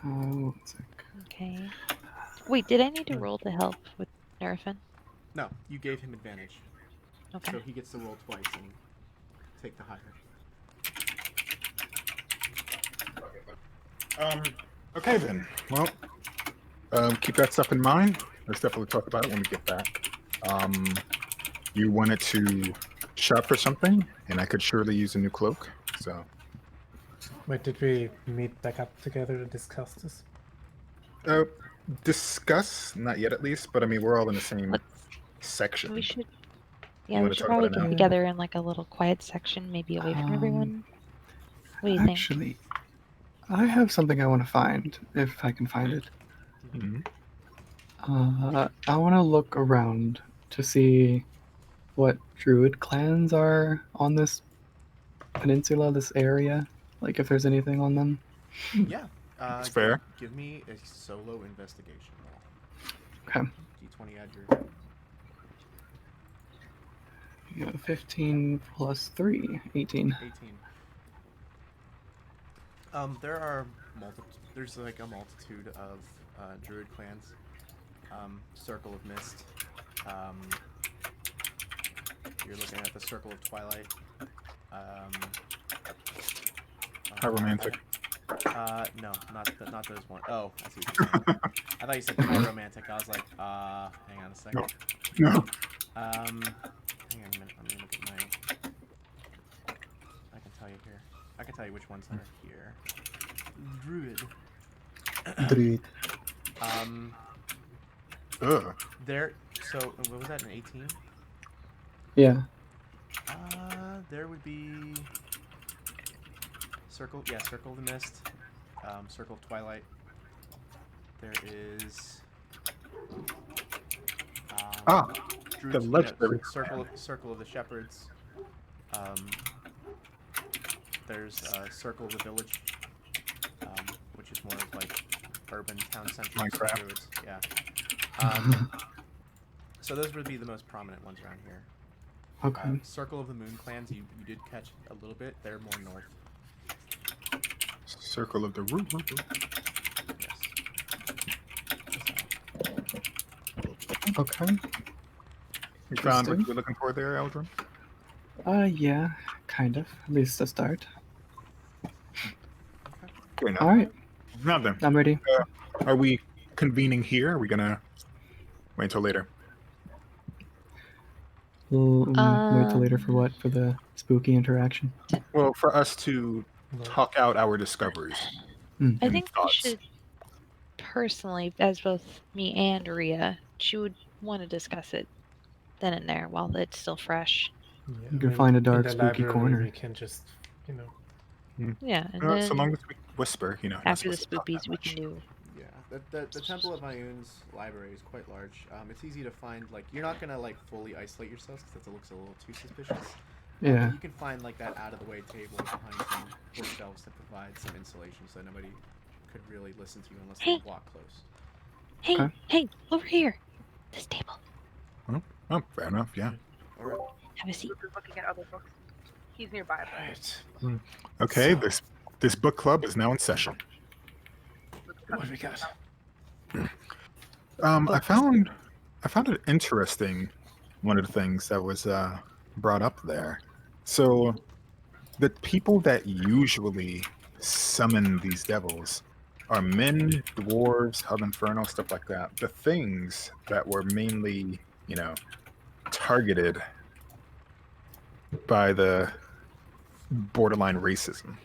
One sec. Okay. Wait, did I need to roll to help with Nerfin? No, you gave him advantage. Okay. So he gets to roll twice and take the higher. Okay then. Well, keep that stuff in mind. Let's definitely talk about it when we get back. You wanted to shop for something, and I could surely use a new cloak. So. Wait, did we meet back up together to discuss this? Discuss? Not yet, at least. But I mean, we're all in the same section. We should. You Yeah, we wanna should talk about probably it get now? together in like a little quiet section, maybe away from everyone. What do you think? Actually, I have something I want to find, if I can find it. Mhm. I want to look around to see what druid clans are on this peninsula, this area. Like, if there's anything on them. Yeah. That's fair. Give me a solo investigation roll. Okay. D20 add your. You know, 15 plus 3, 18. 18. There are there's like a multitude of druid clans. Circle of Mist. You're looking at the Circle of Twilight. How romantic. No, not those ones. Oh, I see what you're saying. I thought you said pyromantic. I was like, hang on a second. No. Hang on a minute. I'm gonna look at my. I can tell you here. I can tell you which ones are here. Druid. Druid. There. So what was that? An 18? Yeah. There would be Circle. Yeah, Circle of the Mist. Circle of Twilight. There is. The legendary. Circle of the Shepherds. There's Circle of the Village, which is more of like urban town centric. Minecraft. Druids. Yeah. So those would be the most prominent ones around here. Okay. Circle of the Moon clans, you did catch a little bit. They're more north. Circle of the Root. Yes. Okay. You found what Interesting. you were looking for there, Eldrin? Yeah, kind of. At least to start. Okay, now. All right, Now then, I'm ready. are we convening here? Are we gonna wait until later? We'll wait till later for what? For the spooky interaction? Well, for us to talk out our discoveries. I and think we thoughts. should personally, as both me and Ria, she would want to discuss it then and there while it's still fresh. Yeah, You can find a dark, in the spooky library, corner. We can just, Yeah, and So then long as we whisper, not after the supposed to talk spoopies, that we much. can do. Yeah, the Temple of Ioun's library is quite large. It's easy to find. Like, you're not gonna like fully isolate yourselves because that looks a little too suspicious. Yeah. But you can find like that out of the way table behind some bookshelves that provide some insulation, so nobody could really listen to you unless Hey. they walk close. Hey, Okay. hey, over here, this table. Oh, fair enough. Yeah. All right. Have a seat. Luke is looking at other books. He's nearby. But Right. Okay. So- This book club is now in session. What do we got? I found it interesting. One of the things that was brought up there. So, the people that usually summon these devils are men, dwarves, hub inferno, stuff like that. The things that were mainly, targeted by the borderline racism.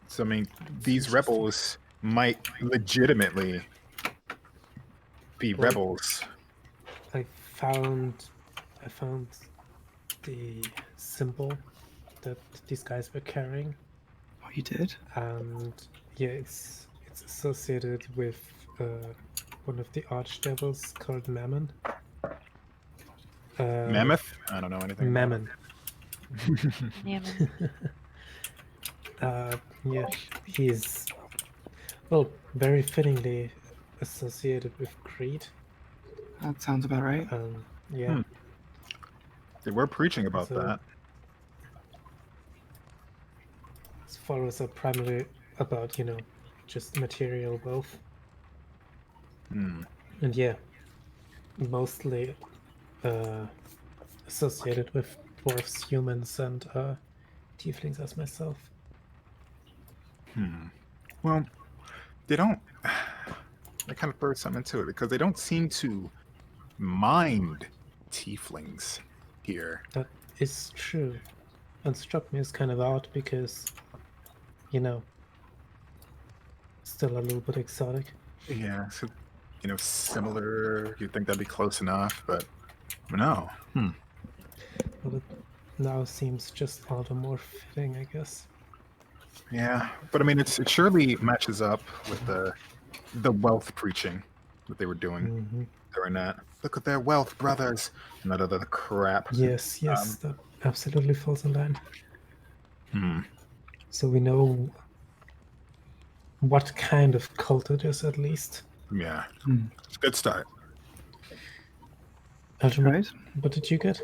So, I mean, these rebels might legitimately be Well, rebels. I found the symbol that these guys were carrying, Oh, you did? and yeah, it's associated with one of the archdevils called Mammon. Mammoth? I don't know anything. Mammon. Yeah, man. Yeah, he's very fittingly associated with greed. That sounds about right. Yeah. They were preaching about So- that. His followers are primarily about, just material wealth. Hmm. And yeah, mostly associated with dwarves, humans, and tieflings as myself. Well, they don't. They kind of throw something into it because they don't seem to mind tieflings here. That is true. And struck me as kind of odd because, still a little bit exotic. Yeah, so, similar. You'd think that'd be close enough, but no. But it now seems just all the more fitting, I guess. Yeah, but I mean, it surely matches up with the wealth preaching that they were doing during that. Look at their wealth, brothers. None of the crap. Yes, that absolutely falls in line. Hmm. So we know what kind of cult it is, at least. Yeah, it's a good start. Algebra, Right? what did you get?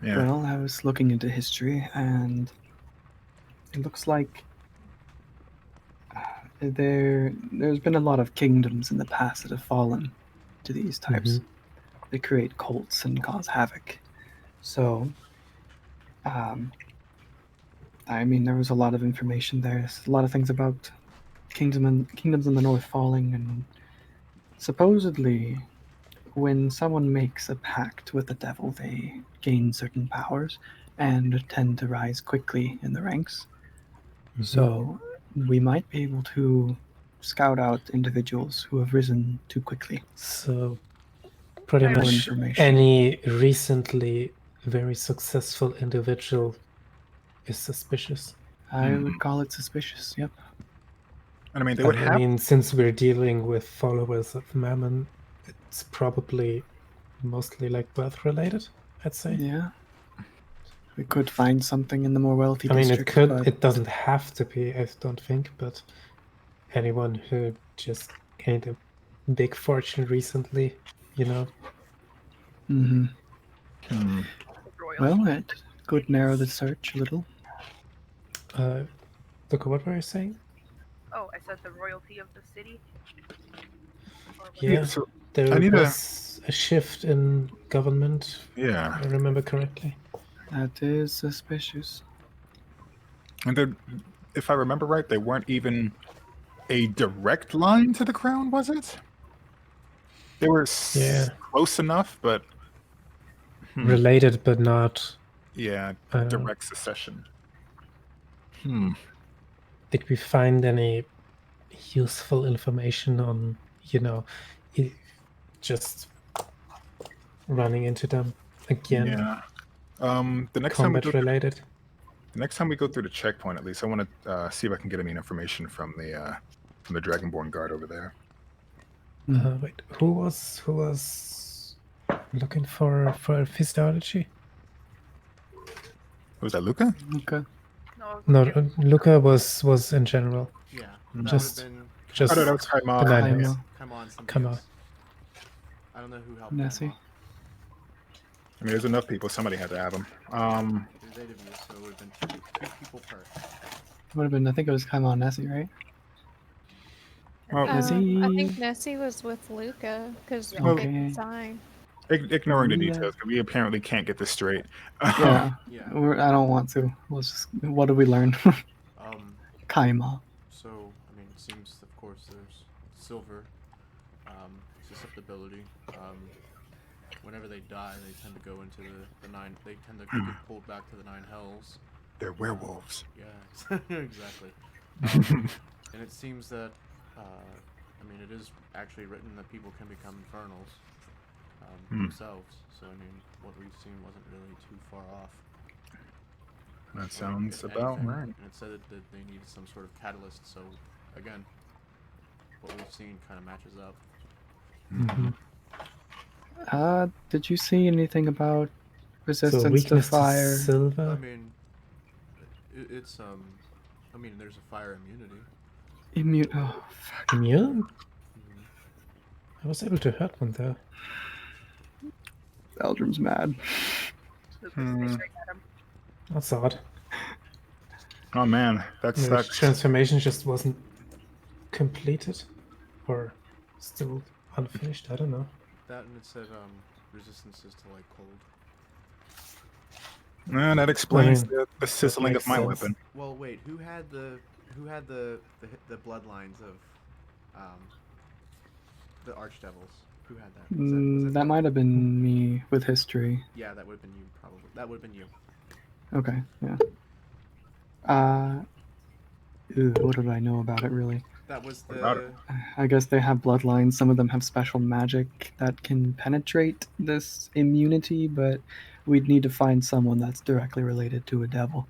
Yeah. Well, I was looking into history, and it looks like there's been a lot of kingdoms in the past that have fallen to these types. They create cults and cause havoc. So, I mean, there was a lot of information there. There's a lot of things about kingdoms in the north falling, and supposedly, when someone makes a pact with the devil, they gain certain powers and tend to rise quickly in the ranks. So we might be able to scout out individuals who have risen too quickly. So, pretty More much information. any recently very successful individual is suspicious. I would call it suspicious, yep. And I mean, they would I have. mean, since we're dealing with followers of Mammon, it's probably mostly like birth related, I'd say. Yeah. We could find something in the more wealthy I mean, it district. could. But It doesn't have to be, I don't think, but anyone who just gained a big fortune recently, Mhm. royal. Well, it could narrow the search a little. Look, what were you saying? Oh, I said the royalty of the city. Or what- Yeah, So, there I need was a shift in government, yeah. if I remember correctly. That is suspicious. And then, if I remember right, they weren't even a direct line to the crown, was it? They were Yeah. close enough, but Related, but not. yeah, direct succession. Did we find any useful information on, just running into them again? Yeah. The next time we Combat go related. the next time we go through the checkpoint, at least I want to see if I can get any information from the Dragonborn guard over there. Wait, who was looking for physiology? Was that Luca? Okay. No, Luca was in general. Yeah. Just- That would have been Just Oh, no, that was Kaima. the nine Kaima. hills. Come on, somebody Come on. else. I don't know who helped Nessie. Kaima. I mean, there's enough people. Somebody had to have them. There's 8 of you, so it would have been two people per. Would have been. I think it was Kaima and Nessie, right? Well, Is I he- think Nessie was with Luca because Okay. they could sign. ignoring the Yeah. details, 'cause we apparently can't get this straight. Yeah. Yeah. I don't want to. Let's just. What did we learn? Kaima. So, I mean, it seems, of course, there's silver, susceptibility. Whenever they die, they tend to go into the nine. They tend to get pulled back to the 9 hells. They're werewolves. Yeah, exactly. And it seems that, I mean, it is actually written that people can become infernals themselves. So, I mean, what we've seen wasn't really too far off. That sounds If about anything. right. And it said that they needed some sort of catalyst. So, again, what we've seen kind of matches up. Did you see anything about So resistance to weakness to fire? silver. I mean, it's I mean, there's a fire immunity. Immune. Oh, fuck. Immune? I was able to hurt one though. Eldrim's mad. Lucas staring at him. That's odd. Oh man, The that's transformation just wasn't completed, or still unfinished. I don't know. That and it said resistances to like cold. that explains I mean, the sizzling makes of my sense. weapon. Well, wait, who had the bloodlines of the archdevils? Who had that? Was That might have been me with history. Yeah, that would have been you probably. That would have been you. Okay, yeah. What did I know about it really? That was What about the. it? I guess they have bloodlines. Some of them have special magic that can penetrate this immunity, but we'd need to find someone that's directly related to a devil.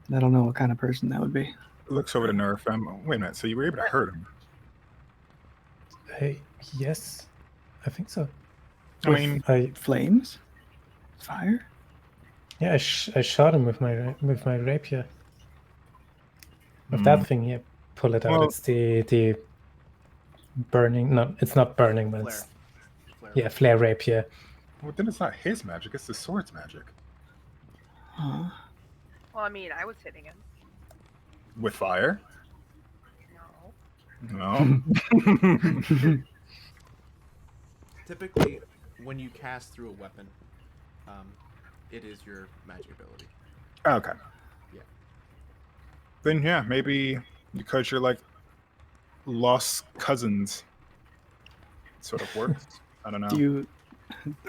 And I don't know what kind of person that would be. Looks over to Nerf. Wait a minute. So you were able to hurt him? Hey, yes, I think so. I mean, Flames? Fire? Yeah, I shot him with my rapier. With that thing, yeah, pull it out. Well- It's the burning. No, it's not burning, but it's Flare. flare rapier. well, then it's not his magic. It's the sword's magic. Huh? Well, I mean, I was hitting him. With fire? No. No. Typically, when you cast through a weapon, it is your magic ability. Okay. Yeah. Then yeah, maybe because you're like lost cousins, it sort of works. I don't know.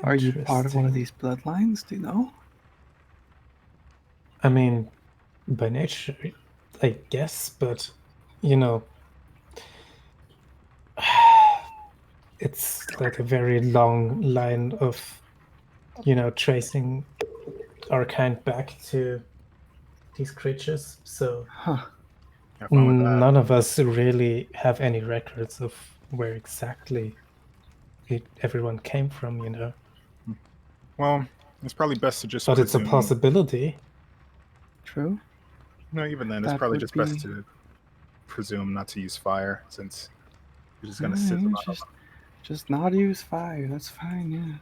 Are you part of one of these bloodlines? Do you know? I mean, by nature, I guess, but you know, it's like a very long line of, tracing our kind back to these creatures. So Huh. Have fun with that. none of us really have any records of where exactly everyone came from, Well, it's probably best to just. But it's a presume- possibility. True. No, even then, it's That probably would just best be- to presume not to use fire, since you're just gonna Yeah, sizzle out. just not use fire. That's fine. Yeah.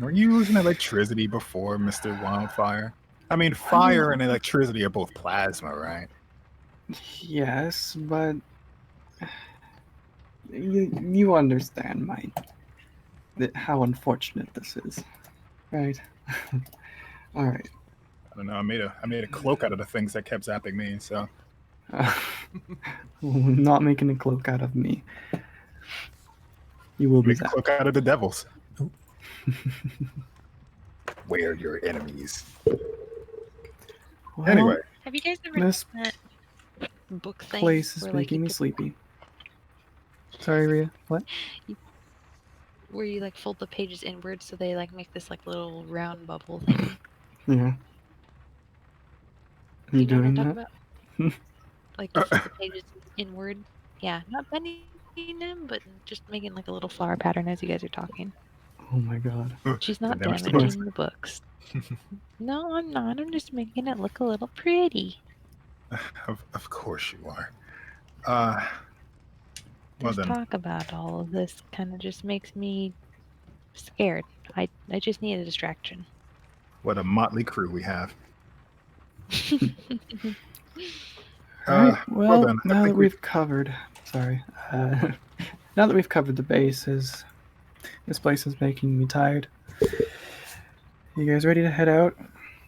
Were you using electricity before, Mr. Wildfire? I mean, fire and electricity are both plasma, right? Yes, but you understand how unfortunate this is, right? All right. I don't know. I made a cloak out of the things that kept zapping me. So Not making a cloak out of me. You will be Make a zapped. cloak out of the devils. Oh. Where are your enemies? Well, Anyway, Have you guys ever this done that book thing place is where, like, you making me could- sleepy. Sorry, Rhea. What? where you like fold the pages inward so they like make this like little round bubble thing? Yeah. Do You you know what I'm doing talking that? about? Like you fold the pages inward. Yeah, not bending them, but just making like a little flower pattern as you guys are talking. Oh my god. She's Did not it damage the damaging the books. No, I'm not. I'm just making it look a little pretty. of course you are. Well This then, talk about all of this kind of just makes me scared. I just need a distraction. what a motley crew we have. Alright, Well well, then, I now that think we- we've covered... Sorry. Now that we've covered the bases, this place is making me tired. You guys ready to head out?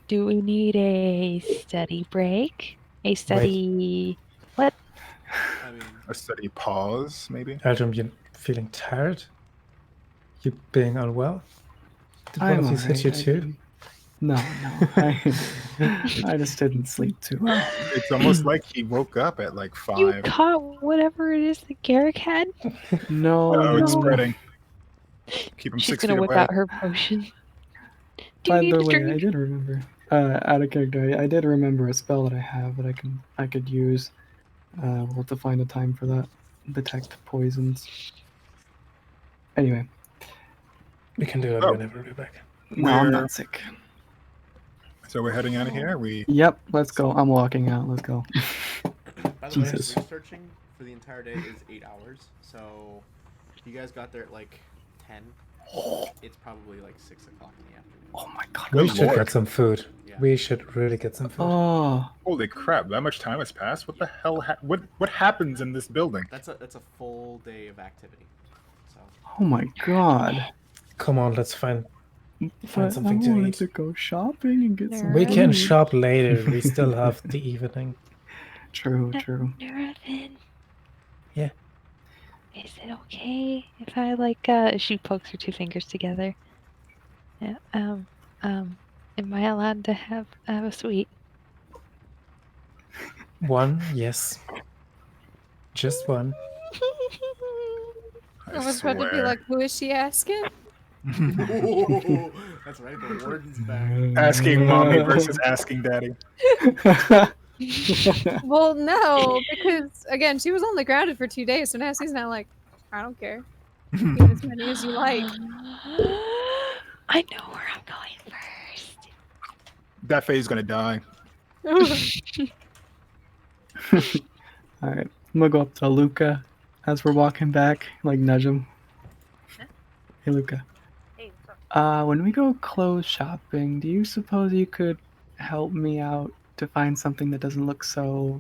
Do we need a study break? A study what? I mean, a steady pause, maybe. Adam, you feeling tired? You being unwell? Did one I'm of these hit you alright, I too? didn't- No. I just didn't sleep too well. It's almost like he woke up at like You 5. caught whatever it is that Garrick had? No, Oh, it's no. spreading. Keep him She's 6 gonna feet whip away. out her potion. Do you By need the to way, drink? I did remember. Out of character, I did remember a spell that I have that I could use. We'll have to find a time for that. Detect poisons. Anyway, We can do it Oh. whenever we're back. no, I'm We're- not sick. So we're heading out of here. We Yep, let's go. I'm walking out. Let's go. by the way, Jesus. researching for the entire day is 8 hours. So if you guys got there at like 10, it's probably like 6 o'clock in the afternoon. Oh my god. We Good should lord. get some food. Yeah. We should really get some food. Oh, holy crap! That much time has passed. What the hell? What happens in this building? That's a full day of activity. So oh my god. Come on, let's find But something I to wanted eat. to go shopping and get some We can food. shop later. We still have the evening. True, true. Nervin. Yeah. Is it okay if I like she pokes her two fingers together? Yeah, am I allowed to have a sweet? One, yes. Just one. I was about to be like, who is she asking? that's right. The warden's back. Asking mommy versus asking daddy. Well, no, because again, she was only grounded for 2 days, so now she's not like, I don't care. Eat as many as you like. I know where I'm going first. That Faye's gonna die. Alright, I'm gonna go up to Luca as we're walking back, like nudge him. Huh? Hey Luca. Hey, what's up? When we go clothes shopping, do you suppose you could help me out to find something that doesn't look so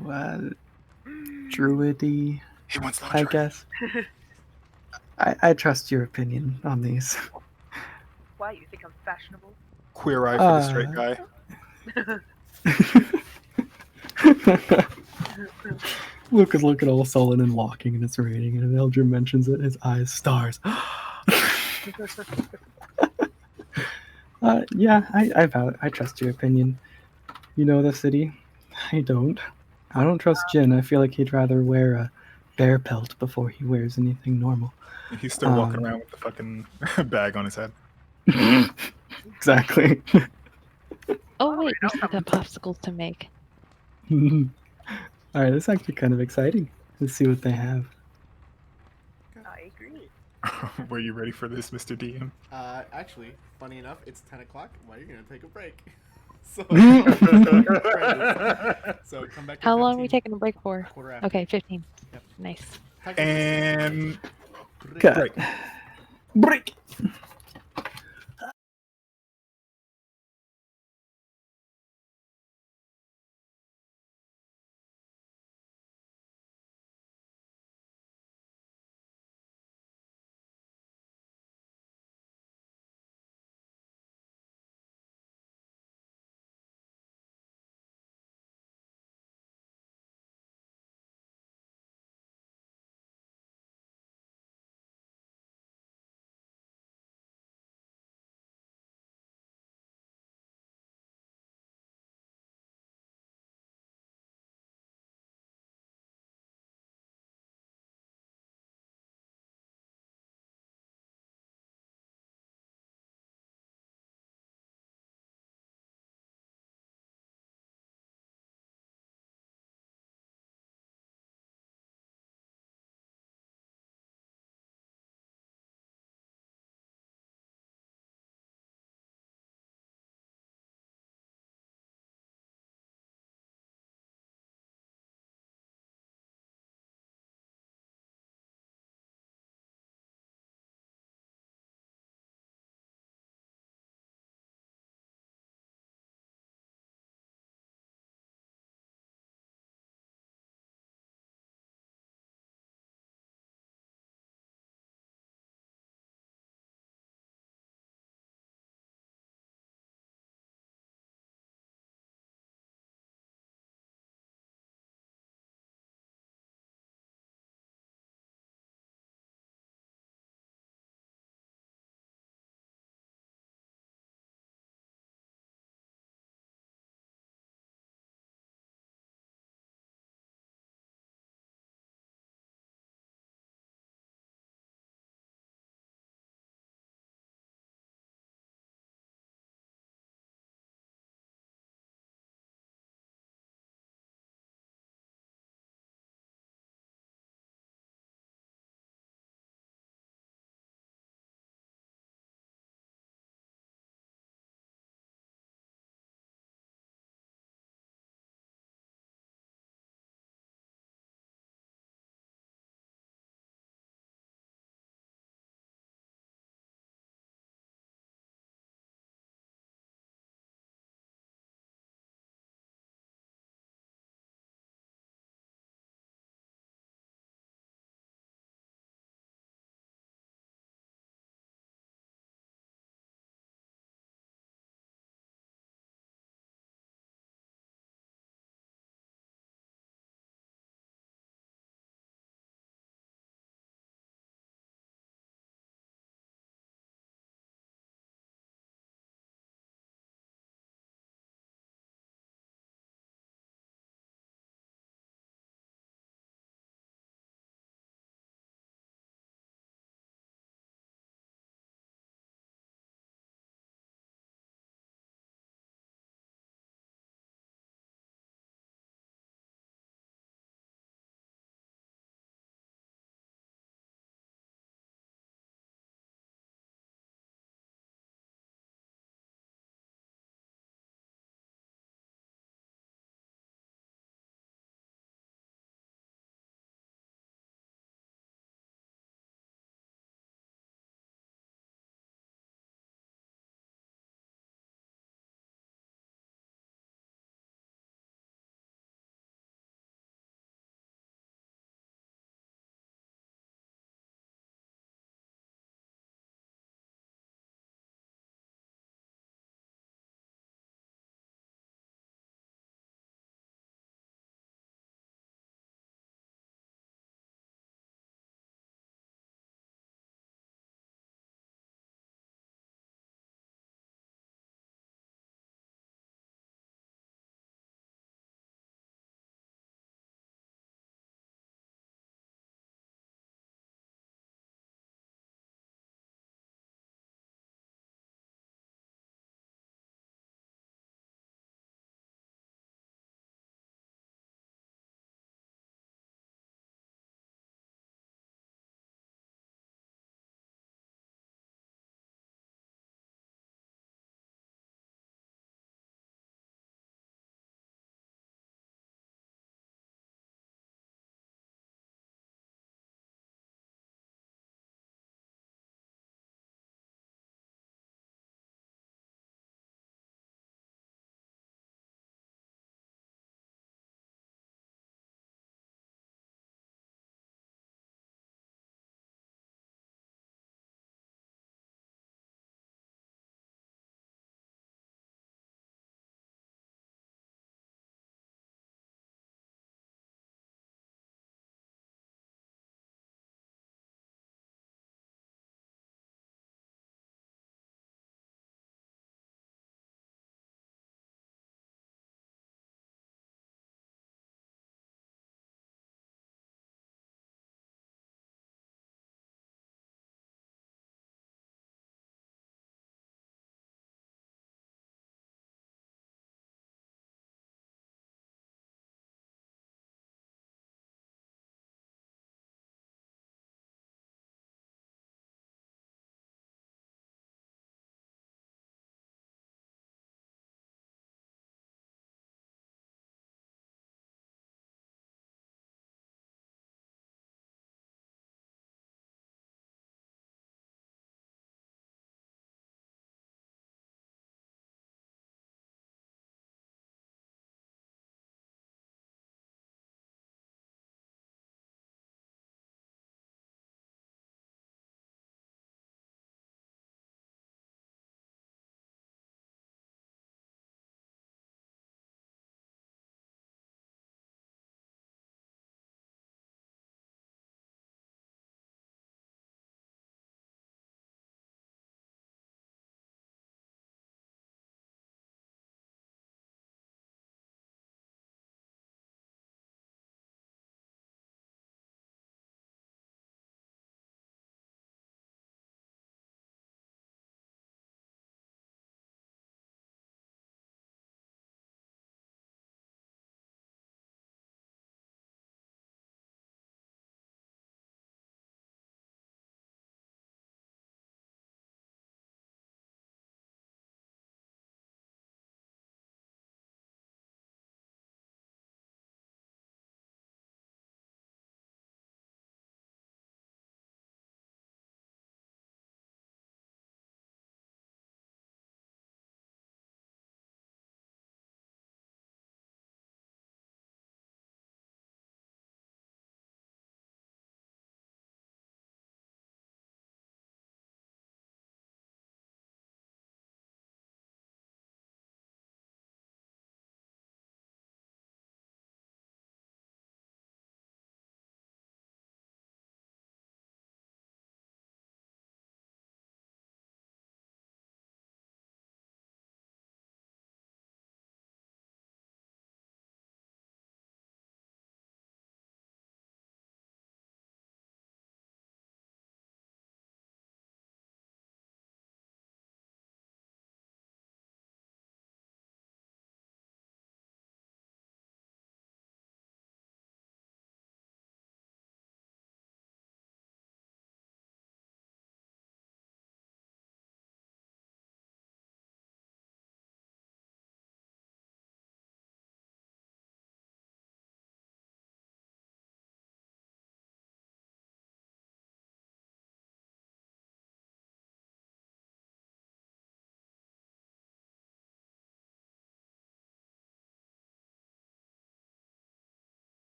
druidy, He wants I lingerie. guess? I trust your opinion on these. Why, you think I'm fashionable? Queer eye for the straight guy. Luca's looking all sullen and walking, and it's raining, and Eldrin mentions it, his eyes stars. Yeah, I trust your opinion. You know the city? I don't. I don't trust Jin. I feel like he'd rather wear a bear pelt before he wears anything normal. He's still walking around with the fucking bag on his head. Exactly. Oh wait, we still got popsicles to make. Alright, that's actually kind of exciting. Let's see what they have. I agree. Were you ready for this, Mr. DM? Actually, funny enough, it's 10 o'clock. Well, you're gonna take a break. So, so come back. How in long are we 15, taking a break for? Quarter after. Okay, 15. Yep. Nice. And Cut. Break.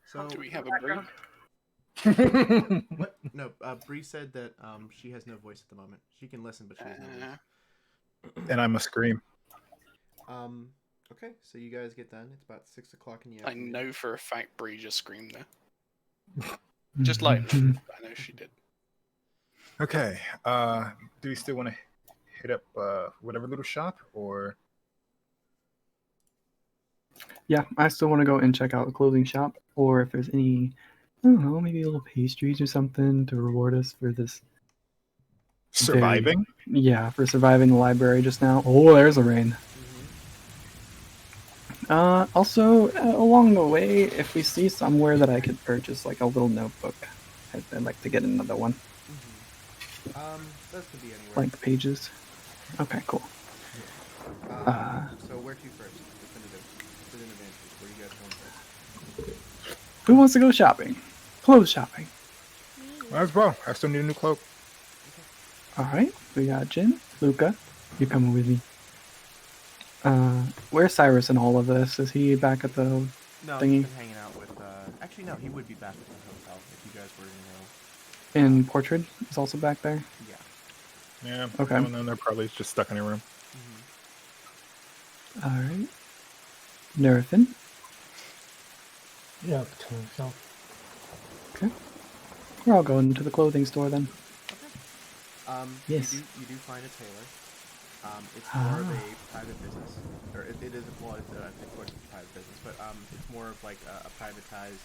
So Do we have a break? what? No, Bree said that she has no voice at the moment. She can listen, but she has no voice. And I must scream. Okay, so you guys get done. It's about 6 o'clock in the I afternoon. know for a fact Bree just screamed there. Just like I know she did. Okay. Do we still want to hit up whatever little shop, or? Yeah, I still want to go and check out a clothing shop, or if there's any, I don't know, maybe little pastries or something to reward us for this. Surviving? Yeah, for surviving the library just now. Oh, there's a rain. Also, along the way, if we see somewhere that I could purchase like a little notebook, I'd like to get another one. Those could be anywhere. Blank pages. Okay, cool. So where to first? Within advantage. Where you guys going first? Who wants to go shopping? Clothes shopping. Might as well. I still need a new cloak. Alright, we got Jin, Luca. You coming with me? Where's Cyrus in all of this? Is he back at the No, thingy? he's been hanging out with. Actually, no, he would be back at the hotel if you guys were, And Portrait is also back there? Yeah. Yeah. Okay. And then they're probably just stuck in a room. Alright. Nerfin. Yeah, between shop. Okay. We're all going to the clothing store then. Yes. You do find a tailor. It's more of a private business, or it is of course a private business, but it's more of like a privatized,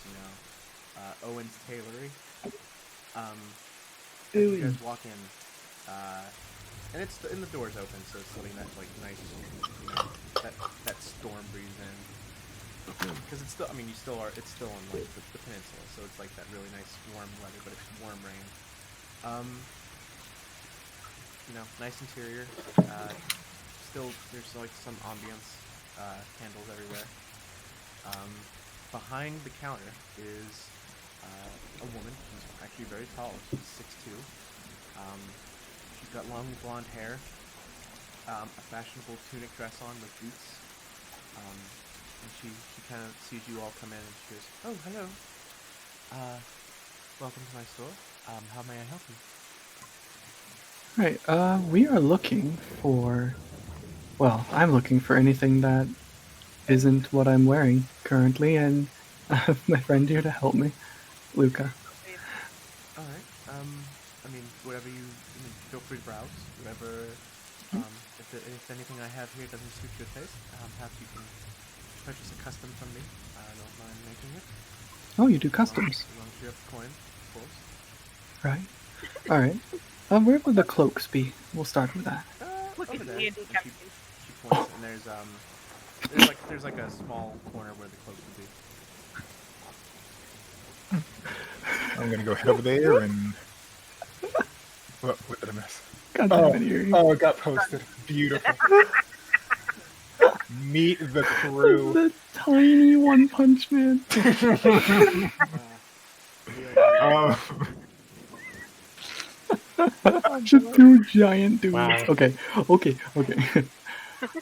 Owens Tailory. You guys walk in, and the door's open, so it's letting that like nice, that storm breeze in. Because it's still, it's still on like the peninsula, so it's like that really nice warm weather, but it's warm rain. Nice interior. Still, there's like some ambience, candles everywhere. Behind the counter is a woman. She's actually very tall. She's 6'2". She's got long blonde hair, a fashionable tunic dress on with boots. And she kind of sees you all come in and she goes, "Oh, hello. Welcome to my store. How may I help you?" Right, we are looking for... Well, I'm looking for anything that isn't what I'm wearing currently, and I have my friend here to help me, Luca. Alright, whatever you... feel free to browse. Whatever... if anything I have here doesn't suit your taste, perhaps you can purchase a custom from me. I don't mind making it. Oh, you do customs. As long as you have the coin, of course. Right. Alright. Where would the cloaks be? We'll start with that. Look Over at there. D&D And campaign. she points, and there's like a small corner where the cloak would be. I'm gonna go head over there and. What did I miss? God damn it, Eerie. Oh, it got posted. Beautiful. Meet the crew. The tiny One Punch Man. Just two giant dudes. Wow. Okay.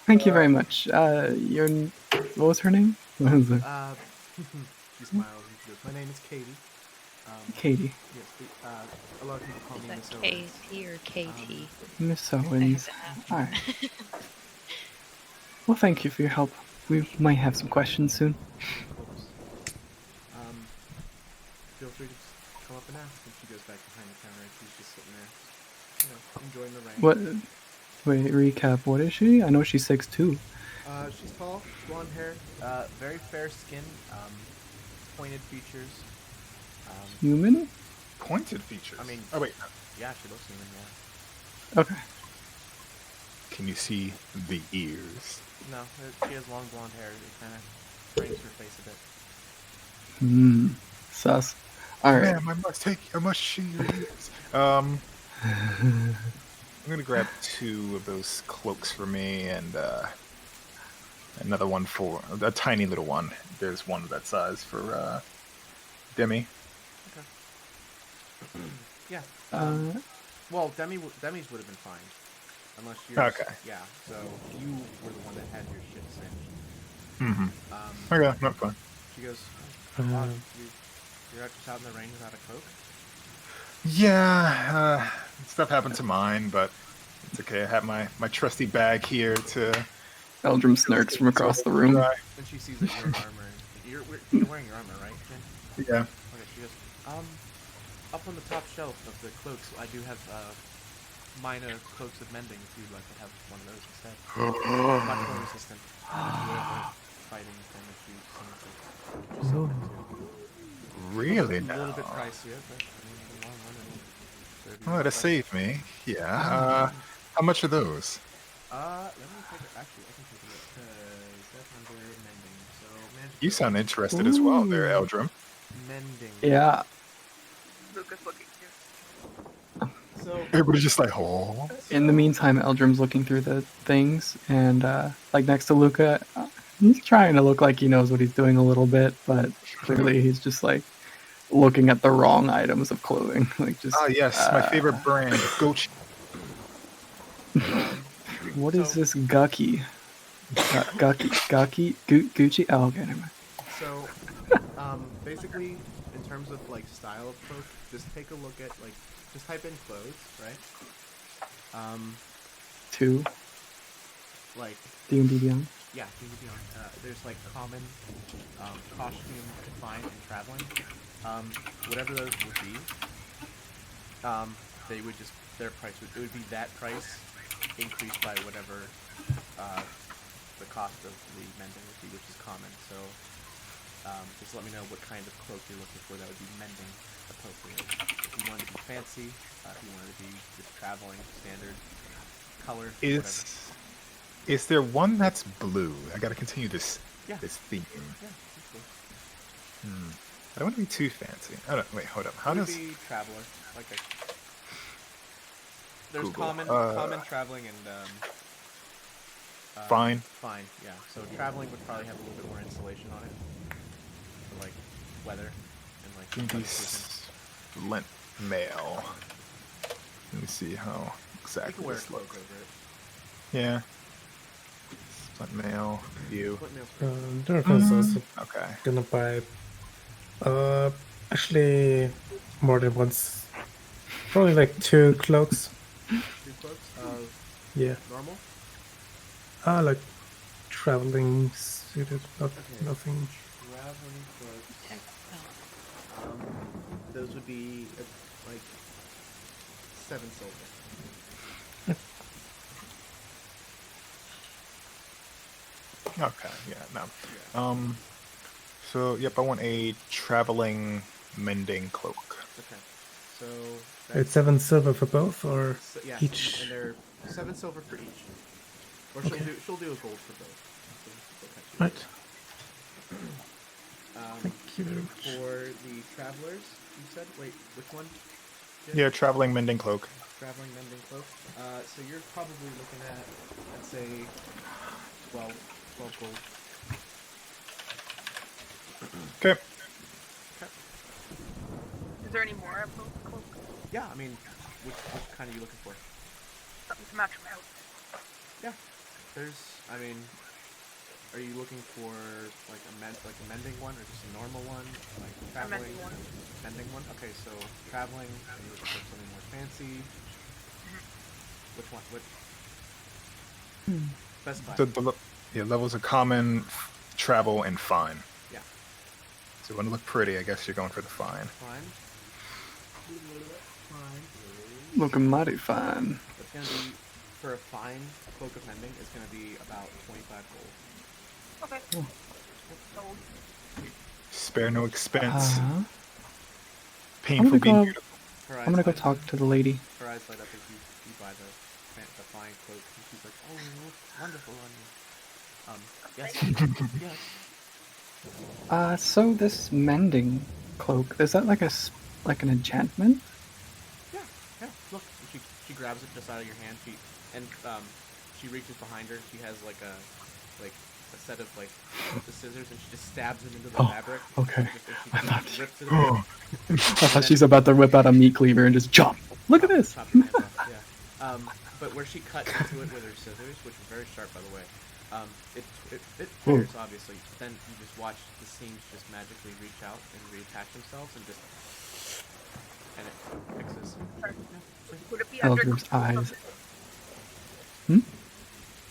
Thank you very much. What was her name? What was it? She smiles and she goes, "My name is Katie." Katie. Yes, a lot of people call me Is Miss that Owens. KT or KT? Miss Owens. Alright. Well, thank you for your help. We might have some questions soon. Of course. Feel free to just come up and ask. And she goes back behind the counter and she's just sitting there, enjoying the rain. What? Wait, recap. What is she? I know she's 6'2". She's tall, blonde hair, very fair skin, pointed features. Human? Pointed features. Oh wait. Yeah, she looks human. Yeah. Okay. Can you see the ears? No, she has long blonde hair. It kind of frames her face a bit. Sus. Alright. Ma'am, I must see your ears. I'm gonna grab 2 of those cloaks for me and another one for a tiny little one. There's one of that size for Demi. Okay. Yeah. Well, Demi's would have been fine. Unless you're... Okay. Yeah, so you were the one that had your shit singed. Mm-hmm. Okay, not fine. She goes, Wow, you're just out in the rain without a cloak? Yeah, stuff happened to mine, but it's okay. I have my trusty bag here to. Eldrum smirks from across the room. Right. And she sees that you're in armor. You're wearing your armor, right, Jen? Yeah. Okay, she goes, up on the top shelf of the cloaks, I do have minor cloaks of mending if you'd like to have one of those instead. Much more resistant to whatever fighting thing that you seem to. Really? A little Now? bit pricier, but I mean, in the long run, it'll serve you Oh, to right. save me. Yeah. How much are those? Let me take it. Actually, I can take a look because that's under mending. So, magic. You sound interested as well, there, Eldrum. Mending. Yeah. Lucas looking too. So, Everybody's just like, oh. In the meantime, Eldrum's looking through the things, and like next to Luca, he's trying to look like he knows what he's doing a little bit, but clearly he's just like looking at the wrong items of clothing. Like just. Ah, yes, my favorite brand, Gochi. What is this Gucky? Gucci? Oh, okay, never mind. So, basically, in terms of like style of cloak, just take a look at just type in clothes, right? 2, Like D&D Beyond. yeah, there's like common, costume, fine, and traveling. Whatever those would be, they would just their price would be that price increased by whatever the cost of the mending would be, which is common. So just let me know what kind of cloak you're looking for that would be mending appropriate. If you wanted to be fancy, if you wanted to be just traveling, standard, color, whatever. Is there one that's blue? I gotta continue this Yeah. this theme. Yeah, that's cool. I don't want to be too fancy. Oh, no, wait, hold up. How It would does be traveler? There's Google, common traveling and Fine. Fine, yeah. So traveling would probably have a little bit more insulation on it, for like weather and like weather-proofing. lent mail? Let me see how You exactly can wear a this cloak looks. over it. Yeah. Lent mail view. What nails? Dorothy's also Okay. gonna buy actually more than once. Probably like 2 cloaks. 2 cloaks? Yeah. Normal? Like traveling suited, nothing. Traveling cloaks. Those would be like 7 silver. Okay. Yeah. No. So yep, I want a traveling mending cloak. Okay. So It's 7 silver for both, or yeah, each. and they're 7 silver for each. Or Okay. she'll do a gold for both. Right. Um, Thank you very much. for the travelers, you said? Wait, which one? Jim? Yeah, traveling mending cloak. Traveling mending cloak. So you're probably looking at, let's say, 12 gold. Okay. Is there any more of those cloaks? Yeah, I mean, which kind are you looking for? Something to match my outfit. I mean, are you looking for like a mending one or just a normal one? Like traveling? mending one. Mending one? Okay, so traveling, are you looking for something more fancy? Which one? Specify. The levels are common, travel, and fine. Yeah. So you want to look pretty, I guess you're going for the fine. Fine. Looking mighty fine. It's going to be, for a fine cloak of mending, it's going to be about 25 gold. Okay. Sold. Spare no expense. I'm Painful gonna being go- beautiful. Her eyes I'm gonna go light up. talk to the lady. Her eyes light up as you buy the fine cloak, and she's like, "Oh, it looks wonderful on you." Yes. Yes. So this mending cloak, is that like an enchantment? Yeah. Look, and she grabs it just out of your hand. She reaches behind her. She has like a set of like the scissors, and she just stabs it into the fabric. Okay. And she rips it apart. I thought she's about to whip out a meat cleaver and just chop. Look at this. Chop your hands off, yeah. But where she cut into it with her scissors, which are very sharp, by the way, It tears, obviously. But then you just watch the seams just magically reach out and reattach themselves, and it fixes. Would it be under Eldrim's clothes eyes. of Hmm?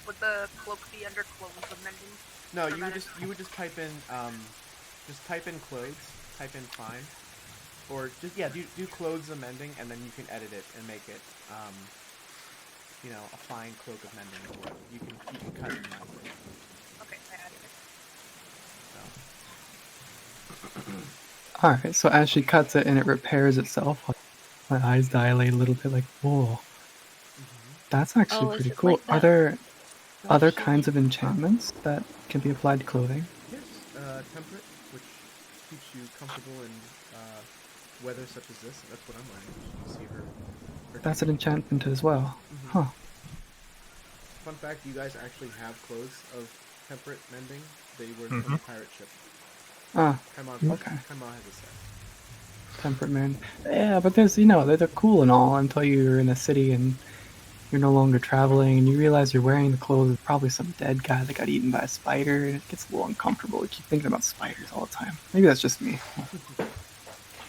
Would the cloak be under clothes of mending? No, For you would just type in clothes, type in fine, or just do clothes of mending, and then you can edit it and make it a fine cloak of mending or whatever. You can customize it. Okay, I added it. Alright, so as she cuts it and it repairs itself, my eyes dilate a little bit like, whoa. That's actually Oh, is pretty it cool. like Are that? there other Actually, kinds of enchantments that can be applied to clothing? Here's temperate, which keeps you comfortable in weather such as this. That's what I'm wearing. You see her That's an enchantment as well. Huh. Fun fact: you guys actually have clothes of temperate mending. They were from the pirate ship. Ah, Kaimon okay. has a set. Temperate man. Yeah, but there's, they're cool and all until you're in a city and you're no longer traveling and you realize you're wearing the clothes of probably some dead guy that got eaten by a spider and it gets a little uncomfortable. You keep thinking about spiders all the time. Maybe that's just me.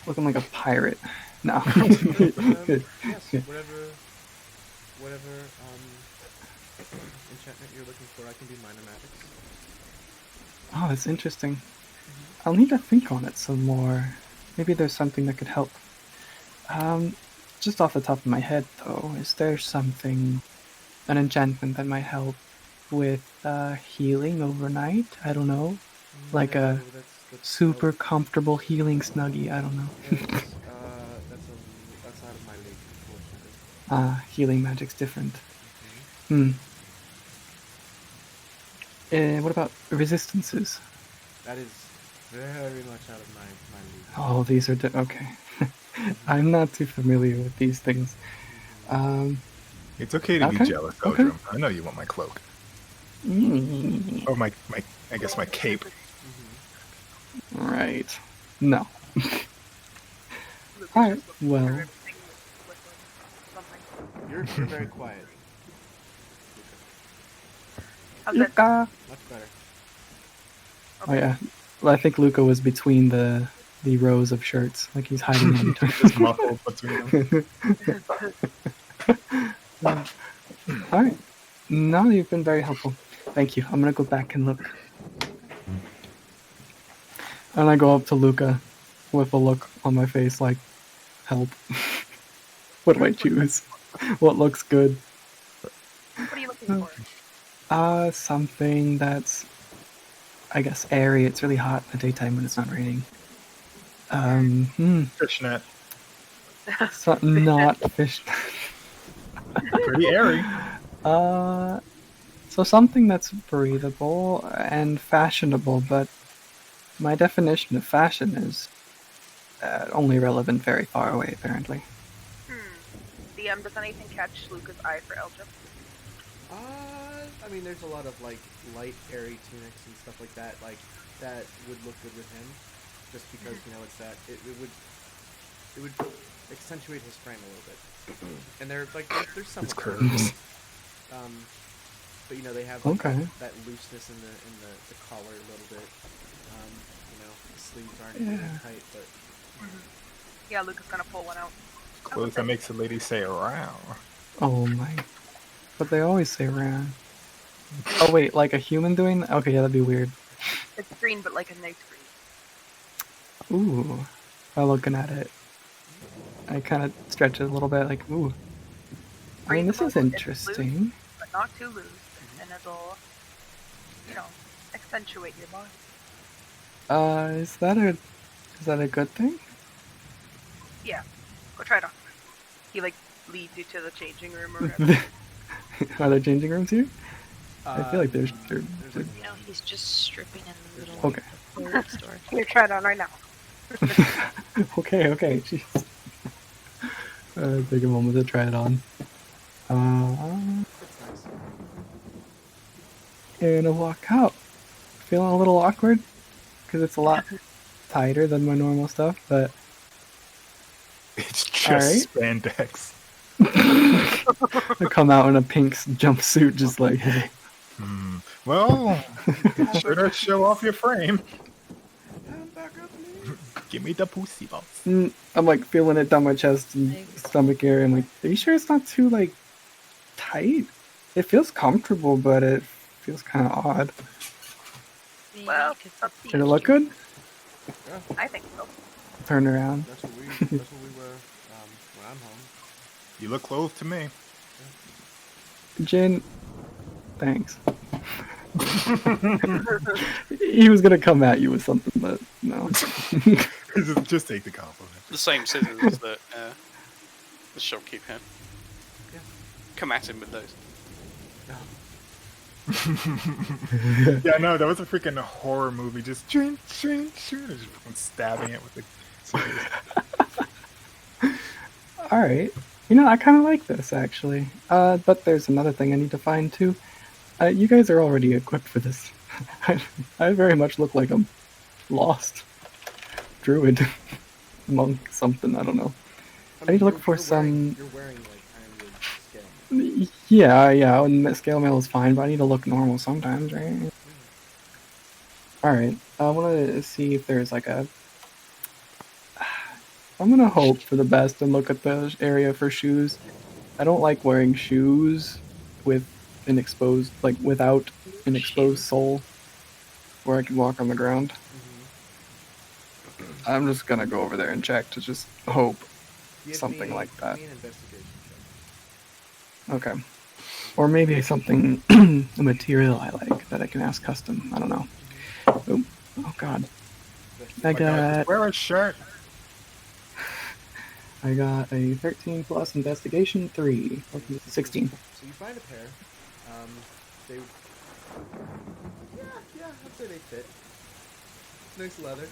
Looking like a pirate. No. Yes, whatever enchantment you're looking for, I can do minor magics. Oh, that's interesting. I'll need to think on it some more. Maybe there's something that could help. Just off the top of my head, though, is there an enchantment that might help with healing overnight? I don't know. Like a super comfortable healing snuggie, I don't know. That's out of my league, unfortunately. Healing magic's different. What about resistances? That is very much out of my league. Oh, these are okay. I'm not too familiar with these things. It's okay to Okay, be jealous, okay. Eldrim. I know you want my cloak. Or my I guess my cape. Right. No. Luke is Alright, just looking well. through everything with something. You're very quiet. How's that? Luca! Much better. Oh yeah. Well, I think Luca was between the rows of shirts, like he's hiding in Just muffled between them. Alright. No, you've been very helpful. Thank you. I'm gonna go back and look. And I go up to Luca with a look on my face like, help. What do I choose? What looks good? What are you looking for? Something that's, I guess, airy. It's really hot in the daytime when it's not raining. Fishnet. So, not fish. Pretty airy. So something that's breathable and fashionable, but my definition of fashion is only relevant very far away, apparently. DM, does anything catch Luca's eye for Eldrim? I mean, there's a lot of like light, airy tunics and stuff like that. Like that would look good with him, just because it's that it would accentuate his frame a little bit. And they're like there's some It's curves. but they have like, Okay. that looseness in the collar a little bit. The sleeves aren't really tight, but Yeah, Luca's gonna pull one out. Clothes that makes a lady say around. Oh my. But they always say around. Oh wait, like a human doing that? Okay, yeah, that'd be weird. It's green, but like a nice green. Ooh. By looking at it. I kind of stretch it a little bit, like, ooh. I mean, this is Breathable, it's interesting. loose, but not too loose, and it'll, accentuate your body. Is that a good thing? Yeah, go try it on. He leads you to the changing room or whatever. Are there changing rooms here? I feel like there's No, he's just stripping in the middle Okay. of the clothes store. Here, try it on right now. okay, jeez. Take a moment to try it on. And I walk out. Feeling a little awkward, because it's a lot tighter than my normal stuff, but... It's just spandex. I come out in a pink jumpsuit, just like, hey. Well, be sure to show off your frame. Give me the pussy balls. I'm like feeling it down my chest and stomach area. I'm like, are you sure it's not too like tight? It feels comfortable, but it feels kind of odd. Well, Did it look good? I think so. Turn around. That's what we were when I'm home. You look clothed to me. Jin, thanks. He was gonna come at you with something, but no. Just take the compliment. The same scissors that the shopkeep had. Yeah. Come at him with those. Yeah, no, that was a freaking horror movie. Just just stabbing it with the scissors. All right. You know, I kind of like this actually. But there's another thing I need to find too. You guys are already equipped for this. I very much look like I'm lost. Druid. Monk, something, I don't know. I need to look for some... You're wearing like ironwood scale. Yeah, and scale mail is fine, but I need to look normal sometimes, right? Alright, I want to see if there's like a... I'm gonna hope for the best and look at the area for shoes. I don't like wearing shoes with an exposed, like without an exposed sole, where I can walk on the ground. I'm just gonna go over there and check to just hope something like that. Okay. Or maybe something, a material I like that I can ask custom. I don't know. Oh god. I got... Wear a shirt. I got a 13 plus investigation 3. 16. So you find a pair. They. Yeah, I'd say they fit. Nice leather.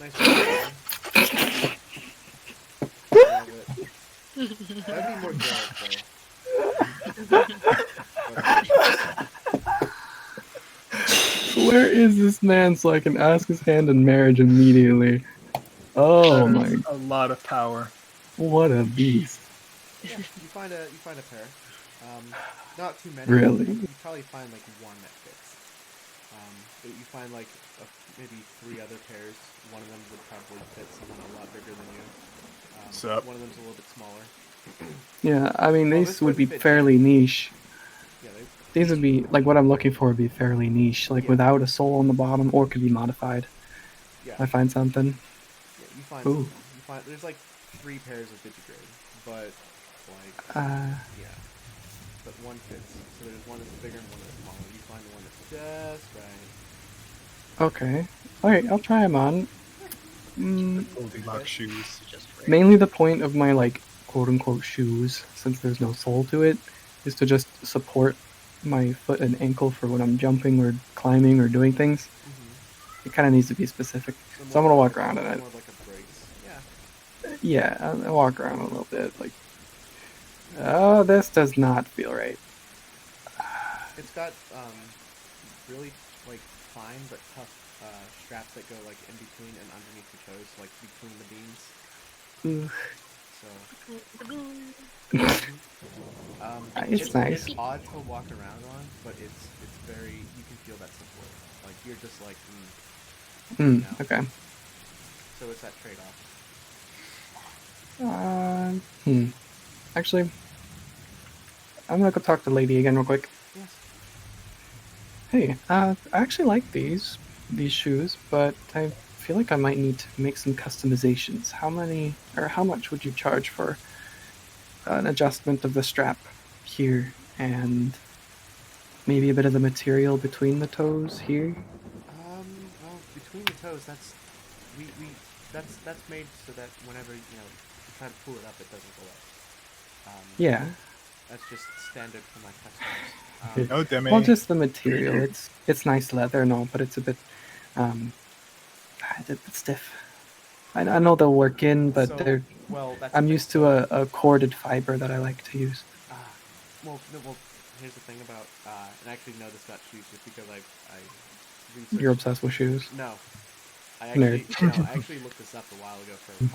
Nice leather. That'd be more Garrett, though. Where is this man so I can ask his hand in marriage immediately? Oh my! A lot of power. What a beast! Yeah, you find a pair. Not too many. Really? You probably find like one that fits. But you find like maybe 3 other pairs. One of them would probably fit someone a lot bigger than you. Sup? One of them's a little bit smaller. Yeah, I mean Well, these this would be would fit fairly niche. Yeah, These would be like what I'm looking for would be fairly niche, like Yeah. without a sole on the bottom, or could be modified. yeah. I find something. Yeah, you find Ooh. something. You find there's like 3 pairs of digigrade, but like yeah, but one fits. So there's one that's bigger and one that's smaller. You find the one that's just right. Okay. Alright, I'll try them on. Goldilocks shoes. Mainly the point of my, like, quote-unquote shoes, since there's no sole to it, is to just support my foot and ankle for when I'm jumping or climbing or doing things. It kind of needs to be specific. So I'm going to walk around in it. More like a brace. Yeah. Yeah, I'll walk around a little bit, like... Oh, this does not feel right. It's got really like fine but tough straps that go like in between and underneath the toes, like between the beams. So It's nice. It's odd to walk around on, but it's very, you can feel that support. Like you're just like you know. Okay. So it's that trade-off. Actually, I'm gonna go talk to the lady again real quick. Yes. Hey, I actually like these shoes, but I feel like I might need to make some customizations. How much would you charge for an adjustment of the strap here and maybe a bit of the material between the toes here? Well, between the toes, that's that's made so that whenever you try to pull it up, it doesn't go up. Yeah. That's just standard for my customers. No, Demi. Well, just the material. It's nice leather and all, but it's a bit stiff. I know they'll work in, but So, I'm used to a corded fiber that I like to use. Well, here's the thing about, and I actually know this about shoes just because I researched. You're obsessed with shoes. No. I Nerd. actually looked this up a while ago for a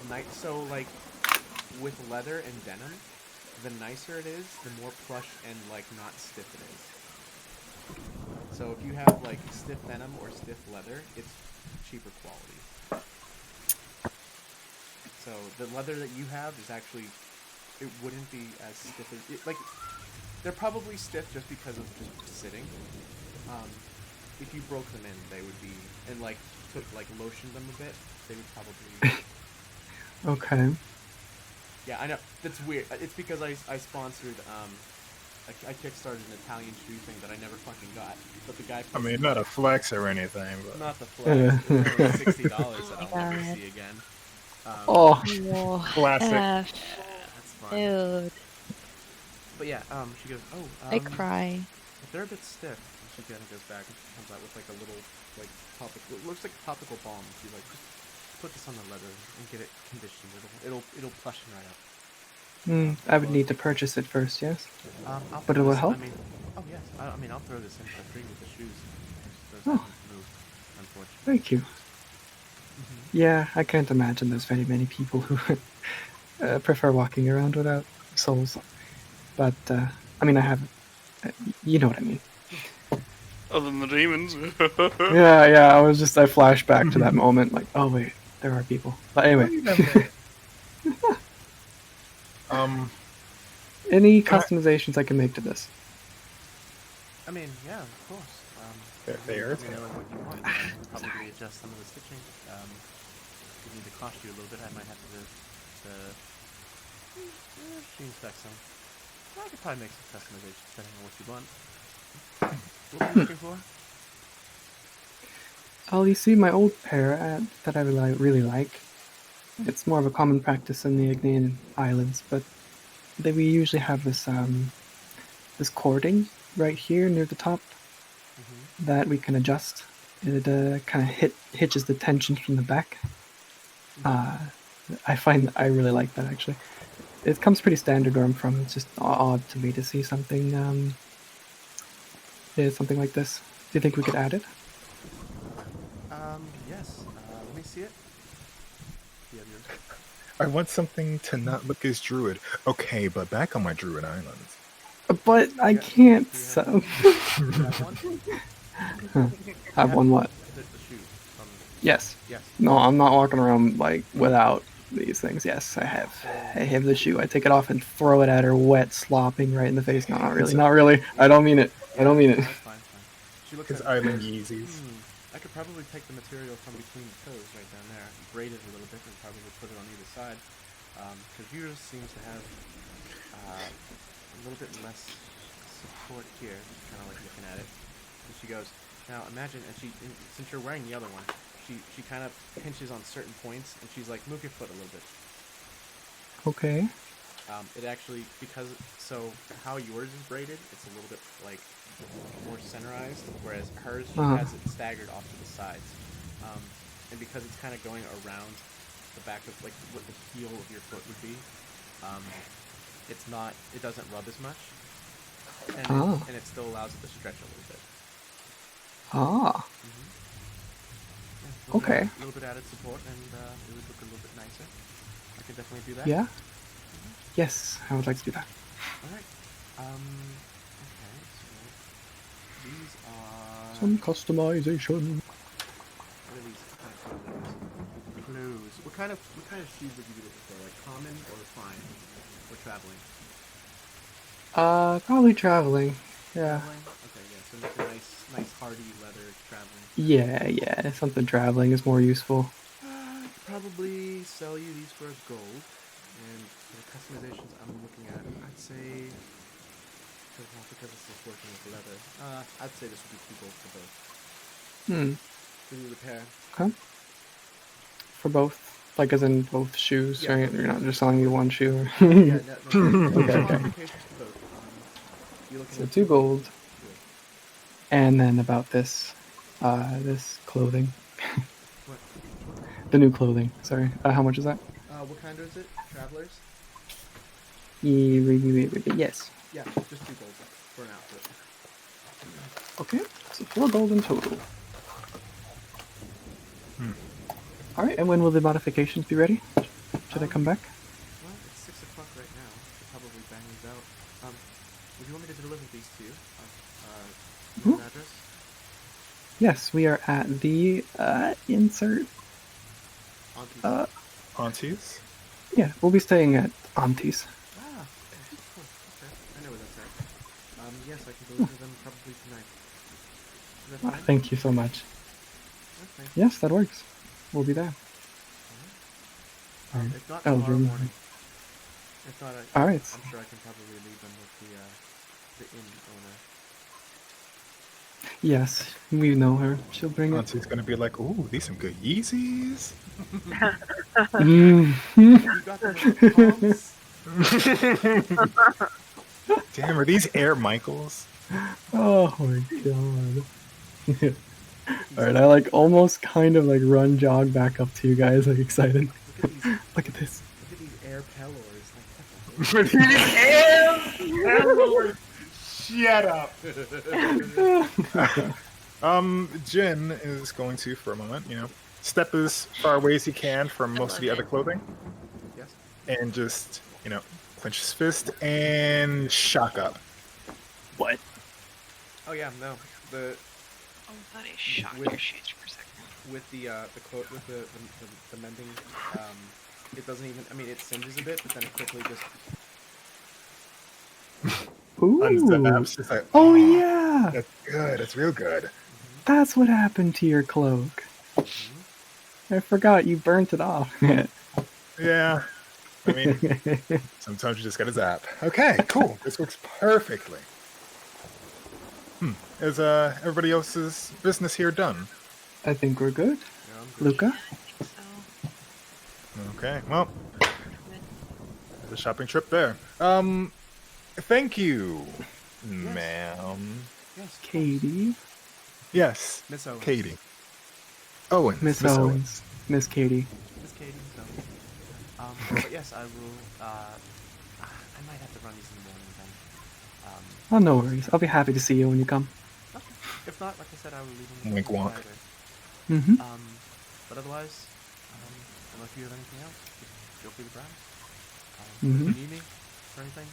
project. So, like, with leather and denim, the nicer it is, the more plush and like not stiff it is. So if you have like stiff denim or stiff leather, it's cheaper quality. So the leather that you have is actually, it wouldn't be as stiff as like. They're probably stiff just because of just sitting. If you broke them in, they would be, and like took like lotioned them a bit, they would probably. Okay. Yeah, I know that's weird. It's because I sponsored I kickstarted an Italian shoe thing that I never fucking got, but the guy. I mean, not a flex or anything, but Not the flex. It was only $60 that I'll never God. see again. Oh, Whoa. Classic. That's fun. Dude, But yeah, she goes, oh, I cry. if they're a bit stiff, and she kind of goes back and she comes out with like a little, like, topical, it looks like topical balm. She's like, just put this on the leather and get it conditioned. It'll plushen right up. I would need to purchase it first, yes? I'll But throw it will this- help? I mean, oh yes, I mean, I'll throw this in for free with the shoes. Those Oh. haven't moved, unfortunately. Thank you. Yeah, I can't imagine there's very many people who prefer walking around without soles. But, I mean, I have... you know what I mean. Other than the demons. Yeah, I flashed back to that moment, like, oh wait, there are people. But anyway, any customizations I can make to this? I mean, yeah, of course. Fair. Let me know what you want. I can probably adjust some of the stitching. It need to cost you a little bit. I might have to machine spec some. I could probably make some customizations depending on what you want. What are you looking for? Oh, you see, my old pair that I really like. It's more of a common practice in the Ignean Islands, but we usually have this this cording right here near the top that we can adjust. It kind of hitches the tension from the back. I find I really like that actually. It comes pretty standard where I'm from. It's just odd to me to see something something like this. Do you think we could add it? Yes. Let me see it. Do you have yours? I want something to not look as druid. Okay, but back on my druid islands. But I Yeah. can't. Do you So Do you have one? have one what? The shoe. Yes. Yes. No, I'm not walking around like without these things. Yes, I have. I have the shoe. I take it off and throw it at her, wet, slopping right in the face. No, not really. Not really. I don't mean it. I don't mean it. That's fine. She looks His at island Yeezys. I could probably take the material from between the toes right down there, braid it a little bit, and probably put it on either side. Because yours seems to have a little bit less support here. Just kind of like looking at it. And she goes, now imagine, since you're wearing the other one, she kind of pinches on certain points, and she's like, move your foot a little bit. Okay. It actually, so how yours is braided, it's a little bit like more centerized, whereas hers, she has it staggered off to the sides. And because it's kind of going around the back of, like, what the heel of your foot would be, it doesn't rub as much, and it still allows it to stretch a little bit. Ah. Yeah, Okay. A little bit added support, and it would look a little bit nicer. I could definitely do that. Yeah. Yes, I would like to do that. Alright. Okay, so these are... Some customization. What are these kind of clothes? What kind of shoes would you be looking for? Like common or fine? Or traveling? Probably traveling. Yeah. Traveling? Okay, yeah. So make a nice hardy leather traveling. Yeah. Something traveling is more useful. I could probably sell you these for gold. And for the customizations I'm looking at, I'd say... because it's just working with leather. I'd say this would be 2 gold for both. To do the pair. Okay. For both? Like as in both shoes, Yeah, right? both You're not shoes. just selling me one shoe. Yeah, no. Okay. Modifications for both. You're looking So at 2 gold. Good. And then about this, this clothing. What? The new clothing. Sorry. How much is that? What kind is it? Travelers? Yes. Yeah, just 2 gold for an outfit. Okay. So 4 gold in total. All right. And when will the modifications be ready? Should I come back? Well, it's 6 o'clock right now. Should probably bang please, to you. Hmm? Name and address. Yes, we are at the insert. Aunties. Aunties? Yeah, we'll be staying at Auntie's. Ah, okay, cool. Okay, I know where that's at. Yes, I can deliver them probably tonight. Is that fine? Thank you so much. Okay. Yes, that works. We'll be there. If not tomorrow Eldrin. morning. If not, All right. I'm sure I can probably leave them with the inn owner. Yes, we know her. She'll bring it. Auntie's gonna be like, ooh, these some good Yeezys. Mm. You got them with the palms? Damn, are these Air Michaels? Oh my god. Alright, I like almost kind of like run jog back up to you guys, like excited. Look at these Look at this. Air Pellors. Like, Shut up. Jin is going to, for a moment, step as far away as he can from most of the other clothing, yes. and just, clench his fist and shock up. What? Oh yeah, no. The Oh, I thought I shocked With- your shades for a second. with the mending, it doesn't even. I mean, it singes a bit, but then it quickly just. Ooh. Unzaps, just like, Oh yeah! that's good. That's real good. That's what happened to your cloak. I forgot you burnt it off. Yeah. I mean, sometimes you just gotta zap. Okay, cool. This works perfectly. Is everybody else's business here done? I think we're good. Yeah, I'm good. Luca? I think so. Okay, well, there's a shopping trip there. Thank you, ma'am. Yes. Katie? Yes, Miss Owens. Katie. Owens. Miss Owens. Miss Katie. Miss Katie. Miss Owens. But yes, I will. I might have to run these in the morning then. Oh, no worries. I'll be happy to see you when you come. Okay. If not, like I said, I will leave them. Wink wonk. Mm-hmm. But otherwise, unless you have anything else, just feel free to browse. Mhm. If you need me for anything,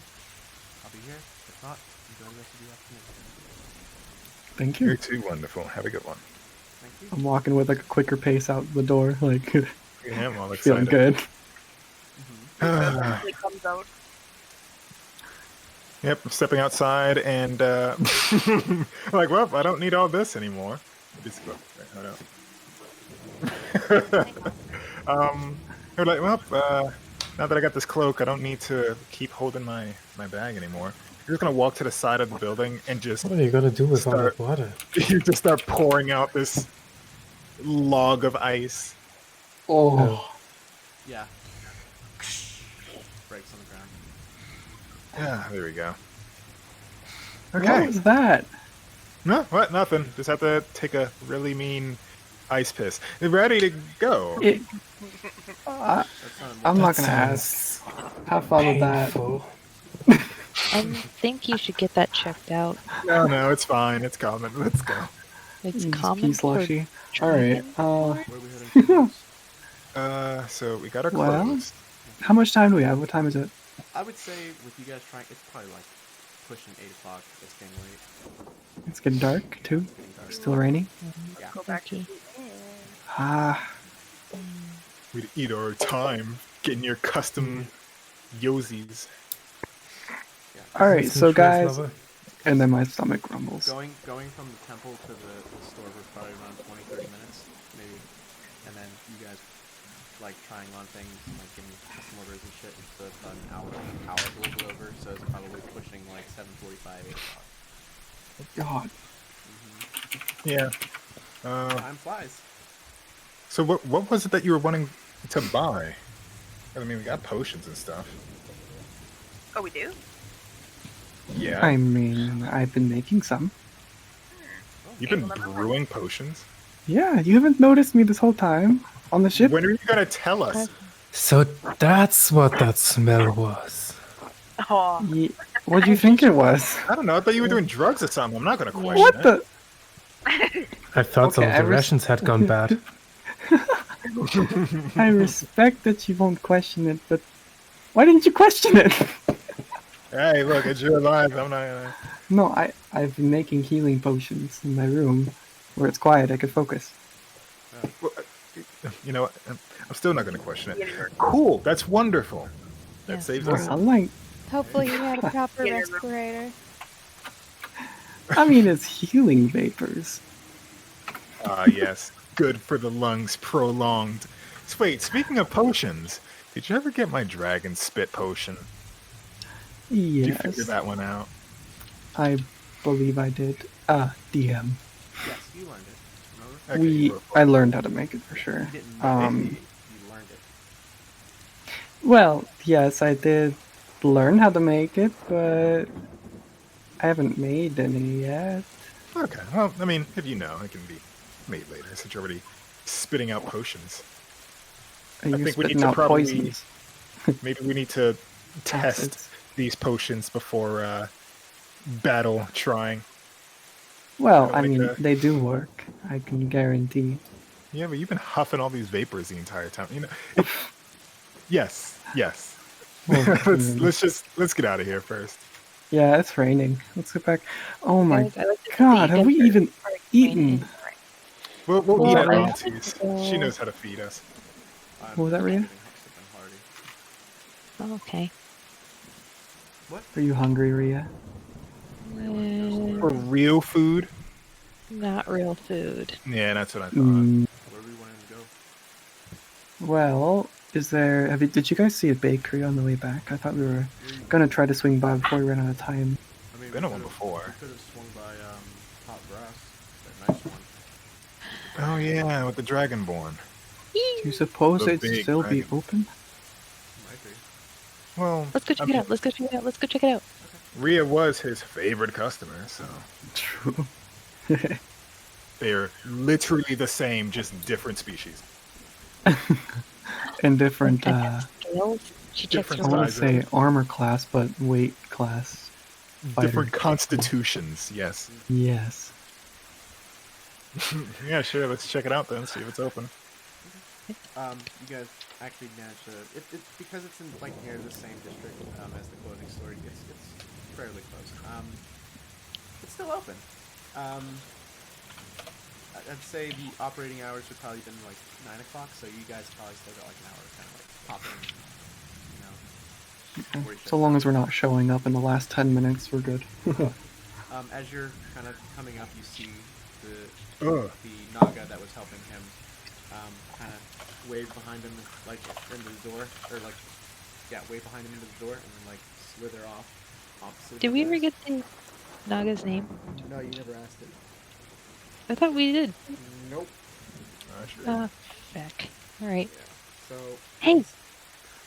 I'll be here. If not, enjoy the rest of the afternoon. Thank You're you. too wonderful. Have a good one. Thank you. I'm walking with like a quicker pace out the door, like Yeah, I'm all feeling excited. good. It comes out. Yep, I'm stepping outside and like, well, I don't need all this anymore. Just go. They're like, well, now that I got this cloak, I don't need to keep holding my bag anymore. You're just gonna walk to the side of the building and just What are you gonna do with all Start- that water? you just start pouring out this log of ice. Oh, Yeah. Breaks on the ground. Yeah, there we go. what Okay. was that? No, what? Nothing. Just have to take a really mean ice piss. Ready to go. It, That's not I'm That not gonna sounds ask. Have fun with that. painful. I think you should get that checked out. No, it's fine. It's common. Let's go. It's Just common pee for slushy. All right. Where are we heading to? So we got our Well. clothes. How much time do we have? What time is it? I would say with you guys trying, it's probably like pushing 8 o'clock. It's getting late. It's getting dark too. It's getting dark. Still raining. Yeah. Go back to Okay. the inn. Ah, We'd eat our time getting your custom Yozis. Yeah. all right. Some So trees, guys, lover. and then my stomach grumbles. Going from the temple to the store was probably around 20-30 minutes, maybe. And then you guys like trying on things, like getting custom orders and shit. It's about an hour a little bit over, so it's probably pushing like 7:45, 8 o'clock. God. Yeah. Time flies. So what was it that you were wanting to buy? I mean, we got potions and stuff. Oh, we do? Yeah. I mean, I've been making some. You've been Okay, well, never mind. brewing potions? Yeah, you haven't noticed me this whole time on the ship. When are you gonna tell us? So that's what that smell was. Oh, What do you think it was? I don't know. I thought you were doing drugs or something. I'm not gonna question What it. the? I thought some Okay, of the I res- rations had gone bad. I respect that you won't question it, but why didn't you question it? Hey, look, it's your life. I'm not gonna. No, I've been making healing potions in my room where it's quiet. I could focus. Well, you know what? I'm still not going to question it. Cool. That's wonderful. That Yes. saves us. Well, like, Hopefully you had a proper Get in your room. respirator. I mean, it's healing vapors. Ah, yes. Good for the lungs, prolonged. Wait, speaking of potions, did you ever get my dragon spit potion? Did you figure Yes, that one out? I believe I did. DM. Yes, you learned it. Remember? Okay, I learned how to make it for sure. You didn't know it, you learned it. Well, yes, I did learn how to make it, but I haven't made any yet. Okay, well, I mean, if you know, it can be made later, since you're already spitting out potions. Are you think we need spitting to out probably- poisons? Maybe we need to test Acids. these potions before battle trying. Well, Kinda I like mean, that. they do work. I can guarantee. Yeah, but you've been huffing all these vapors the entire time. You know. Yes. Well, let's get out of here first. Yeah, it's raining. Let's get back. Oh my Guys, I like to think god, that have you we guys are even already eaten? training. We'll Well, eat at I Auntie's. will- She knows how to feed us. What was that, Rhea? Oh, okay. Are you hungry, Rhea? For real food? Not real food. Yeah, that's what I thought. Mm, Where we wanted to go. well, did you guys see a bakery on the way back? I thought we were gonna try to swing by before we ran out of time. I mean, Been we on one could've- before. We could have swung by Hot Brass, that nice one. Oh yeah, with the Dragonborn. Do you suppose The it'd big still be dragon. open? Might be. Well, Let's go check it out. Let's go check it out. Let's go check it out. Rhea was his favorite customer, so True. they're literally the same, just different species. And different, Scales. She checks different I her want weight. to sizes. say armor class, but weight class. Fighter. Different constitutions, yes. Yes. Yeah, sure, let's check it out then, see if it's open. You guys actually managed to. It's because it's in like near the same district as the clothing store. It's fairly close. It's still open. I'd say the operating hours would probably been like 9 o'clock, so you guys probably still got like an hour to kind of like pop in. You know. before you So shut long down. as we're not showing up in the last 10 minutes, we're good. As you're kind of coming up, you see the Ugh. Naga that was helping him kind of wave behind him, like into the door, or like wave behind him into the door, and then like slither off. Opposite of Did you we ever guys. get the Naga's name? No, you never asked it. I thought we did. Nope. Sure. Feck. Alright. Yeah. So Hey!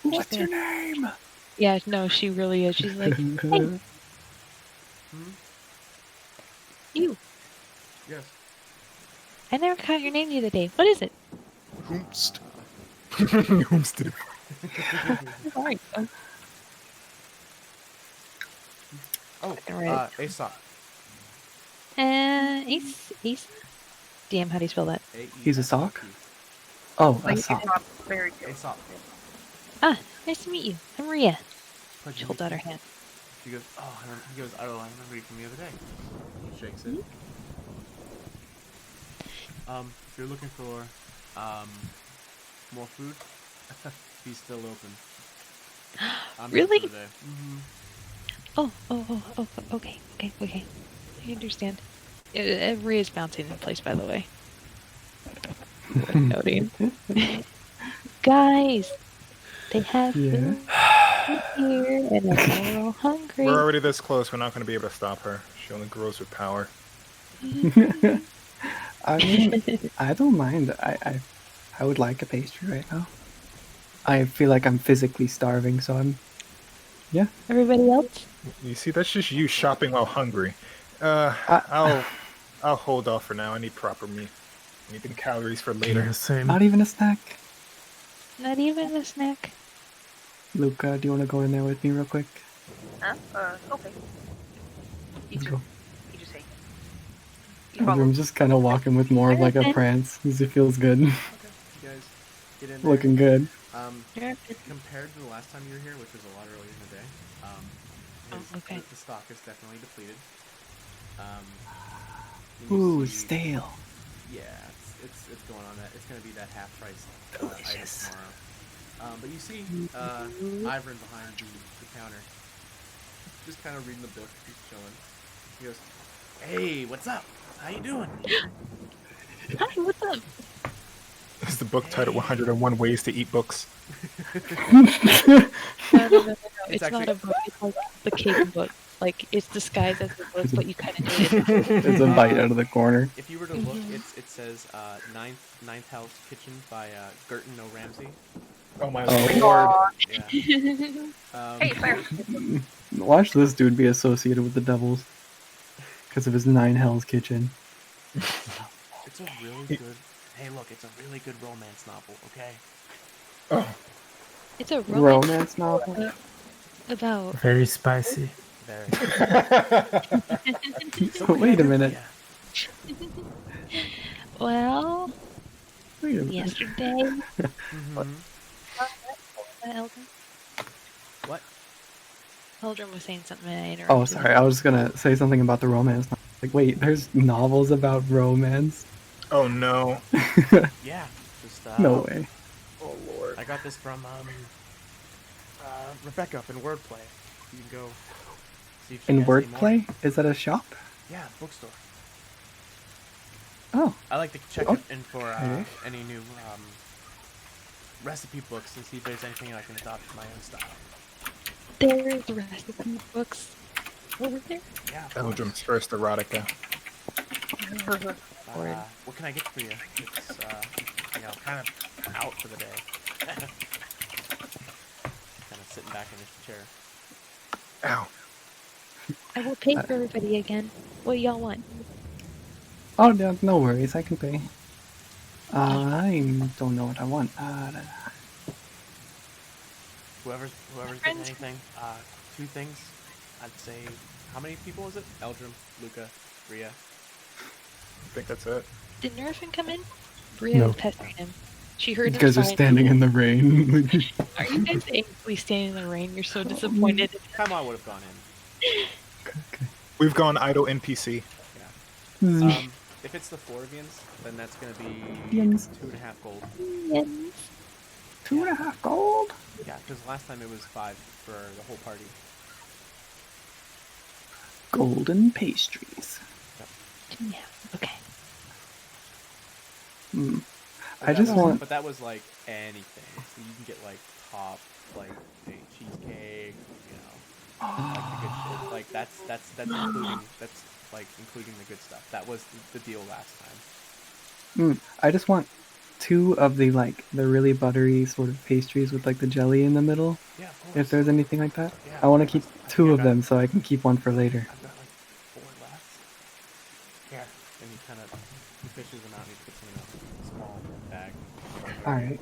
What's your name? Yeah, no, she really is. She's like, hey, you. yes. I never caught your name the other day. What is it? Hoomst. Homestead. Alright. Oh, Right. Aesop. Ace? Damn, how do you spell that? He's a sock? Oh, Like, a sock. it's not very good. Aesop. Ah, nice to meet you. I'm Rhea. Pleasure She to holds meet out her you. hand. She goes, oh, he goes, oh, I remember you from the other day. He shakes it. If you're looking for, more food, he's still open. I'm here Really? for the day. Mm-hmm. Oh, okay. I understand. Rhea's bouncing in place, by the way. Noting. Guys, they have Yeah. food here, and I'm all hungry. We're already this close, we're not going to be able to stop her. She only grows with power. I mean, I don't mind. I would like a pastry right now. I feel like I'm physically starving, so I'm... Yeah. Everybody else? You see, that's just you shopping while hungry. I'll hold off for now. I need proper meat. I need them calories for Yeah, later. same. Not even a snack. Not even a snack. Luca, do you want to go in there with me real quick? Huh? Okay. Let's go. You just say. I'm just kind of walking with more of like a prance, because it feels good. You guys get in there. Looking good. Yeah. Compared to the last time you were here, which was a lot earlier in the day, okay. the stock is definitely depleted. then you Ooh, see- stale. Yeah, it's going on that. It's going to be that half price item Delicious. tomorrow. But you see Ivan behind the counter, just kind of reading the book. He's chilling. He goes, "Hey, what's up? How you doing?" Hi, what's up? Is the book titled 101 Ways to Eat Books? No. It's actually- not a book. It's like the cake book. Like it's disguised as a book, but you kind of need it. It's a bite out of the corner. If you were to look, it says Ninth House Kitchen by Gerton O. Ramsey. Oh my Oh. lord. Yeah. Hey, Claire. Watch this dude be associated with the devils because of his 9 Hells Kitchen. It's a really good. Hey, look, it's a really good romance novel. Okay. Oh, It's a romance Romance novel. about. Very spicy. Very. Wait a minute. Yeah. Well, Wait a minute. yesterday. Mhm. Eldrin? What? Eldrin was saying something and I interrupted. Oh, sorry. I was gonna say something about the romance. Like, wait, there's novels about romance? oh no. Yeah. Just No way. Oh lord. I got this from Rebecca up in Wordplay. You can go see if she In has any more. Wordplay? Is that a shop? Yeah, bookstore. Oh, I like to check Oh, it in for okay. any new recipe books and see if there's anything I can adopt to my own style. There's recipe books over there. Yeah. of Eldrim's first erotica. course. What can I get for you? It's kind of out for the day. Kind of sitting back in his chair. Ow. I will pay for everybody again. What y'all want? oh no worries. I can pay. I don't know what I want. Whoever's getting Friends. anything, 2 things. I'd say, how many people is it? Eldrim, Luca, Rhea. I think that's it. Did Nerfin come in? Bria No. was pestering him. She heard You him guys are sigh. standing in the rain. Are you guys angry standing in the rain? You're so disappointed. Kama would have gone in. We've gone idle NPC. If it's the Fourvians, then that's going to be Yins. 2.5 gold. Yes. 2.5 gold? Yeah, because last time it was 5 for the whole party. Golden pastries. Yeah. Okay. Hmm. But I that just was- want. But that was like anything. So you can get like top, like a cheesecake, like the good shit. Like that's including the good stuff. That was the deal last time. I just want 2 of the really buttery sort of pastries with like the jelly in the middle. Yeah, of course. If there's anything like that, Yeah, I want to of keep course. I 2 think I of got- them so I can keep one for later. I've got like 4 left. Here, and he kind of fishes them out and he puts them in a small bag. All right.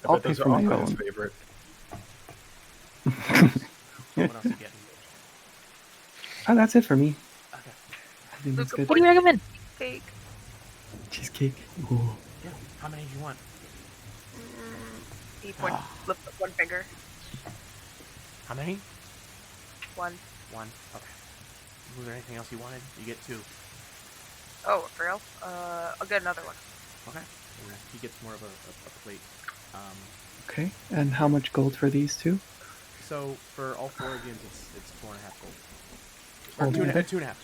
I I'll bet pay those for are all my Claire's own. favorite. What else are you getting? Oh, that's it for me. Okay. I think that's good. What do you recommend? Cake. Cheesecake. Ooh. Yeah. How many do you want? He points, lifts up one finger. How many? 1. 1. Okay. Was there anything else you wanted? You get 2. Oh, for real? I'll get another one. Okay. And he gets more of a plate. Okay. And how much gold for these 2? So for all 4 of you, it's 4.5 gold. Or Okay. 2.5.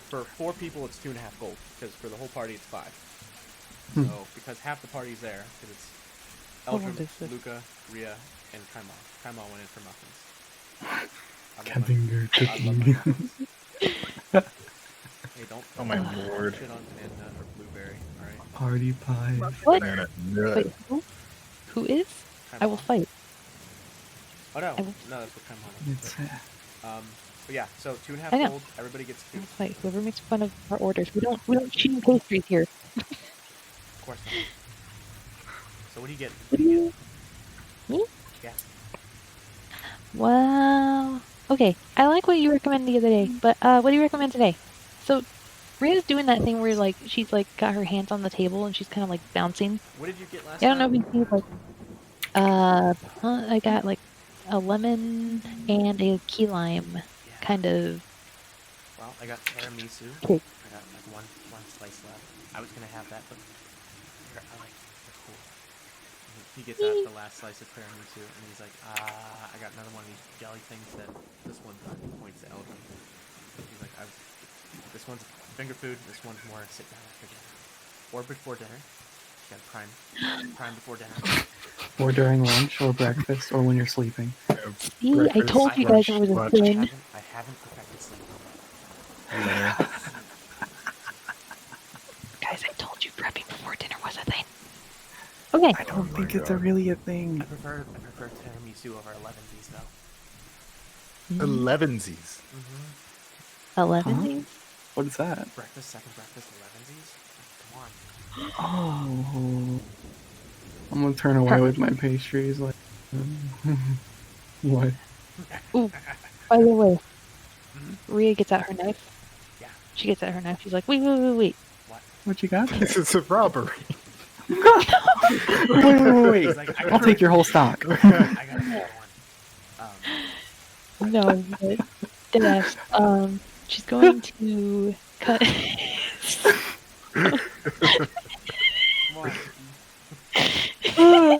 For 4 people, it's 2.5 gold. Because for the whole party, it's 5. Hmm. So because half the party's there, because it's Oh, Eldrim, this is- Luca, Rhea, and Kaima. Kaima went in for muffins. I love Cavinger my- I love my muffins. Hey, don't. Oh my don't lord. Shit on banana or blueberry. All right. Party pie. What? Man, nut. Wait, who is? I will Kaima. fight. Oh no, I will- no, that's what Kaima. It's But yeah, so 2.5 I know. gold. Everybody gets 2. I will fight. Whoever makes fun of our orders. We don't cheat pastries here. Of course not. So what do you get? What do you? Me? Yeah. Well, okay. I like what you recommended the other day, but what do you recommend today? So, Rhea's doing that thing where she's got her hands on the table and she's kind of like bouncing. What did you get last I don't know time? if you see I got like a lemon and a key lime kind of Well, well, I got tiramisu. Cake. I got like one slice left. I was gonna have that, but here, I like the cool. And he gets out the last slice of tiramisu, and he's like, I got another one of these jelly things that this one's on. He points to Eldrin. He's like, this one's finger food. This one's more sit down after dinner, or before dinner. You got prime before dinner. Or during lunch, or breakfast, or when you're sleeping. See, I told you guys it was a thing. I haven't perfected sleep. Guys, I told you prepping before dinner was a thing. Okay. I don't think it's really a thing. I prefer tiramisu over 11sies though. 11sies. 11. What is that? Breakfast, second breakfast, 11sies. Come on. Oh. I'm gonna turn away with my pastries. Like, what? Ooh, by the way, Rhea gets out her knife. Yeah. She gets out her knife. She's like, wait. What you got? This is a robbery. Wait. Like, I'll take your whole stock. I got another one. No, but deadass. She's going to cut. Come on.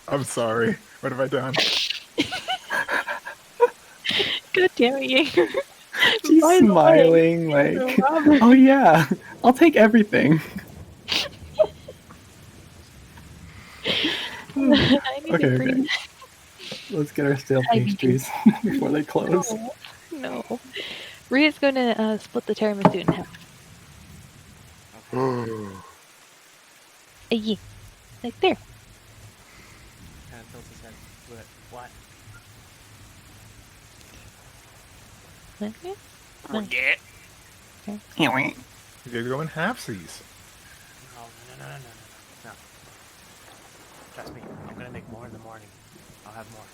I'm sorry. What have I done? God damn it, Jaeger. She's By the smiling way, like, Robert. oh yeah, I'll take everything. I need Okay, to okay. bring. Let's get our stale I need to- pastries before they close. No. Rhea's going to split the tiramisu in half. Yeah. Like there. Kind of tilts his head. What? Like there. Forget. You're going halfsies. No. Trust me, I'm gonna make more in the morning. I'll have more.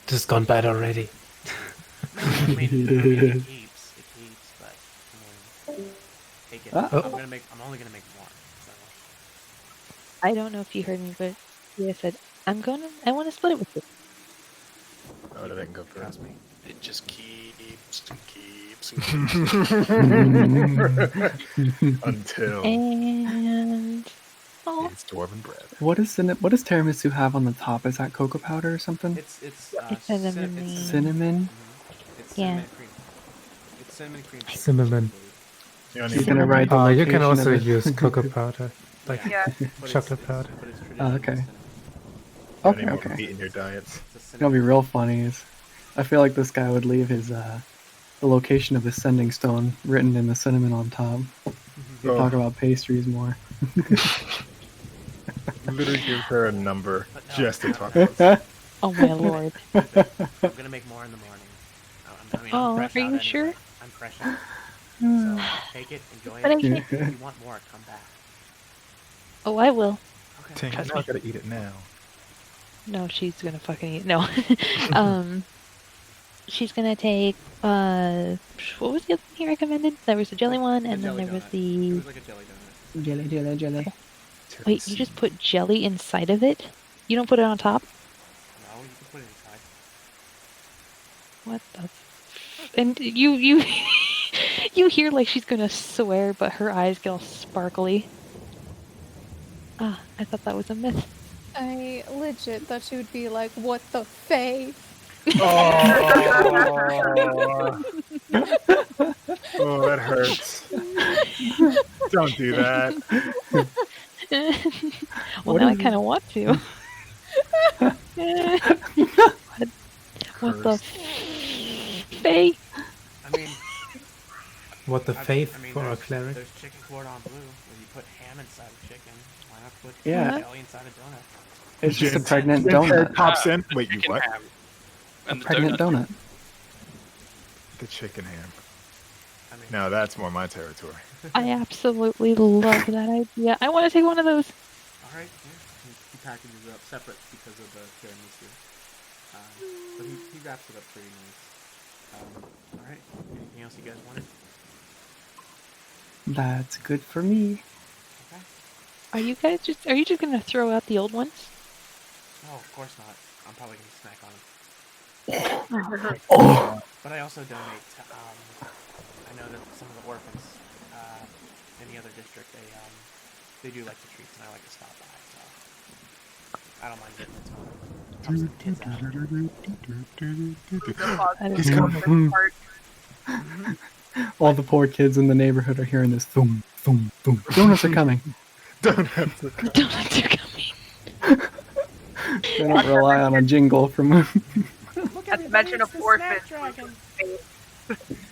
Just gone bad already. I mean, it keeps, but I mean, take it. Uh-oh. I'm only gonna make more. So. I don't know if you heard me, but Rhea said, I want to split it with you. Oh, that didn't go through. Trust me. It just keeps and keeps and keeps. Until And. Oh. it's dwarven bread. What does tiramisu have on the top? Is that cocoa powder or something? It's cinnamon. Cinnamon? It's Yeah. cinnamon cream. It's cinnamon cream. Cinnamon. You don't She's need gonna write the You location can also of it. use cocoa powder, like Yeah. But chocolate powder. But it's Oh, okay. traditionally Okay, any more okay. meat in your diets. It's It'll be real funny is I feel like this guy would leave his the location of his sending stone written in the cinnamon on top. We Oh. talk about pastries more. Literally give her a number But no, just to no, talk no. about. Oh my lord. I'm gonna make more in the morning. I'm Oh, fresh are out you anyway. sure? I'm fresh out. So take it, enjoy But I it. can't- If you want more, come back. Oh, I will. Okay. Ting, Trust I'm me. not gonna eat it now. No, she's gonna fucking eat. No. She's gonna take, what was the other thing he recommended? There was the jelly one, The and then jelly there was donut. It the... was like a jelly donut. Jelly. Wait, you just put jelly inside of it? You don't put it on top? No, you can put it inside. What the... And you you hear like she's gonna swear, but her eyes get all sparkly. Ah, I thought that was a myth. I legit thought she would be like, what the fae? Oh, oh, that hurts. Don't do that. Well, What now I is- kind of want to. What the fae? I mean, What the faith for a there's, cleric? There's chicken cordon bleu where you put ham inside of chicken. Why not put Yeah. jelly inside a donut? It's just a Jim's- pregnant Jim's head donut. pops in. Wait, you Chicken what? ham. A And the pregnant donut. The chicken ham. I mean, Now that's more my territory. I absolutely love that idea. I want to take one of those. all right. Yeah. He packages it up separate because of the tiramisu. But he wraps it up pretty nice. All right. Anything else you guys wanted? That's good for me. Okay. Are you just gonna throw out the old ones? No, of course not. I'm probably gonna snack on them. Oh, But I also donate to. I know that some of the orphans in the other district they do like the treats, and I like to stop by. So I don't mind getting it to them. Helps the kids out. That is He's coming. all the poor kids in the neighborhood are hearing this thum, thum, thum. Donuts are coming. Don't have to. Donuts are coming. They don't rely on a jingle from. Not to mention a orphan.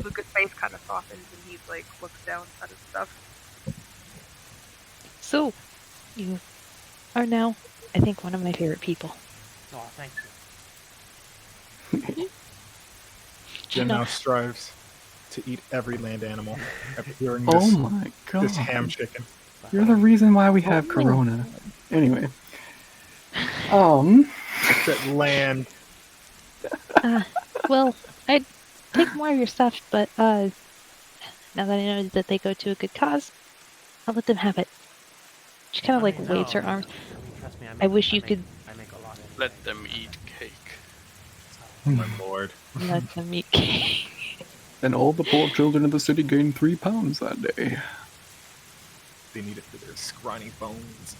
Lucas' face kind of softens and he like looks down at his stuff. So, you are now, I think, one of my favorite people. Oh, thank you. Jen No. now strives to eat every land animal after hearing Oh this, my god! this ham chicken. You're the reason why we have Corona. Anyway, That land. Well, I'd take more of your stuff, but now that I know that they go to a good cause, I'll let them have it. She kind of like waves her arms. Trust me, I wish you could I make a lot of Let them eat cake. Oh my lord. let them eat cake. and all the poor children of the city gained 3 pounds that day. They need it for their scrawny bones.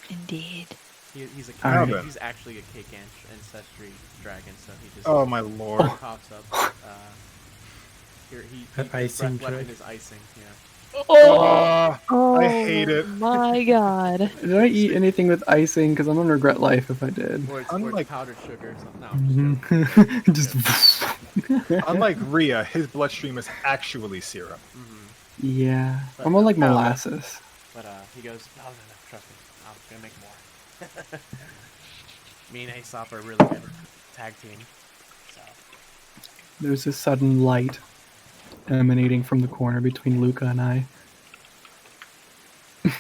Indeed. He's a Alright. cake. He's actually a cake ancestry dragon, so he just Oh my lord. pops up. Here he An icing left in drag. his icing. Yeah. Oh, Oh, I hate it. my god. Did I eat anything with icing? Because I'm gonna regret life if I did. Or it's Unlike- powdered sugar or something. No, I'm just joking. Just. Unlike Rhea, his bloodstream is actually syrup. Yeah, But- I'm more like no. molasses. But he goes, no, trust me, I'm gonna make more. Me and Aesop are a really good tag team. So There's a sudden light emanating from the corner between Luca and I. Oh,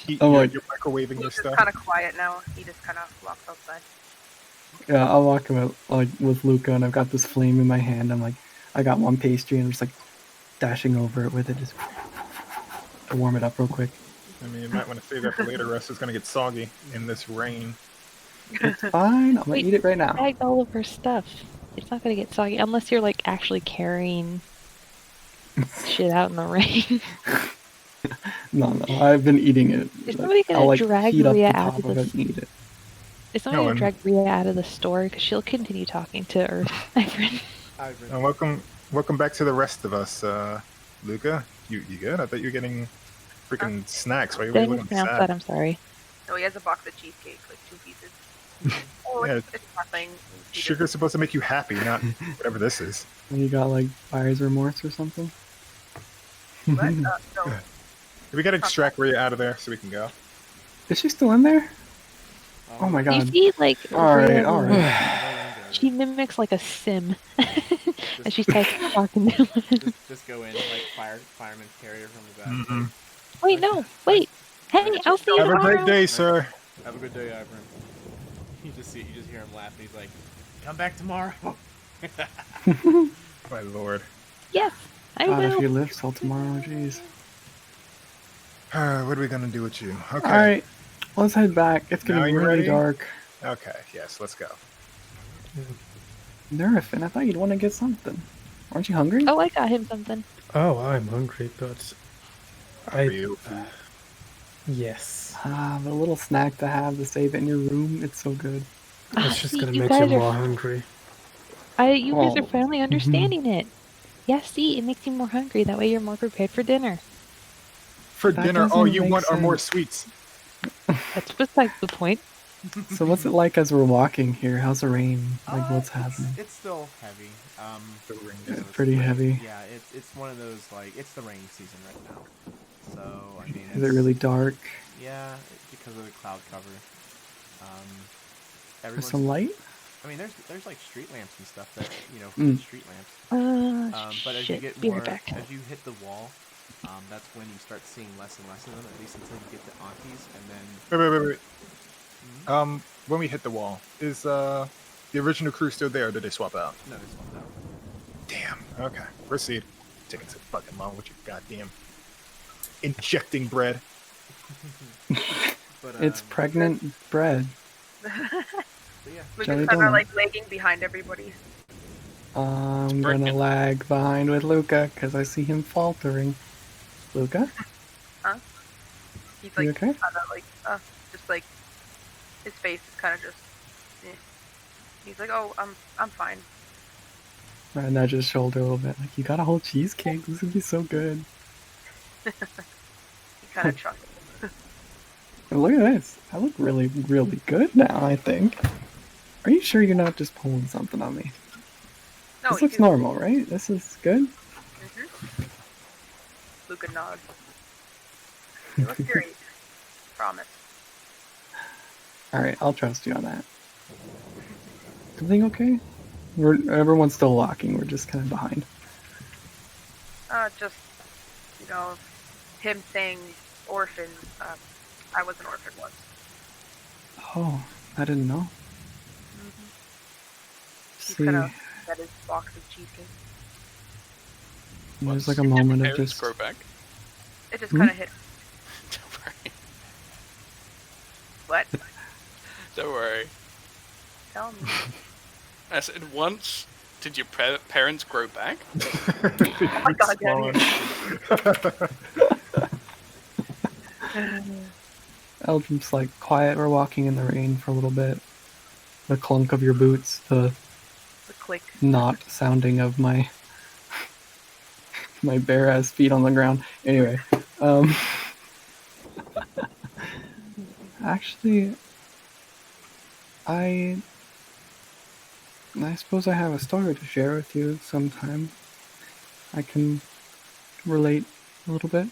You're, like- you're microwaving your Lucas is stuff. kind of quiet now. He just kind of walks outside. Yeah, I'll walk about like with Luca, and I've got this flame in my hand. I'm like, I got one pastry, and I'm just like dashing over it with it, just to warm it up real quick. I mean, you might want to save that for later. Rest is going to get soggy in this rain. It's fine. I'm gonna Wait, eat it right now. Bagged all of her stuff. It's not gonna get soggy unless you're like actually carrying shit out in the rain. No, I've been eating it. Is somebody gonna I'll, like, drag heat up Rhea the out top of of the it and eat it. Is somebody No, gonna drag Rhea out of the store? Because she'll continue talking to Earth. And welcome back to the rest of us, Luca. You good? I thought you were getting freaking snacks. Why are you Did I looking mispronounce sad? that? I'm sorry. No, he has a box of cheesecake, like 2 pieces. Oh, Yeah. it's nothing. He Sugar's supposed to make you happy, not whatever this is. And you got like buyer's remorse or something? just- what? No. We got to extract Rhea out of there so we can go. Is she still in there? Oh my You god. see, like, Alright, Rhea, alright. she mimics like a sim. And she's talking to him. just go in like fireman's carrier from the back. Mhm. Wait, no, wait. Hey, I'll see you Have a tomorrow. great day, sir. Have a good day, Ivern. You just hear him laugh, and he's like, "Come back tomorrow." My lord. Yes, I God, if will. you live till tomorrow, jeez. What are we gonna do with you? Okay. Alright, let's head back. It's Now getting you really ready? dark. Okay. Yes. Let's go. Nerfin, I thought you'd want to get something. Aren't you hungry? Oh, I got him something. Oh, I'm hungry, but For you. yes, The little snack to have to save in your room, it's so good. it's just see, gonna you make you guys are- more hungry. You guys Oh. are finally understanding it. Yes, see, it makes you more hungry. That way you're more prepared for dinner. For That dinner, all doesn't you make want are more sense. sweets. That's besides the point. So what's it like as we're walking here? How's the rain? Like what's It's- happening? It's still heavy. The ring you know, It's pretty heavy. Yeah, it's one of those like it's the rain season right now. So I mean, Is it really dark? Yeah, because of the cloud cover. There's Everyone's, some light? I mean, there's like street lamps and stuff that Mm. street lamps. But as Shit. you get Be more, right back. as you hit the wall, that's when you start seeing less and less of them. At least until you get to aunties, and then Wait. When we hit the wall, is the original crew still there, or did they swap out? no, this one's out. Damn. Okay. Proceed. Taking so fucking long with your goddamn injecting bread. But It's pregnant bread. But yeah. Luca's Jelly kind of donut. like lagging behind everybody. I'm Broken. gonna lag behind with Luca because I see him faltering. Luca, He's you like okay? kind of like just like his face is kind of just. He's like, oh, I'm fine. I nudge his shoulder a little bit. Like, you got a whole cheesecake. This would be so good. He kind of chuckles. And look at this. I look really, really good now, I think. Are you sure you're not just pulling something on me? No, This looks normal, right? This is good? Luca nods. You look great. Promise. Alright, I'll trust you on that. Everything okay? Everyone's still walking. We're just kind of behind. Just, him saying orphan. I was an orphan once. Oh, I didn't know. He's See, kind of got his box of cheesecake. there's like a Did your moment of parents just... grow back? It just kind of hit. Don't worry. What? Don't worry. Tell me. I said once. Did your parents grow back? Oh my god, Daddy. Eldrim's like, quiet, we're walking in the rain for a little bit. The clunk of your boots, the The click. not sounding of my my bare ass feet on the ground. Anyway, actually, I suppose I have a story to share with you sometime. I can relate a little bit,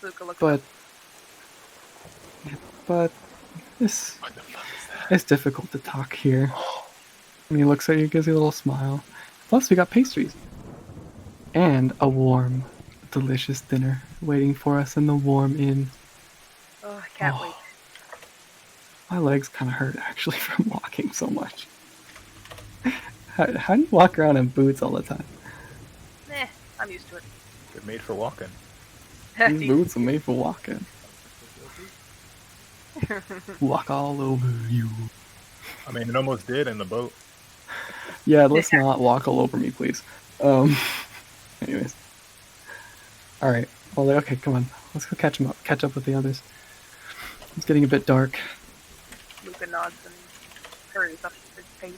Luca looks but up. this What the fuck is that? it's difficult to talk here. And he looks at you, gives you a little smile. Plus, we got pastries and a warm, delicious dinner waiting for us in the warm inn. Oh, I can't wait. My legs kind of hurt actually from walking so much. How do you walk around in boots all the time? I'm used to it. They're made for walking. These boots are made for walking. Walk all over you. I mean, it almost did in the boat. Yeah, let's not walk all over me, please. Anyways. Alright. Well, okay, come on. Let's go catch up with the others. It's getting a bit dark. Luca nods and hurries up his pace.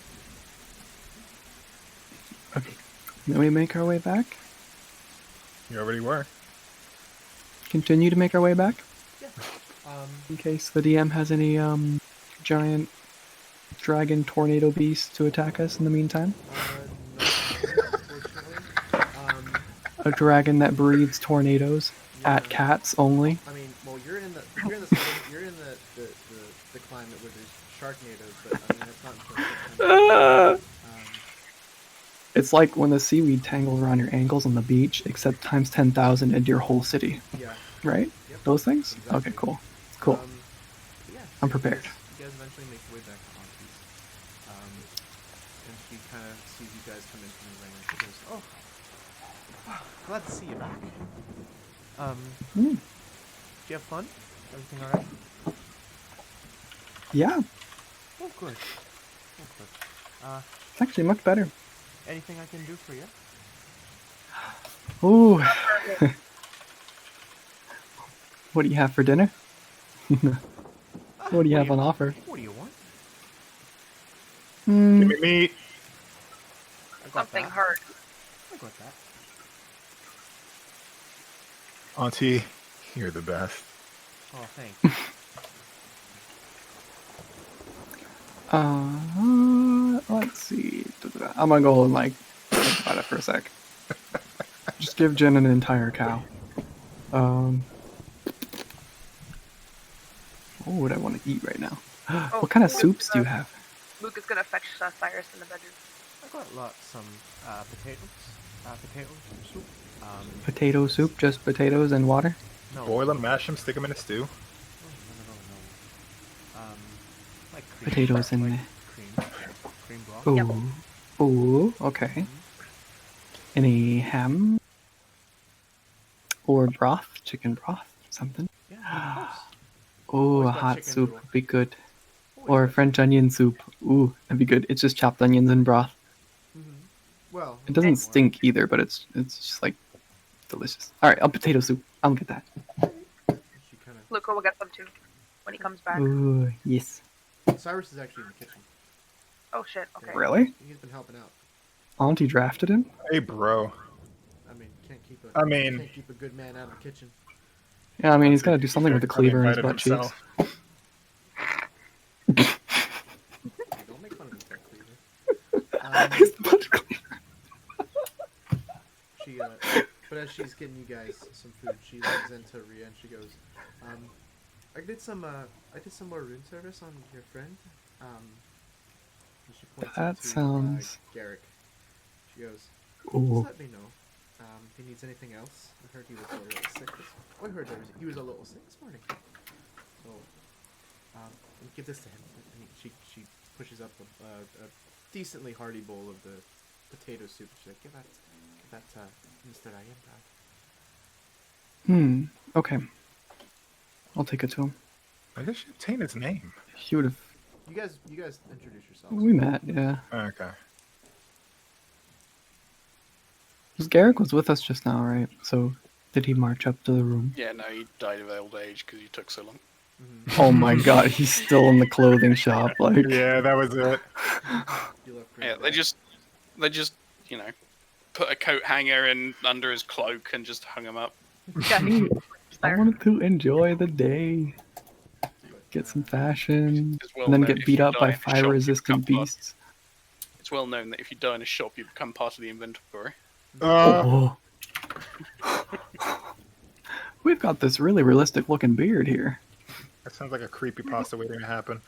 Okay. Then we make our way back. You already were. Continue to make our way back. Yeah. In case the DM has any giant dragon tornado beasts to attack us in the meantime. No, unfortunately. A dragon that breeds tornadoes at cats only. I mean, well, you're in the climate where there's sharknadoes, but I mean that's not until September. It's like when the seaweed tangles around your ankles on the beach, except times 10,000 into your whole city. Yeah. Right? Yep. Those things? Exactly. Okay, cool. Cool. Yeah. I'm prepared. You guys eventually make your way back to Auntie's. And she kind of sees you guys come in from the rain. She goes, "Oh, glad to see you back. Did you have fun? Everything all right?" Yeah, Oh, good. Oh, good. it's actually much better. Anything I can do for you? Ooh. What do you have for dinner? What do you have on offer? What do you want? Give me meat. I got Something that. hurt. I got that. Auntie, you're the best. Oh, thanks. Let's see. I'm gonna go and think about it for a sec. Just give Jen an entire cow. What would I want to eat right now? What kind of soups do you have? Luca's gonna fetch Cyrus in the bedroom. I got some potatoes. Potato soup. Potato soup, just potatoes and water? No. Boil them, mash them, stick them in a stew. No. Like cream. Potatoes in like there. cream broth. Ooh. Ooh, okay. Any ham? Or broth? Chicken broth? Something? Yeah, of course. Oh, Always a got hot chicken soup noodle. would be good. Or French onion soup. Ooh, that'd be good. It's just chopped onions and broth. Well, It doesn't stink either, but it's just like delicious. All right, I'll potato soup. I'll get that. She kind Luca will get some too when he comes back. Ooh, yes. of. Cyrus is actually in the kitchen. Oh shit. Okay. Really? He's been helping out. Auntie drafted him? Hey, bro. I mean, can't keep a good man out of the kitchen. Yeah, I mean, he's got to do something with the Probably cleaver in his invited butt cheeks. himself. Hey, don't make fun of me, Frank Cleaver. His butt cleaver. She, but as she's getting you guys some food, she leans into Rhea and she goes, I did some more room service on your friend. And she points That out to sounds- Garrick. She goes, Ooh. just let me know if he needs anything else. I heard he was a little sick. I heard he was a little sick this morning. So, give this to him. And she pushes up a decently hearty bowl of the potato soup. She's like, give that to Mr. Ayenda. Okay. I'll take it to him. I guess you obtain his name. He would have. You guys introduce yourselves. We met, yeah. Okay. Because Garrick was with us just now, right? So, did he march up to the room? Yeah, no, he died of old age because he took so long. Oh my god, he's still in the clothing shop. Like, Yeah, that was it. You look Yeah, pretty they just put a coat hanger in under his cloak and just hung him up. I wanted to enjoy the day, get some fashion, It's well and then known get if beat you up die by in a shop, you fire-resistant become part- beasts. It's well known that if you die in a shop, you become part of the inventory. Oh. We've got this really realistic-looking beard here. That sounds like a creepypasta waiting to happen.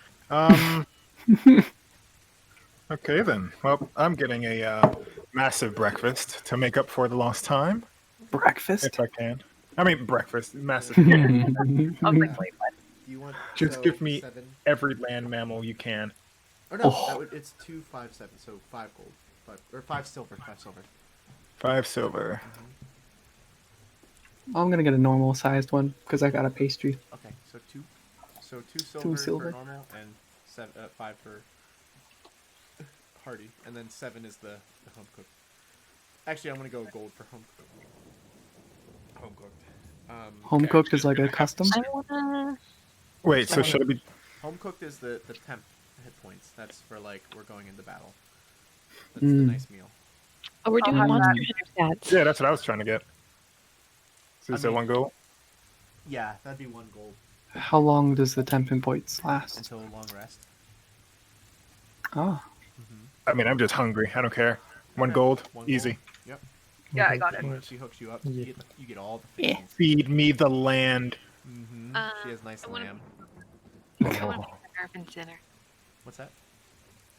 Okay then. Well, I'm getting a massive breakfast to make up for the lost time, Breakfast? if I can. I mean, breakfast, massive. I was like, wait, what? Do you want Just so give me 7? every land mammal you can. Or no, Oh. it's 2, 5, 7, so 5 gold, or 5 silver, 5 silver. 5 silver. I'm gonna get a normal-sized one, because I got a pastry. Okay, so 2 silver, silver. for normal and 5 for hearty, and then 7 is the home cooked. Actually, I'm gonna go gold for home cooked. Home cooked. Home cooked is like a custom? I wanna. Wait, so should it be? Home cooked is the temp hit points. That's for like we're going into battle. That's the Mm. nice meal. Oh, we're I'll doing have monster that. hunter stats. Yeah, that's what I was trying to get. So I is that mean- one goal? Yeah, that'd be 1 gold How long does the temping points last? until a long rest. Oh, I mean, I'm just hungry. I don't care. 1 Okay, gold, 1 easy. gold. Yep. Yeah, I got it. She hooks you up. Yeah. You get all the Yeah. things. Feed me the land. She has nice I wanna- lamb. I want to pay for Nerve dinner. What's that?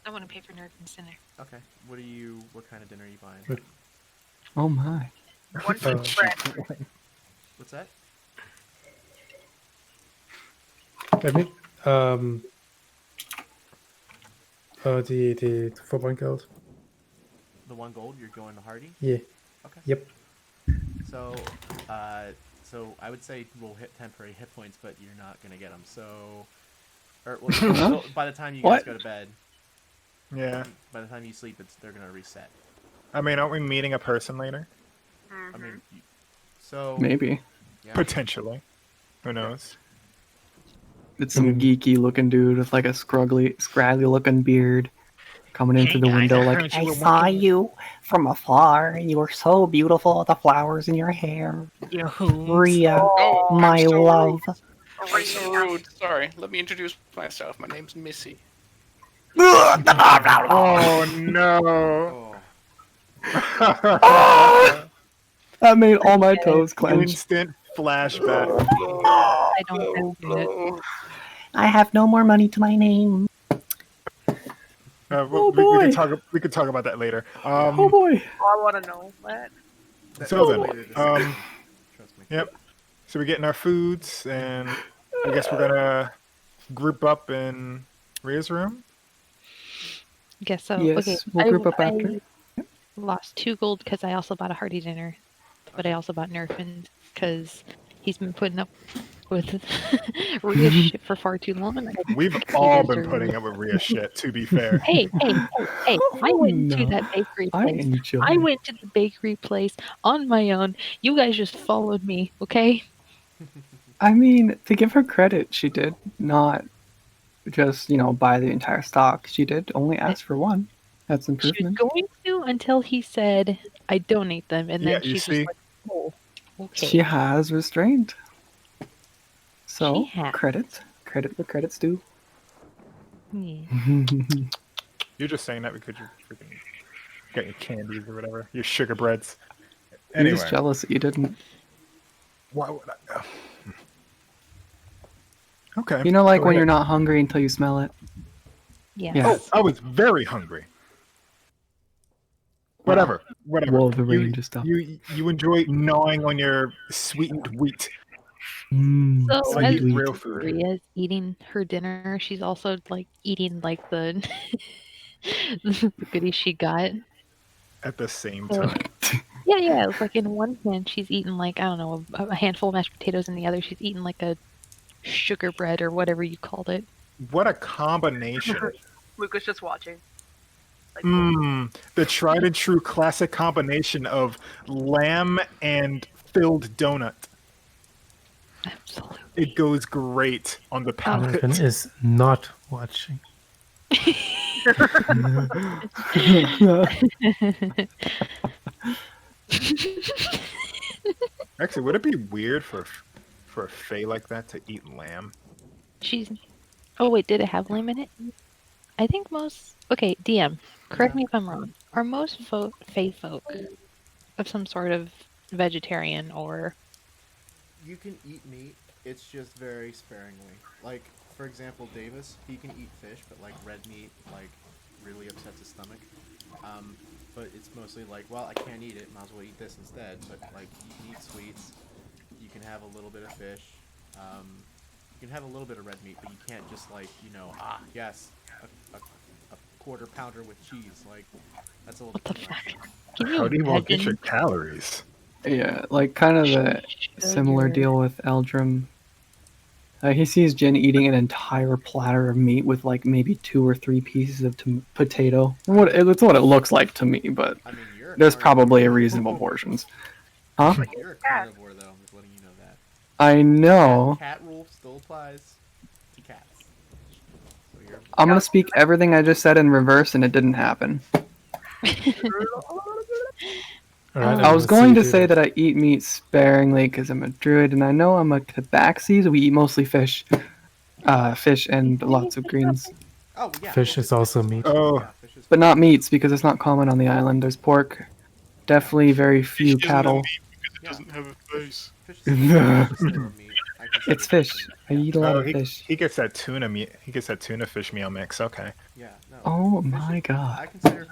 I want to pay for Nerve dinner. Okay. What kind of dinner are you buying? oh my. 1 piece bread. What's that? I think the 4 gold. The 1 gold. You're going to Hardy. Yeah. Okay. Yep. So, so I would say we'll hit temporary hit points, but you're not gonna get them. So, or well, by the time you guys What? go to bed, Yeah. by the time you sleep, they're gonna reset. I mean, aren't we meeting a person later? I mean, so Maybe. yeah. Potentially. Who knows? It's some geeky looking dude with like a scraggly looking beard coming into the window like, I saw you from afar. You were so beautiful, the flowers in your hair. Rhea, Oh, I'm my so love. rude. I'm so rude. Sorry, let me introduce myself. My name's Missy. Oh no! Oh, That made all my toes clench. Instant flashback. I don't do it. I have no more money to my name. We could talk about that later. Oh boy. I want to know that. So then, later this trust me. Yep. So we're getting our foods, and I guess we're gonna group up in Rhea's room. Guess so. Yes, Okay. we'll group up after. Lost 2 gold because I also bought a hearty dinner, but I also bought Nerfin because he's been putting up with Rhea shit for far too long. We've You all guys been are- putting up with Rhea shit, to be fair. Hey, I went to No, that bakery I place. enjoy. I went to the bakery place on my own. You guys just followed me, okay? I mean, to give her credit, she did not just, buy the entire stock. She did only ask for one. That's She was improvement. going to until he said, I donate them, and Yeah, then you she's see? just like, oh, okay. She has restraint. So, She has. credit where credit's due. Yeah. You're just saying that because you're freaking got your candies or whatever, your sugar breads. You're Anyway, just jealous that you didn't. why would I? Okay. You know, like go when ahead. you're not hungry until you smell it. Yeah. Yeah. Oh, I was very hungry. Whatever. Whoa, the rain just stopped. You enjoy gnawing on your sweetened wheat. So It's as like real food. Rhea's eating her dinner, she's also like eating like the the goodies she got. At the same So- time. Yeah. It's like in one hand she's eating like, I don't know, a handful of mashed potatoes, and the other she's eating like a sugar bread or whatever you called it. What a combination. Luca's just watching. Like, The tried and true classic combination of lamb and filled donut. Absolutely. It goes great on the palate. Jonathan is not watching. Actually, would it be weird for a fae like that to eat lamb? She's. Oh wait, did it have lamb in it? I think most. Okay, DM. Correct me if I'm wrong. Are most fae folk of some sort of vegetarian or? You can eat meat. It's just very sparingly. Like, for example, Davis, he can eat fish, but like red meat, like really upsets his stomach. But it's mostly like, well, I can't eat it. Might as well eat this instead. But like, you can eat sweets. You can have a little bit of fish. You can have a little bit of red meat, but you can't just like, yes, a quarter pounder with cheese. Like, that's a little What the too much. fuck? Can you How do you want to get imagine? your calories? Yeah, like kind of the similar deal with Eldrum. He sees Jin eating an entire platter of meat with like maybe 2 or 3 pieces of potato. It's what it looks like to me, but I mean, you're a there's carnivore. probably a reasonable portions. Huh? You're a carnivore, though. I'm just letting you know that. I know. Cat rule still applies to cats. So you're I'm gonna speak everything I just said in reverse, and it didn't happen. Alright, I was going to say that I eat meat sparingly because I'm a druid, and I know I'm a tabaxi, so we eat mostly fish. Fish and lots of greens. Oh, yeah. Fish is also meat. Oh. Yeah, fish is But not meats, because it's not common on the island. There's pork. Definitely very few Fish isn't a cattle. meat because it doesn't have a face. Fish is still a meat. I consider It's fish. I eat a lot Oh, of fish. he gets that tuna meat. He gets that tuna fish meal mix. Okay. Yeah, no. Oh Fish my is- god. I consider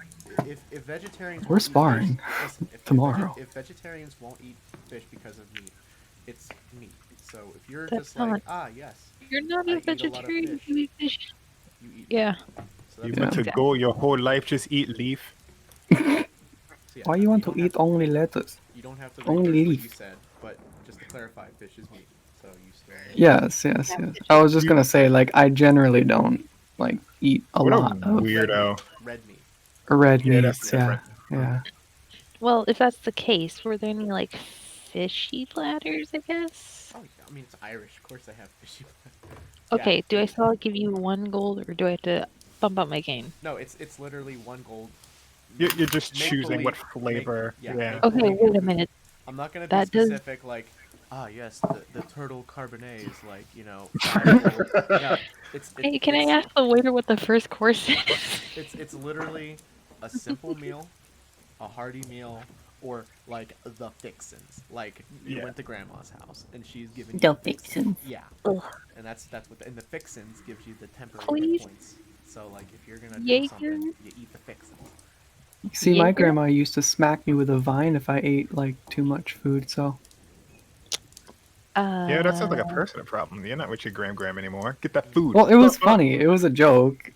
if vegetarians We're won't eat sparring fish, listen, if tomorrow. If vegetarians won't eat fish because of meat, it's meat. So if you're That's just like, not- yes, You're not I a eat a lot of vegetarian. fish. You eat fish. you eat. Yeah. So You that's want to Exactly. go your whole life just eat leaf? so yeah, Why you want don't to have eat only lettuce? You don't have to only reverse what you leaf? said, but just to clarify, fish is meat. So you still. Yes. I was just gonna say, like, I generally don't like eat a What a lot of weirdo. Red meat. red Yeah, that's meats. Yeah, yeah. Well, if that's the case, were there any like fishy platters? I guess. Oh, yeah, I mean it's Irish. Of course they have fishy. Okay. Do I still give you 1 gold, or do I have to bump up my game? No, it's literally 1 gold. You're just Make choosing what believe- flavor. make- Yeah. make Okay. believe Wait a food. minute. I'm not gonna be That does- specific, like, yes, the turtle carbonet is like, 5 gold. No, Hey, can I ask the waiter what the first course is? It's literally a simple meal, a hearty meal, or like the fixins. Like you Yeah. went to grandma's house and she's giving you The fixins. fixins. Yeah, Ugh. and that's what and the fixins gives you the temporary Please. hit points. So like if you're gonna do Jaeger. something, you eat the fixins. See, my Yeah. grandma used to smack me with a vine if I ate like too much food. So Yeah, that sounds like a personal problem. You're not with your gram anymore. Get that food. well, it was Fuck up. funny. It was a joke,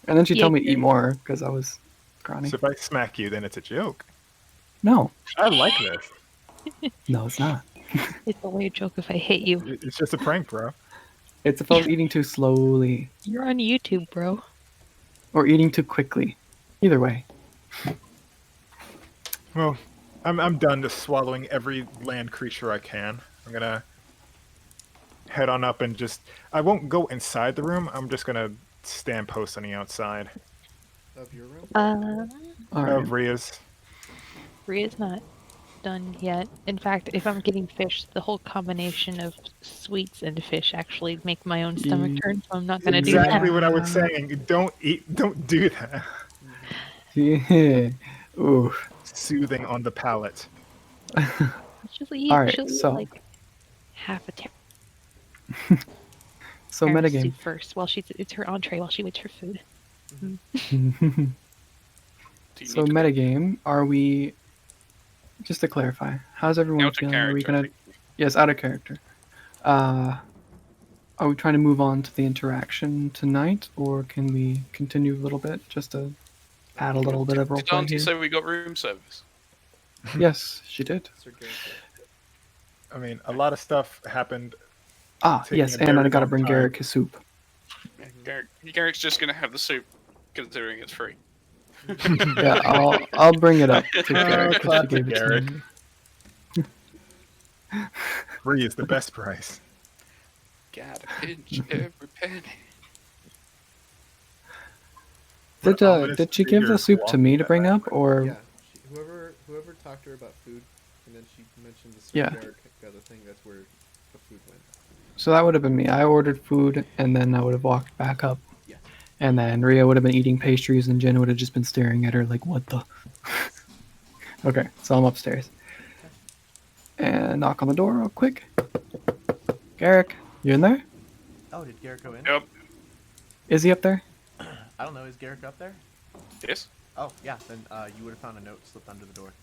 and then she told me to Yeah. eat more because I was scrawny. So if I smack you, then it's a joke. No, I like this. no, it's not. It's only a joke if I hit you. It's just a prank, bro. It's if I was eating too slowly You're on YouTube, bro. or eating too quickly. Either way. Well, I'm done just swallowing every land creature I can. I'm gonna head on up and just. I won't go inside the room. I'm just gonna stand post on the outside Of your room? All right. of Ria's. Ria's not done yet. In fact, if I'm getting fish, the whole combination of sweets and fish actually make my own stomach turn, so I'm not gonna do Exactly that. what I was saying. Don't eat. Don't do that. Yeah. Ooh. Soothing on the palate. She'll eat, All right, she'll eat so- like half a So Karen metagame. soup first while it's her entree while she waits for food. Do you So need to metagame, are we? Just to clarify, how's everyone out of feeling? Are we character? I gonna? think. Yes, out of character. Are we trying to move on to the interaction tonight, or can we continue a little bit just to add a little bit of Did roleplay Auntie here? say we got room service? Yes, she did. Sir Garrett. I mean, a lot of stuff happened. Ah, Taking yes, a and I very gotta long bring time. Garrick his soup. Garrett's just gonna have the soup, considering it's free. Yeah, I'll bring it up to Garrick. 'cause she classic gave it to Garrick. me. Free is the best price. Gotta pinch every penny. What ominous Did she give the figures soup to me to walking bring that up, or Yeah, whoever talked to her about food, and then she mentioned the Yeah. Garrett got the thing. That's where the food went. so that would have been me. I ordered food, and then I would have walked back up, Yeah. and then Ria would have been eating pastries, and Jen would have just been staring at her like, "What the?" Okay, so I'm upstairs, and knock on the door real quick. Garrick, you in there? Oh, did Garrett go in? Yep. Is he up there? I don't know. Is Garrett up there? Yes. Oh, yeah. Then you would have found a note slipped under the door.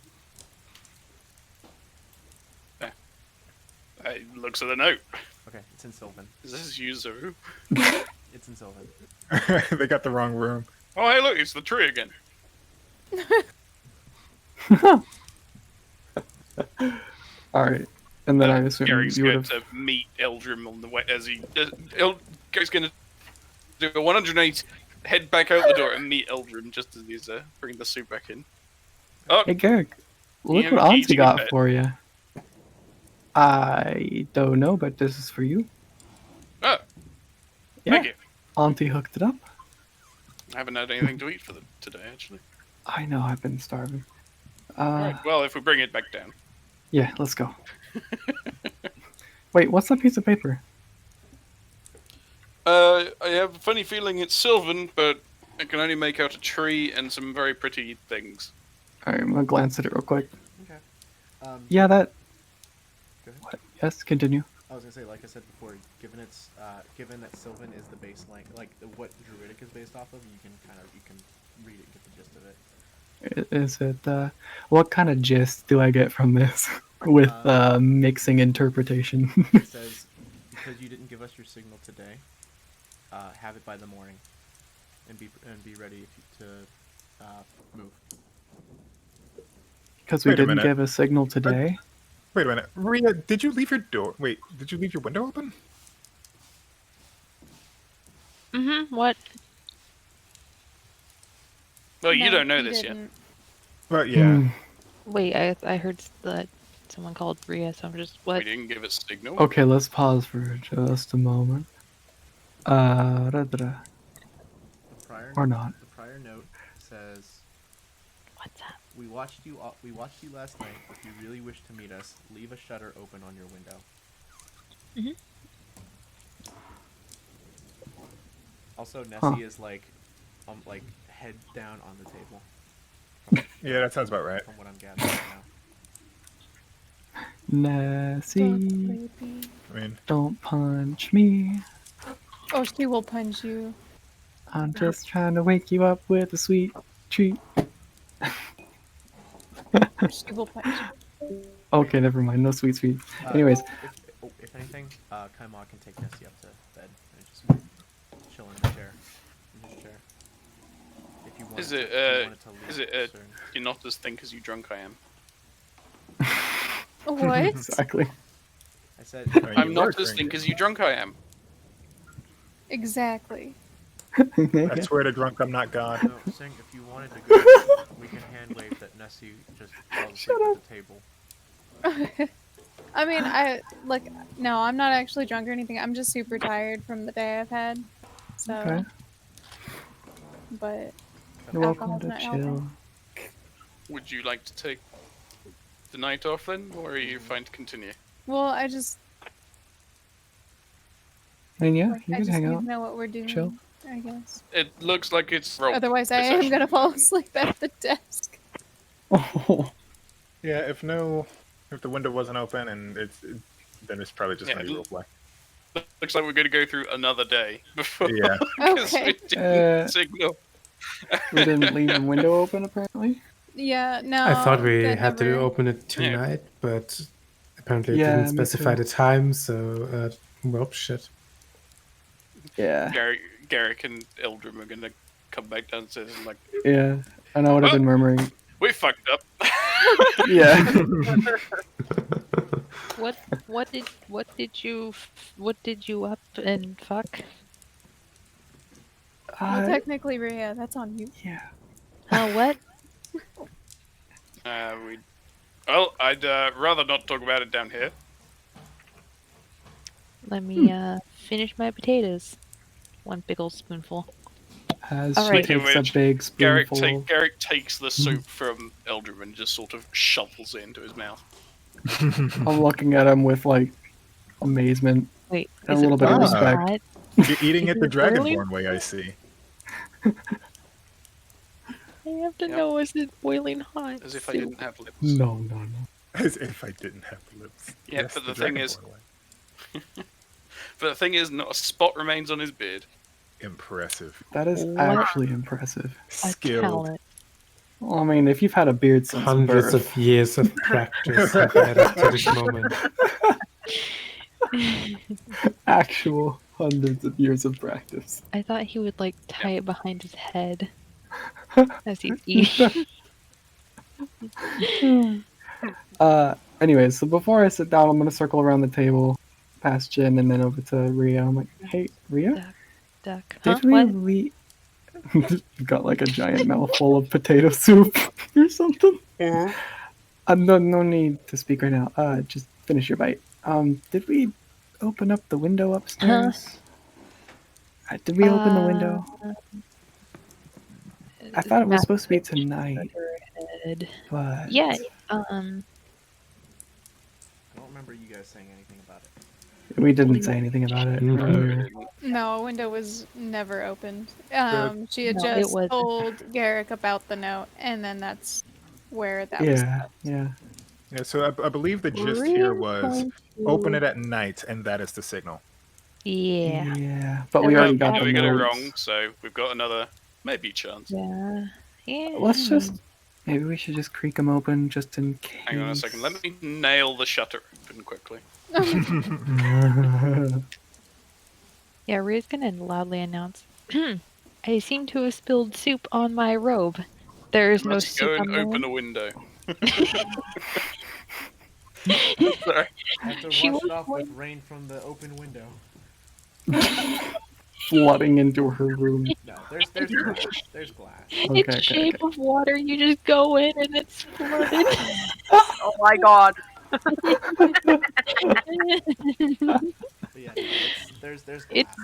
Looks at the note. Okay, it's in Sylvan. Is this user? It's in Sylvan. They got the wrong room. Oh, hey, look, it's the tree again. All right, and then I assume Gary's you would going have. to meet Eldrim on the way as he. Gary's going to do a 180, head back out the door and meet Eldrim just as he's bringing the soup back in. Oh, Hey Garrick, look Yeah, what Auntie eating got it. for you. I don't know, but this is for you. oh, Yeah, thank you. Auntie hooked it up. I haven't had anything to eat for today, actually. I know, I've been starving. Alright, well, if we bring it back down. Yeah, let's go. Wait, what's that piece of paper? I have a funny feeling it's Sylvan, but I can only make out a tree and some very pretty things. Alright, I'm gonna glance at it real quick. Okay. Yeah, that. Go ahead. What? Yes, continue. I was gonna say, like I said before, given that Sylvan is the base what Druidic is based off of, you can read it, get the gist of it. Is it, what kind of gist do I get from this with mixing interpretation? It says, because you didn't give us your signal today, have it by the morning, and be ready to move. Because we Wait a didn't minute. give a signal today? Wait a minute, Ria, did you leave your door? Wait, did you leave your window open? What? Well, you No, don't know he this yet. didn't. But yeah, Hmm. Wait, I heard that someone called Ria, so I'm just We what? didn't give it signal. Okay, let's pause for just a moment. The prior Or not. The prior note says, What's up? We watched you last night. If you really wish to meet us, leave a shutter open on your window. Mhm. Also, Nessie Huh. is like head down on the table. yeah, that sounds about right. From what I'm gathering right now. Nessie, I mean, don't punch me. Oh, she will punch you. I'm just trying to wake you up with a sweet treat. She will punch you. Okay, never mind. No sweet. Anyways, If anything, Kaima can take Nessie up to bed and just chill in the chair, in his chair. If you want. Is if it, you wanted to is leave it, soon. You're not as think as you drunk I am. What? exactly. said I'm not listening because you drunk I am. Exactly. I swear to drunk, I'm not God. No, Sing, if you wanted to go, we can hand wave that Nessie just falls asleep at the table. I mean, no, I'm not actually drunk or anything. I'm just super tired from the day I've had. So, Okay. but You're welcome alcohol's to not helping. chill. Would you like to take the night off then, or are you fine to continue? Well, I mean, yeah, like, you I can just hang need out. to know what we're doing. chill. I guess. It looks like it's rolled. Otherwise, I am gonna fall asleep at the desk. Oh, Yeah, if the window wasn't open and then it's probably just Yeah, gonna be roleplay. Looks like we're going to go through another day before. Yeah. Because Okay. we didn't signal. we didn't leave the window open, apparently. Yeah, no. I thought we that had to never- open it tonight, but apparently it Yeah, didn't me specify too. the time, so, well, shit. Yeah, Garrick and Eldrum are going to come back downstairs and like, yeah. And I would have been murmuring, we fucked up. yeah. What did you up and fuck? Well, technically, Rhea, that's on you. Yeah. What? Well, I'd rather not talk about it down here. Let me finish my potatoes. One big old spoonful. As All she right. takes a Which big spoonful. Garrick takes the soup from Eldrum and just sort of shovels it into his mouth. I'm looking at him with like amazement Wait, and a is little it bit of boiling respect. hot? You're eating it the Is it boiling? Dragonborn way, I see. I have to Yep. know, is it boiling hot? As if I soup? didn't have lips. No. As if I didn't have lips. Yeah, Yes, but the the thing is- Dragonborn way. But the thing is, not a spot remains on his beard. Impressive. That is What? actually impressive. A Skilled. talent. Well, I mean, if you've had a beard since Hundreds birth, of years of practice have led up to this moment. actual hundreds of years of practice. I thought he would like tie it behind his head as he's eating. Anyways, so before I sit down, I'm gonna circle around the table, past Jin, and then over to Rhea. I'm like, hey, Rhea, Duck. Huh? did we What? leave? You've got like a giant mouthful of potato soup or something. No need to speak right now. Just finish your bite. Did we open up the window upstairs? Did we open the window? I thought it was supposed to be tonight, Head. but Yeah. I don't remember you guys saying anything about it. we didn't say anything about it Mhm. earlier. No, a window was never opened. She had No, it just wasn't. told Garrick about the note, and then that's where that was. Yeah. Yeah, so I believe the gist here was open it at night, and that is the signal. Yeah. Yeah, but we Yeah, already got Yeah, the we got it notes. wrong, so we've got another maybe chance. Yeah. Yeah. Let's just maybe we should just creak them open just in case. Hang on a second. Let me nail the shutter open quickly. Yeah, Rhea's gonna loudly announce. I seem to have spilled soup on my robe. There is no Let's soup go on and open there. a window. Sorry. I have to She wash it was off like- with rain from the open window. Flooding into her room. No, there's glass. There's glass. It's shape of water. You just go in and it's flooded. Oh my god. But yeah, no, there's glass. It's-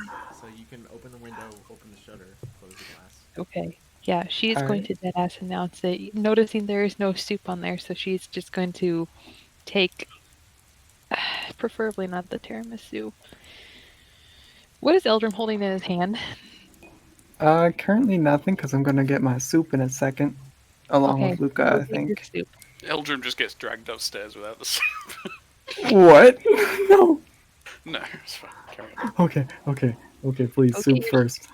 So you can open the window, open the shutter, close the glass. Okay. Yeah, she is All going right. to deadass announce it, noticing there is no soup on there, so she's just going to take, preferably not the tiramisu. What is Eldrum holding in his hand? Currently nothing because I'm gonna get my soup in a second, along Okay, with Luca. go I get your think. soup. Eldrum just gets dragged upstairs without the soup. What? No. No, it's fine. Carry on. Okay. Please, Okay. soup first.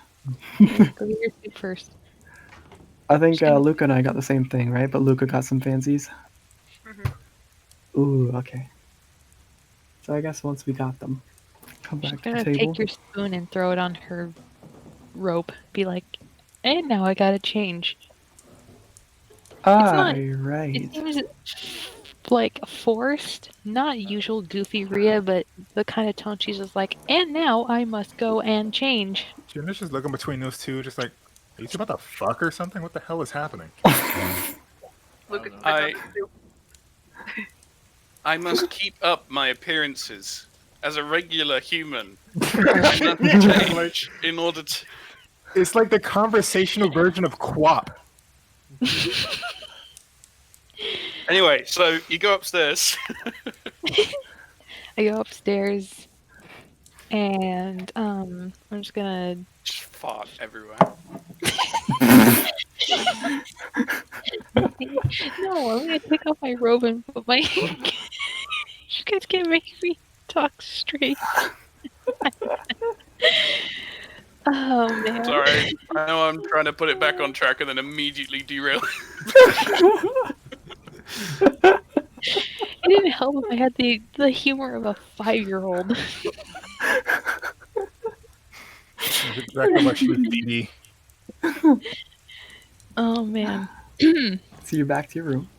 Go get your soup first. I think Luca and I got the same thing, right? But Luca got some fancies. Ooh, okay. So I guess once we got them, come She's back to gonna the table. take your spoon and throw it on her robe. Be like, and now I gotta change. not- Right. It seems like forced, not usual goofy Rhea, but the kind of tone she's just like, and now I must go and change. Junior's just looking between those two, just like, are you two about to fuck or something? What the hell is happening? Lucas, no. I- I must keep up my appearances as a regular human. Nothing change in order to. It's like the conversational version of QWOP. Anyway, so you go upstairs. I go upstairs, and I'm just gonna. Just fart everywhere. No, I'm gonna take off my robe and put my. You guys can't make me talk straight. Oh man. Sorry, I know I'm trying to put it back on track and then immediately derail. It didn't help if I had the humor of a 5-year-old. That's exactly what she was, Dee. Oh man. So you're back to your room.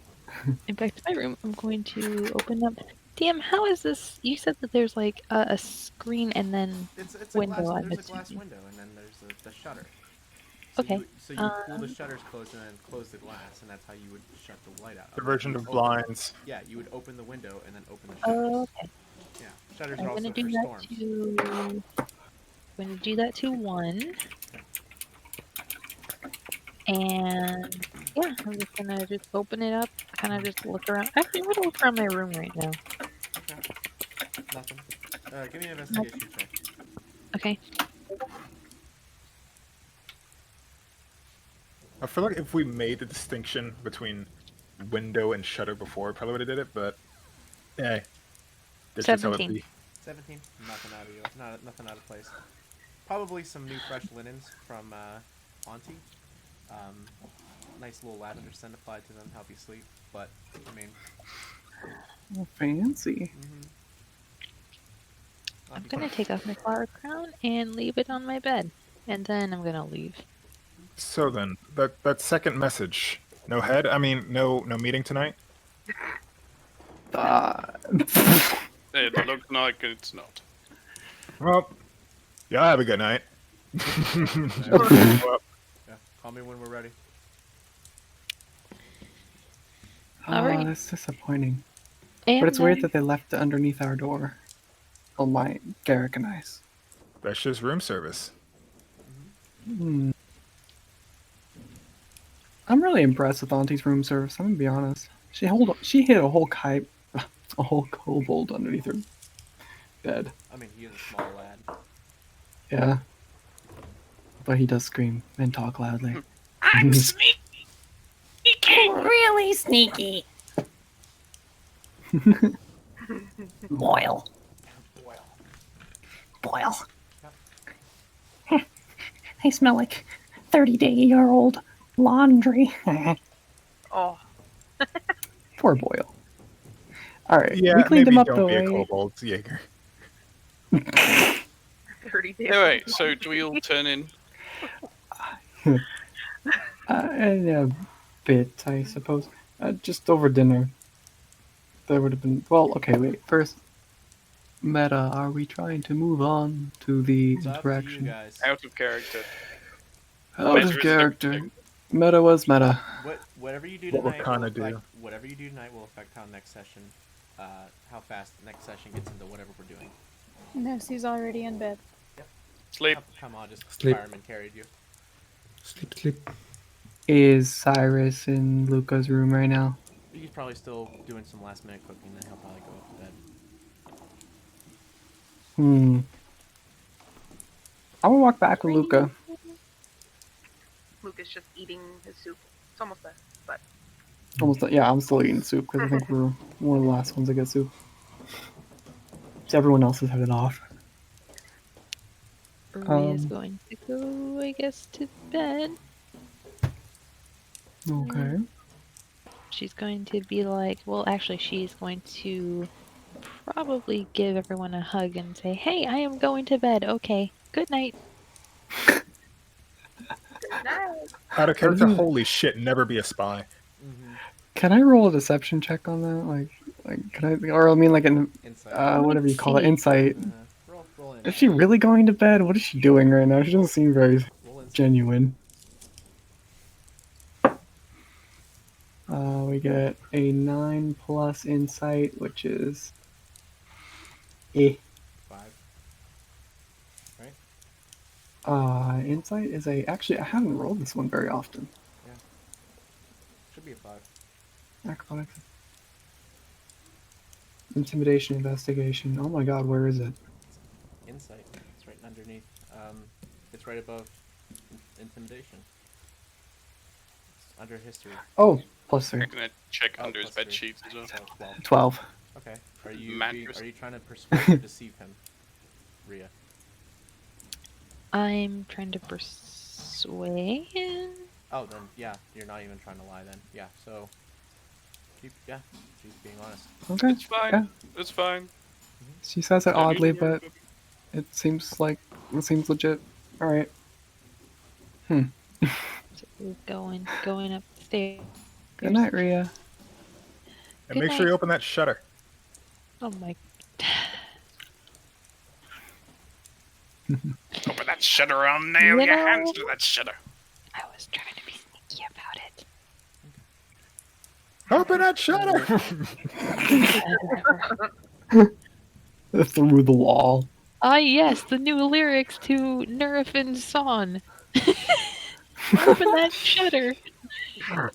And back to my room, I'm going to open up. Damn, how is this? You said that there's like a screen and then It's window. a glass, I'm there's a glass assuming. window, and then there's the shutter. So Okay, So you pull the shutters closed and then close the glass, and that's how you would shut the light out. The version You of would blinds. Yeah, you would open the window and then open the shutters. Oh, okay. Yeah, shutters I'm are also gonna do for that storms. to. I'm gonna do that to 1. And yeah, I'm just gonna just open it up, kind of just look around. Actually, I'm gonna look around my room right now. Okay. Nothing. Give me an investigation check. Okay. I feel like if we made the distinction between window and shutter before, probably would have did it, but hey, this is how it 17. be. 17. Nothing out of you. Nothing out of place. Probably some new fresh linens from Auntie. Nice little lavender scent applied to them, help you sleep. But I mean, Oh, fancy. I'm gonna take off my flower crown and leave it on my bed, and then I'm gonna leave. So then, that second message, no head. I mean, no meeting tonight. It looks like it's not. Well, y'all have a good night. Yeah, call me when we're ready. Alright. That's disappointing. And But it's weird that they left it underneath our door. Oh my, Garrick and Ice. That's just room service. Hmm. I'm really impressed with Auntie's room service. I'm gonna be honest. She hid a whole a whole kobold underneath her bed. I mean, he is a small lad. Yeah, but he does scream and talk loudly. I'm sneaky. Really sneaky. Boil. Boil. They smell like 30-day-old laundry. Oh, Poor Boyle. All right, Yeah, we cleaned maybe him up don't the be a way. kobold, Jaeger. 30 days. Anyway, so do we all turn in? In a bit, I suppose. Just over dinner. There would have been. Well, okay, wait. First, Meta, are we trying to move on to the It's up to you interaction? guys. Out of character. Out Meta of is character. everything. Meta was meta. Whatever you do What we'll tonight, kinda will affect, do. whatever you do tonight will affect how next session, how fast the next session gets into whatever we're doing. No, she's already in bed. Sleep. Come on, just Sleep. fireman carried you. Sleep. Is Cyrus in Luca's room right now? He's probably still doing some last minute cooking, then he'll probably go up to bed. I'm gonna walk back with Luca. Luke is just eating his soup. It's almost there, but Almost. Yeah, I'm still eating soup because I think we're one of the last ones to get soup. So everyone else is headed off. Maria's going to go, I guess, to bed. Okay. She's going to be like, well, actually, she's going to probably give everyone a hug and say, hey, I am going to bed. Okay, good night. good night. Out of character, Mhm. holy shit, never be a spy. Can I roll a deception check on that? Like, Like, can I, or I mean, like an Insight. whatever you call it, see. insight. Roll in. Is she really going to bed? What is she doing right now? She doesn't seem very Roll insight. genuine. We get a 9 plus insight, which is 5. Right? insight is a, actually I haven't rolled this one very often. Should be a 5. Acrobatics. Intimidation, investigation. Oh my god, where is it? Insight. It's right underneath. It's right above intimidation. It's under history. Oh, plus 3. I'm gonna check Oh, under his plus bed 3. sheets as well. So 12. 12. Okay. Are you Mattress. are you trying to persuade or deceive him, Rhea? I'm trying to persuade him. Oh, then yeah, you're not even trying to lie then. Yeah. So. She's being honest. Okay. It's fine. Yeah. It's fine. She says it Don't need oddly, to worry but it seems legit. Alright. So we're going upstairs. Good night, Rhea. And Good make sure you night. open that shutter. Oh my. Open that shutter on, nail You your know- hands to that shutter. I was trying to be sneaky about it. Open that shutter! Through the wall. Ah, yes, the new lyrics to Nurofin's song. Open that shutter. Open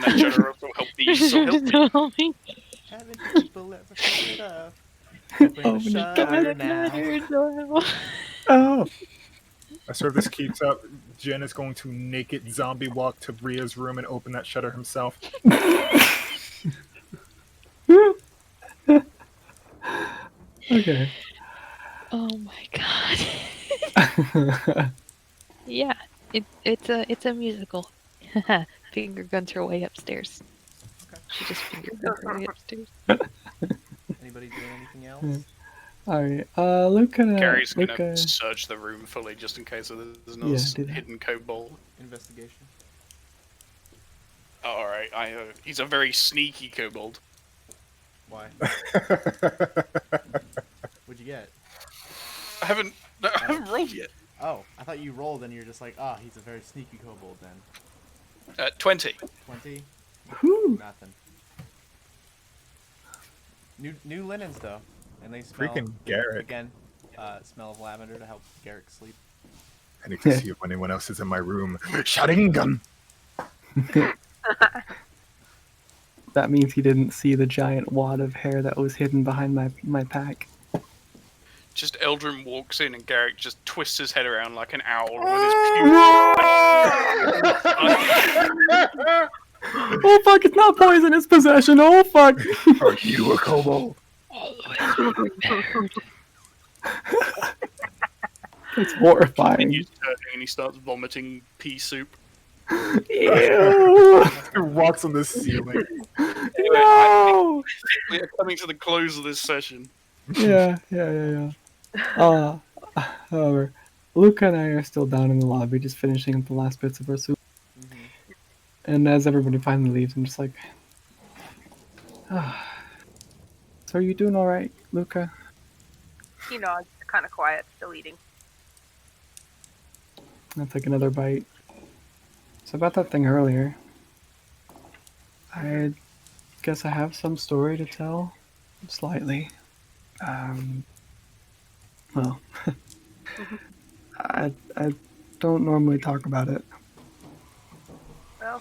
that shutter up, so help thee, so help me. Haven't people ever heard it up? Open the Open it, shutter now. Oh. I swear if this keeps up, Jen is going to naked zombie walk to Rhea's room and open that shutter himself. Okay. Oh my god. Yeah, it's a musical. Finger guns her way upstairs. Okay. She just finger guns her way upstairs. Anybody doing anything else? Alright, Luca. Gary's gonna Luca. search the room fully just in case there's Yeah, another do that. hidden kobold. Investigation. Oh, alright, he's a very sneaky kobold. Why? What'd you get? I haven't rolled yet. Oh, I thought you rolled and you're just like, ah, he's a very sneaky kobold then. 20. 20? Whew. Nothing. New linens though, and they smell. Freaking Garrett. Again, smell of lavender to help Garrick sleep. I need to see if anyone else is in my room. Shotting gun! That means he didn't see the giant wad of hair that was hidden behind my pack. Just Eldrin walks in and Garrick just twists his head around like an owl with his Oh fuck, it's not poisonous possession, oh fuck! Are you a kobold? It's horrifying. He's turning and he starts vomiting pea soup. Ew! Who walks on the ceiling? No! We are coming to the close of this session. Yeah. However, Luca and I are still down in the lobby, just finishing up the last bits of our soup. And as everybody finally leaves, I'm just like, ah. So are you doing all right, Luca? He nods, kind of quiet, still eating. I'll take another bite. So about that thing earlier, I guess I have some story to tell, slightly. Well, I don't normally talk about it. Well,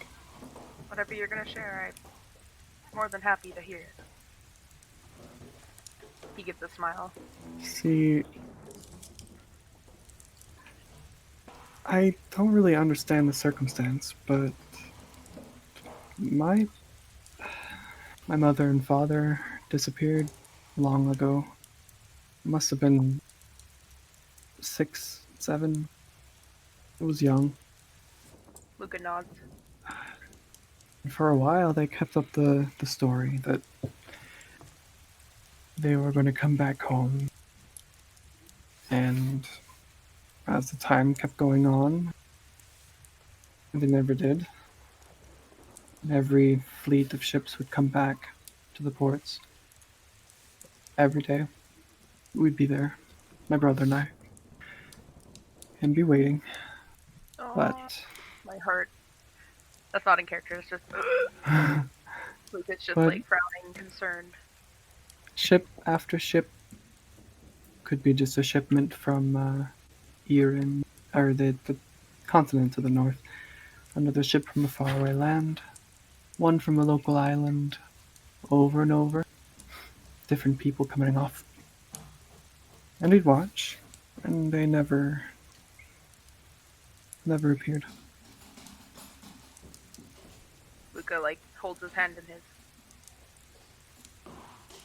whatever you're gonna share, I'm more than happy to hear it. He gives a smile. See, I don't really understand the circumstance, but my mother and father disappeared long ago. Must have been 6, 7. I was young. Luca nods. For a while, they kept up the story that they were going to come back home. And as the time kept going on, they never did. And every fleet of ships would come back to the ports. Every day. We'd be there, my brother and I, and be waiting. Oh, But, my heart. That's not in character. It's just Luca's just But- like frowning, concerned. ship after ship could be just a shipment from Iran, or the continent to the north. Another ship from a faraway land. One from a local island. Over and over. Different people coming off. And we'd watch, and they never appeared. Luca like holds his hand in his.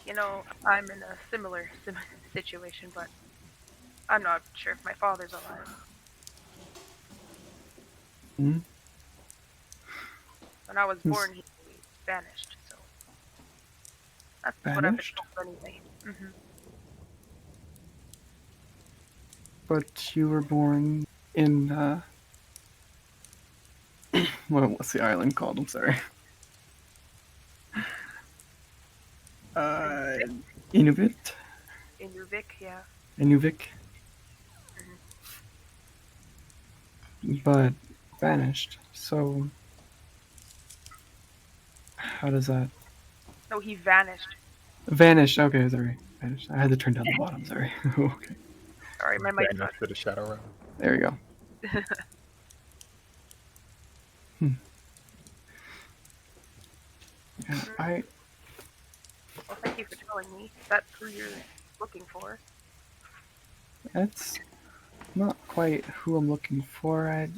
You know, I'm in a similar situation, but I'm not sure if my father's alive. Hmm? When I was Yes. born, he vanished. So that's what I've been Vanished? told anyway. Hmm. But you were born in, what's the island called? I'm sorry. Inuvik? In Ruvik, yeah. Inuvik? But vanished. So, how does that... No, he vanished. Vanished. Okay, sorry. Vanished. I had to turn down the bottom, sorry. Okay. Sorry, my mic's not. Banished to the shadow realm. There you go. Yeah, Well, thank you for telling me. That's who you're looking for. That's not quite who I'm looking for.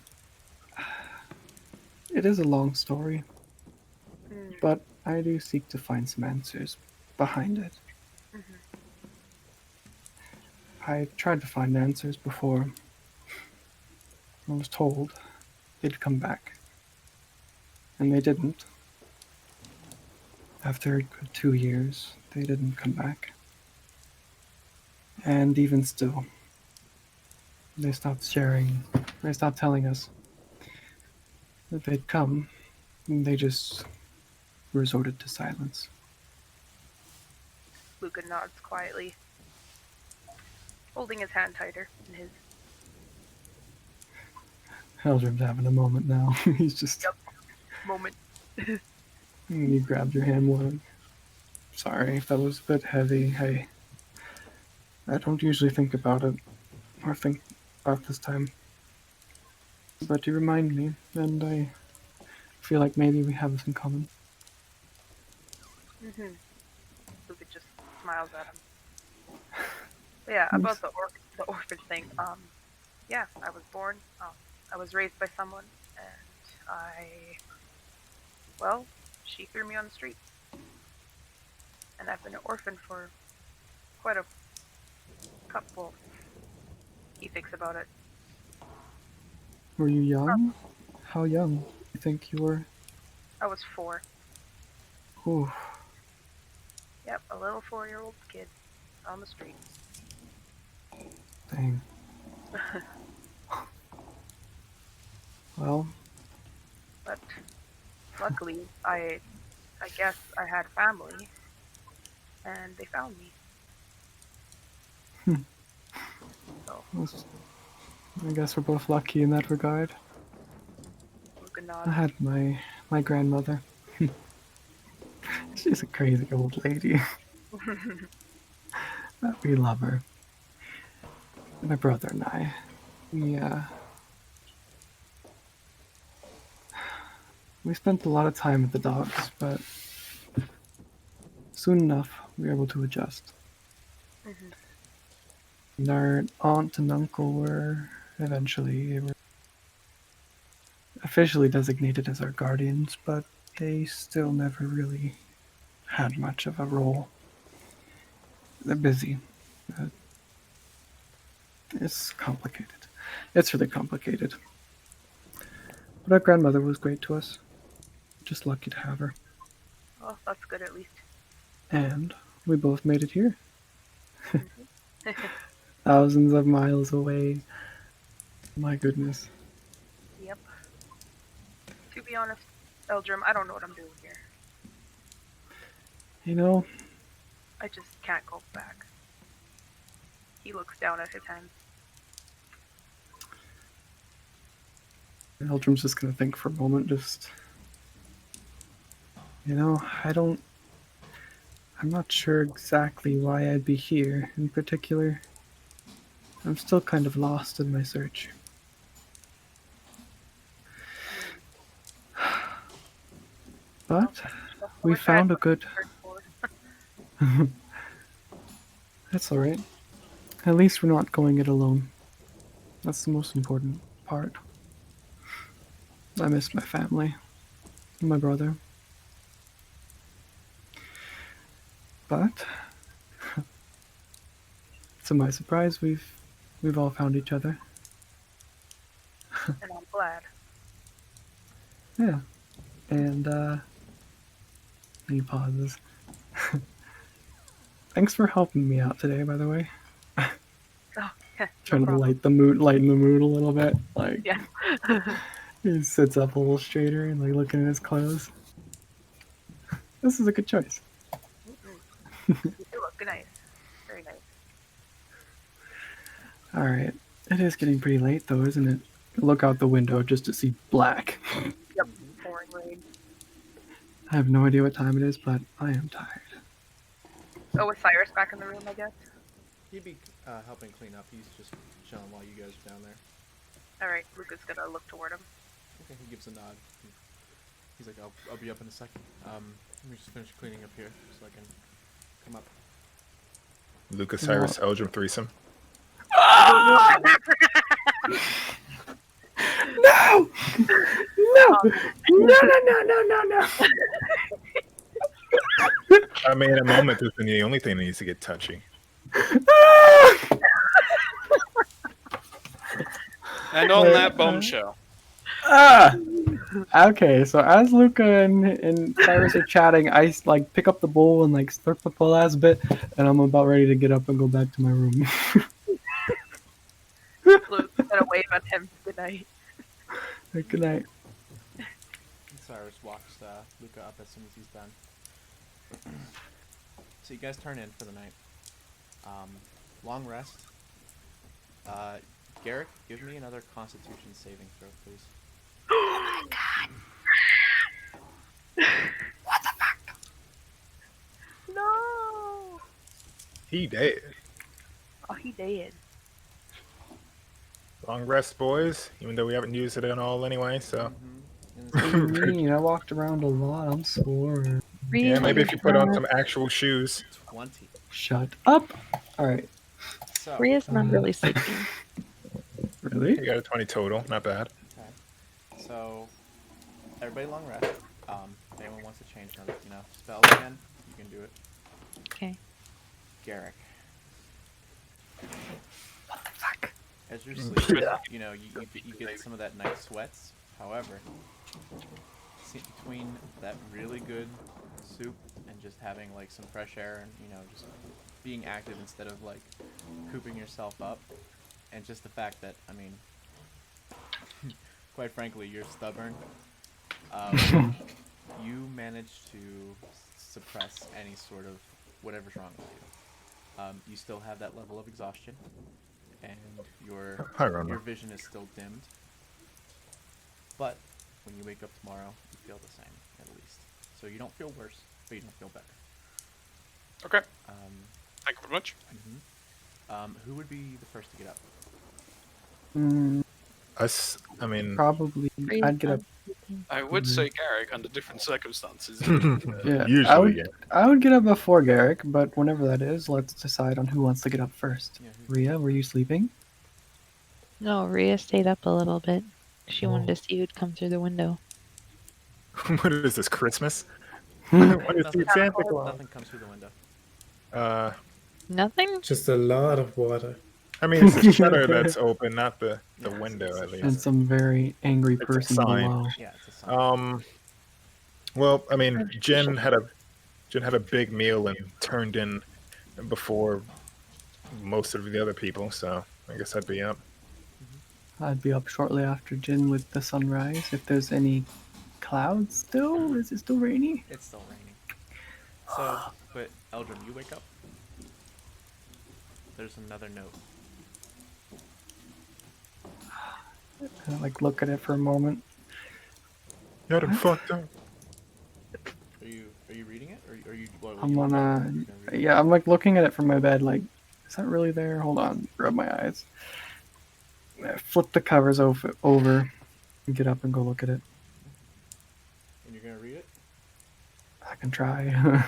It is a long story, Mm. but I do seek to find some answers behind it. Mhm. I tried to find answers before. I was told they'd come back, and they didn't. After 2 years, they didn't come back. And even still, they stopped sharing, they stopped telling us that they'd come, and they just resorted to silence. Luca nods quietly, holding his hand tighter in his. Eldrim's having a moment now. He's just... Yep. Moment. You grabbed your hand more. Sorry if that was a bit heavy. I don't usually think about it, or think about this time. But you remind me, and I feel like maybe we have this in common. Mm-hmm. Luca just smiles at him. But yeah, about the orphan thing. Yeah, I was born. I was raised by someone, and well, she threw me on the street, and I've been an orphan for quite a couple. He thinks about it. Were you young? How young do you think you were? I was 4. Ooh, Yep, a little 4-year-old kid on the street. dang. Well, But luckily, I guess I had family, and they found me. Hmm. So I guess we're both lucky in that regard. Luca I nods. had my grandmother. She's a crazy old lady. But we love her. My brother and I, we spent a lot of time with the dogs, but soon enough we were able to adjust. Mhm. And our aunt and uncle were officially designated as our guardians, but they still never really had much of a role. They're busy. It's complicated. It's really complicated. But our grandmother was great to us. Just lucky to have her. Well, that's good at least. And we both made it here. Thousands of miles away. My goodness. Yep. To be honest, Eldrim, I don't know what I'm doing here. You know, I just can't go back. He looks down at his hands. Eldrim's just gonna think for a moment, just... You know, I'm not sure exactly why I'd be here in particular. I'm still kind of lost in my search. But we found a good... That's alright. At least we're not going it alone. That's the most important part. I miss my family. And my brother. But to my surprise, we've all found each other. And I'm glad. Yeah. And he pauses. Thanks for helping me out today, by the way. Oh, yeah, Trying no to problem. lighten the mood a little bit. Like Yeah. he sits up a little straighter and like looking at his clothes. This is a good choice. You look nice. Very nice. Alright. It is getting pretty late though, isn't it? Look out the window just to see black. Yep. Pouring rain. I have no idea what time it is, but I am tired. Oh, is Cyrus back in the room, I guess? He'd be helping clean up. He's just chilling while you guys are down there. Alright, Luca's gonna look toward him. Okay, he gives a nod. He's like, I'll be up in a second. Let me just finish cleaning up here so I can come up. Lucas Cyrus Eldrim threesome. No! No! No! I mean, at the moment, this is the only thing that needs to get touchy. And on that bombshell. Okay, so as Luca and Cyrus are chatting, I like pick up the bowl and like slurp up the last bit, and I'm about ready to get up and go back to my room. Luke's gonna wave at him. Good night. Good night. Cyrus walks Luca up as soon as he's done. So you guys turn in for the night. Long rest. Garrick, give me another Constitution saving throw, please. Oh my god. What the fuck? No! He did. Oh, he did. Long rest, boys. Even though we haven't used it at all anyway, so. What do you mean? I walked around a lot. I'm sore. Yeah, maybe if you put on some actual shoes. 20. Shut up. All right. So, Ria's not really sleeping. Really? You got a 20 total. Not bad. okay. So, everybody long rest. If anyone wants to change another, spell again, you can do it. Okay. Garrick. What the fuck? As you're sleeping, you get some of that night sweats. However, between that really good soup and just having like some fresh air and just being active instead of like cooping yourself up, and just the fact that quite frankly, you're stubborn. You manage to suppress any sort of whatever's wrong with you. You still have that level of exhaustion, and your vision is still dimmed. But when you wake up tomorrow, you feel the same, at least. So you don't feel worse, but you don't feel better. Okay. Thank you very much. Who would be the first to get up? Us, Probably. I'd get up. I would say Garrick under different circumstances. Yeah. usually, I would get up before Garrick, but whenever that is, let's decide on who wants to get up first. Yeah, Ria, were you sleeping? No, Ria stayed up a little bit. She wanted to see who'd come through the window. What is this, Christmas? I want to see Santa Claus. Nothing comes through the window. Nothing? Just a lot of water. I mean, it's the shutter that's open, not the window, at And least. some very angry It's a person sign. below. Yeah, it's a sign. Well, Jen had a big meal and turned in before most of the other people, so I guess I'd be up. I'd be up shortly after Jin with the sunrise. If there's any clouds still? Is it still rainy? It's still raining. So, but Eldrin, you wake up. There's another note. Kind of like look at it for a moment. Got him fucked up. Are you reading it, or are you? What, I'm gonna. Yeah, I'm like looking at it from my bed. Like, is that really there? Hold on. Rub my eyes. Flip the covers over, and get up and go look at it. And you're gonna read it? I can try. Yeah.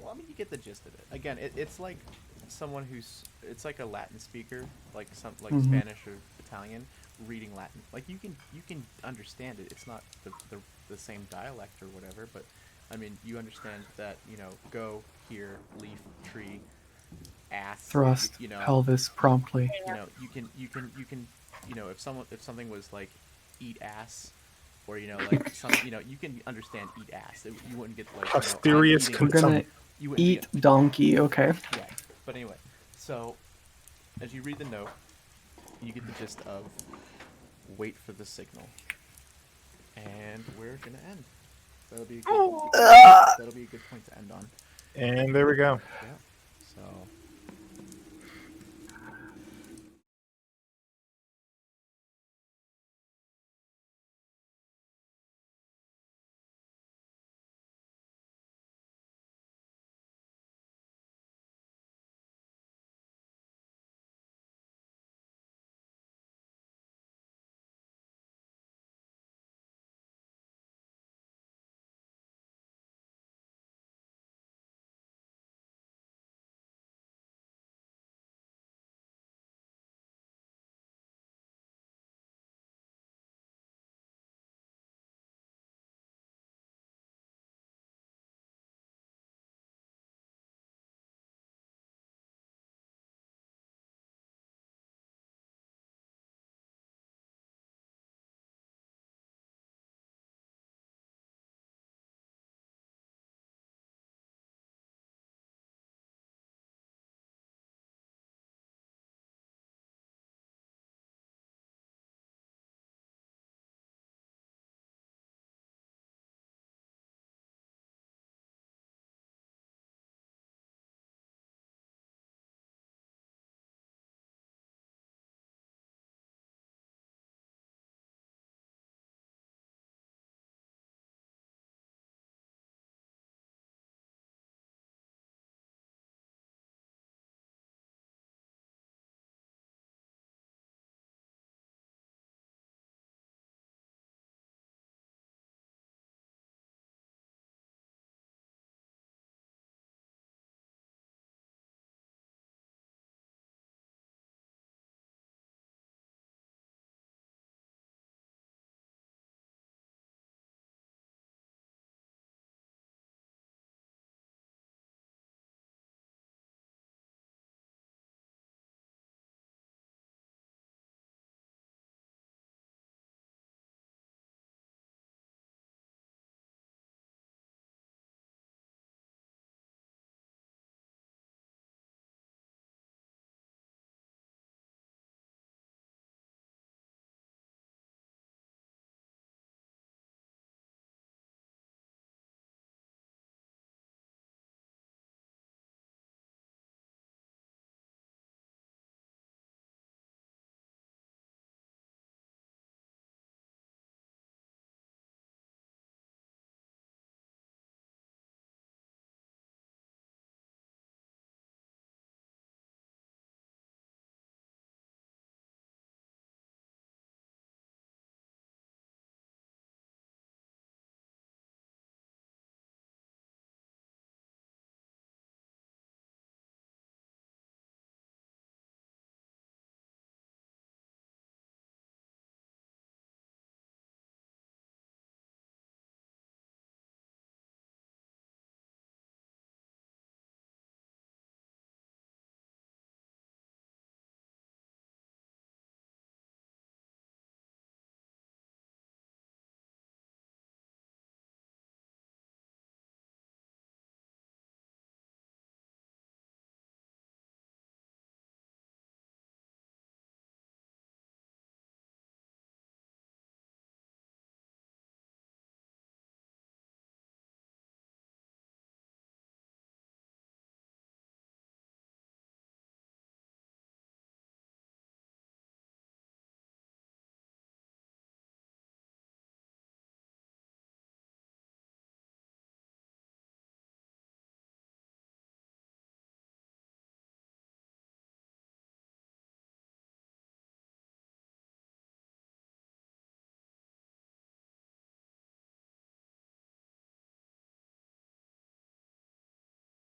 Well, I mean, you get the gist of it. Again, it's like someone it's like a Latin speaker, like Spanish or Italian, reading Latin. Like you can understand it. It's not the same dialect or whatever, but I mean, you understand that, go here, leaf, tree, ass, Thrust, pelvis promptly. You can, if something was like eat ass, or like some, you can understand eat ass. You wouldn't get like Posterius We're gonna eat donkey. Okay. Yeah, but anyway, so as you read the note, you get the gist of wait for the signal, and we're gonna end. That'll be a good point to end on. And there we go. Yeah. So.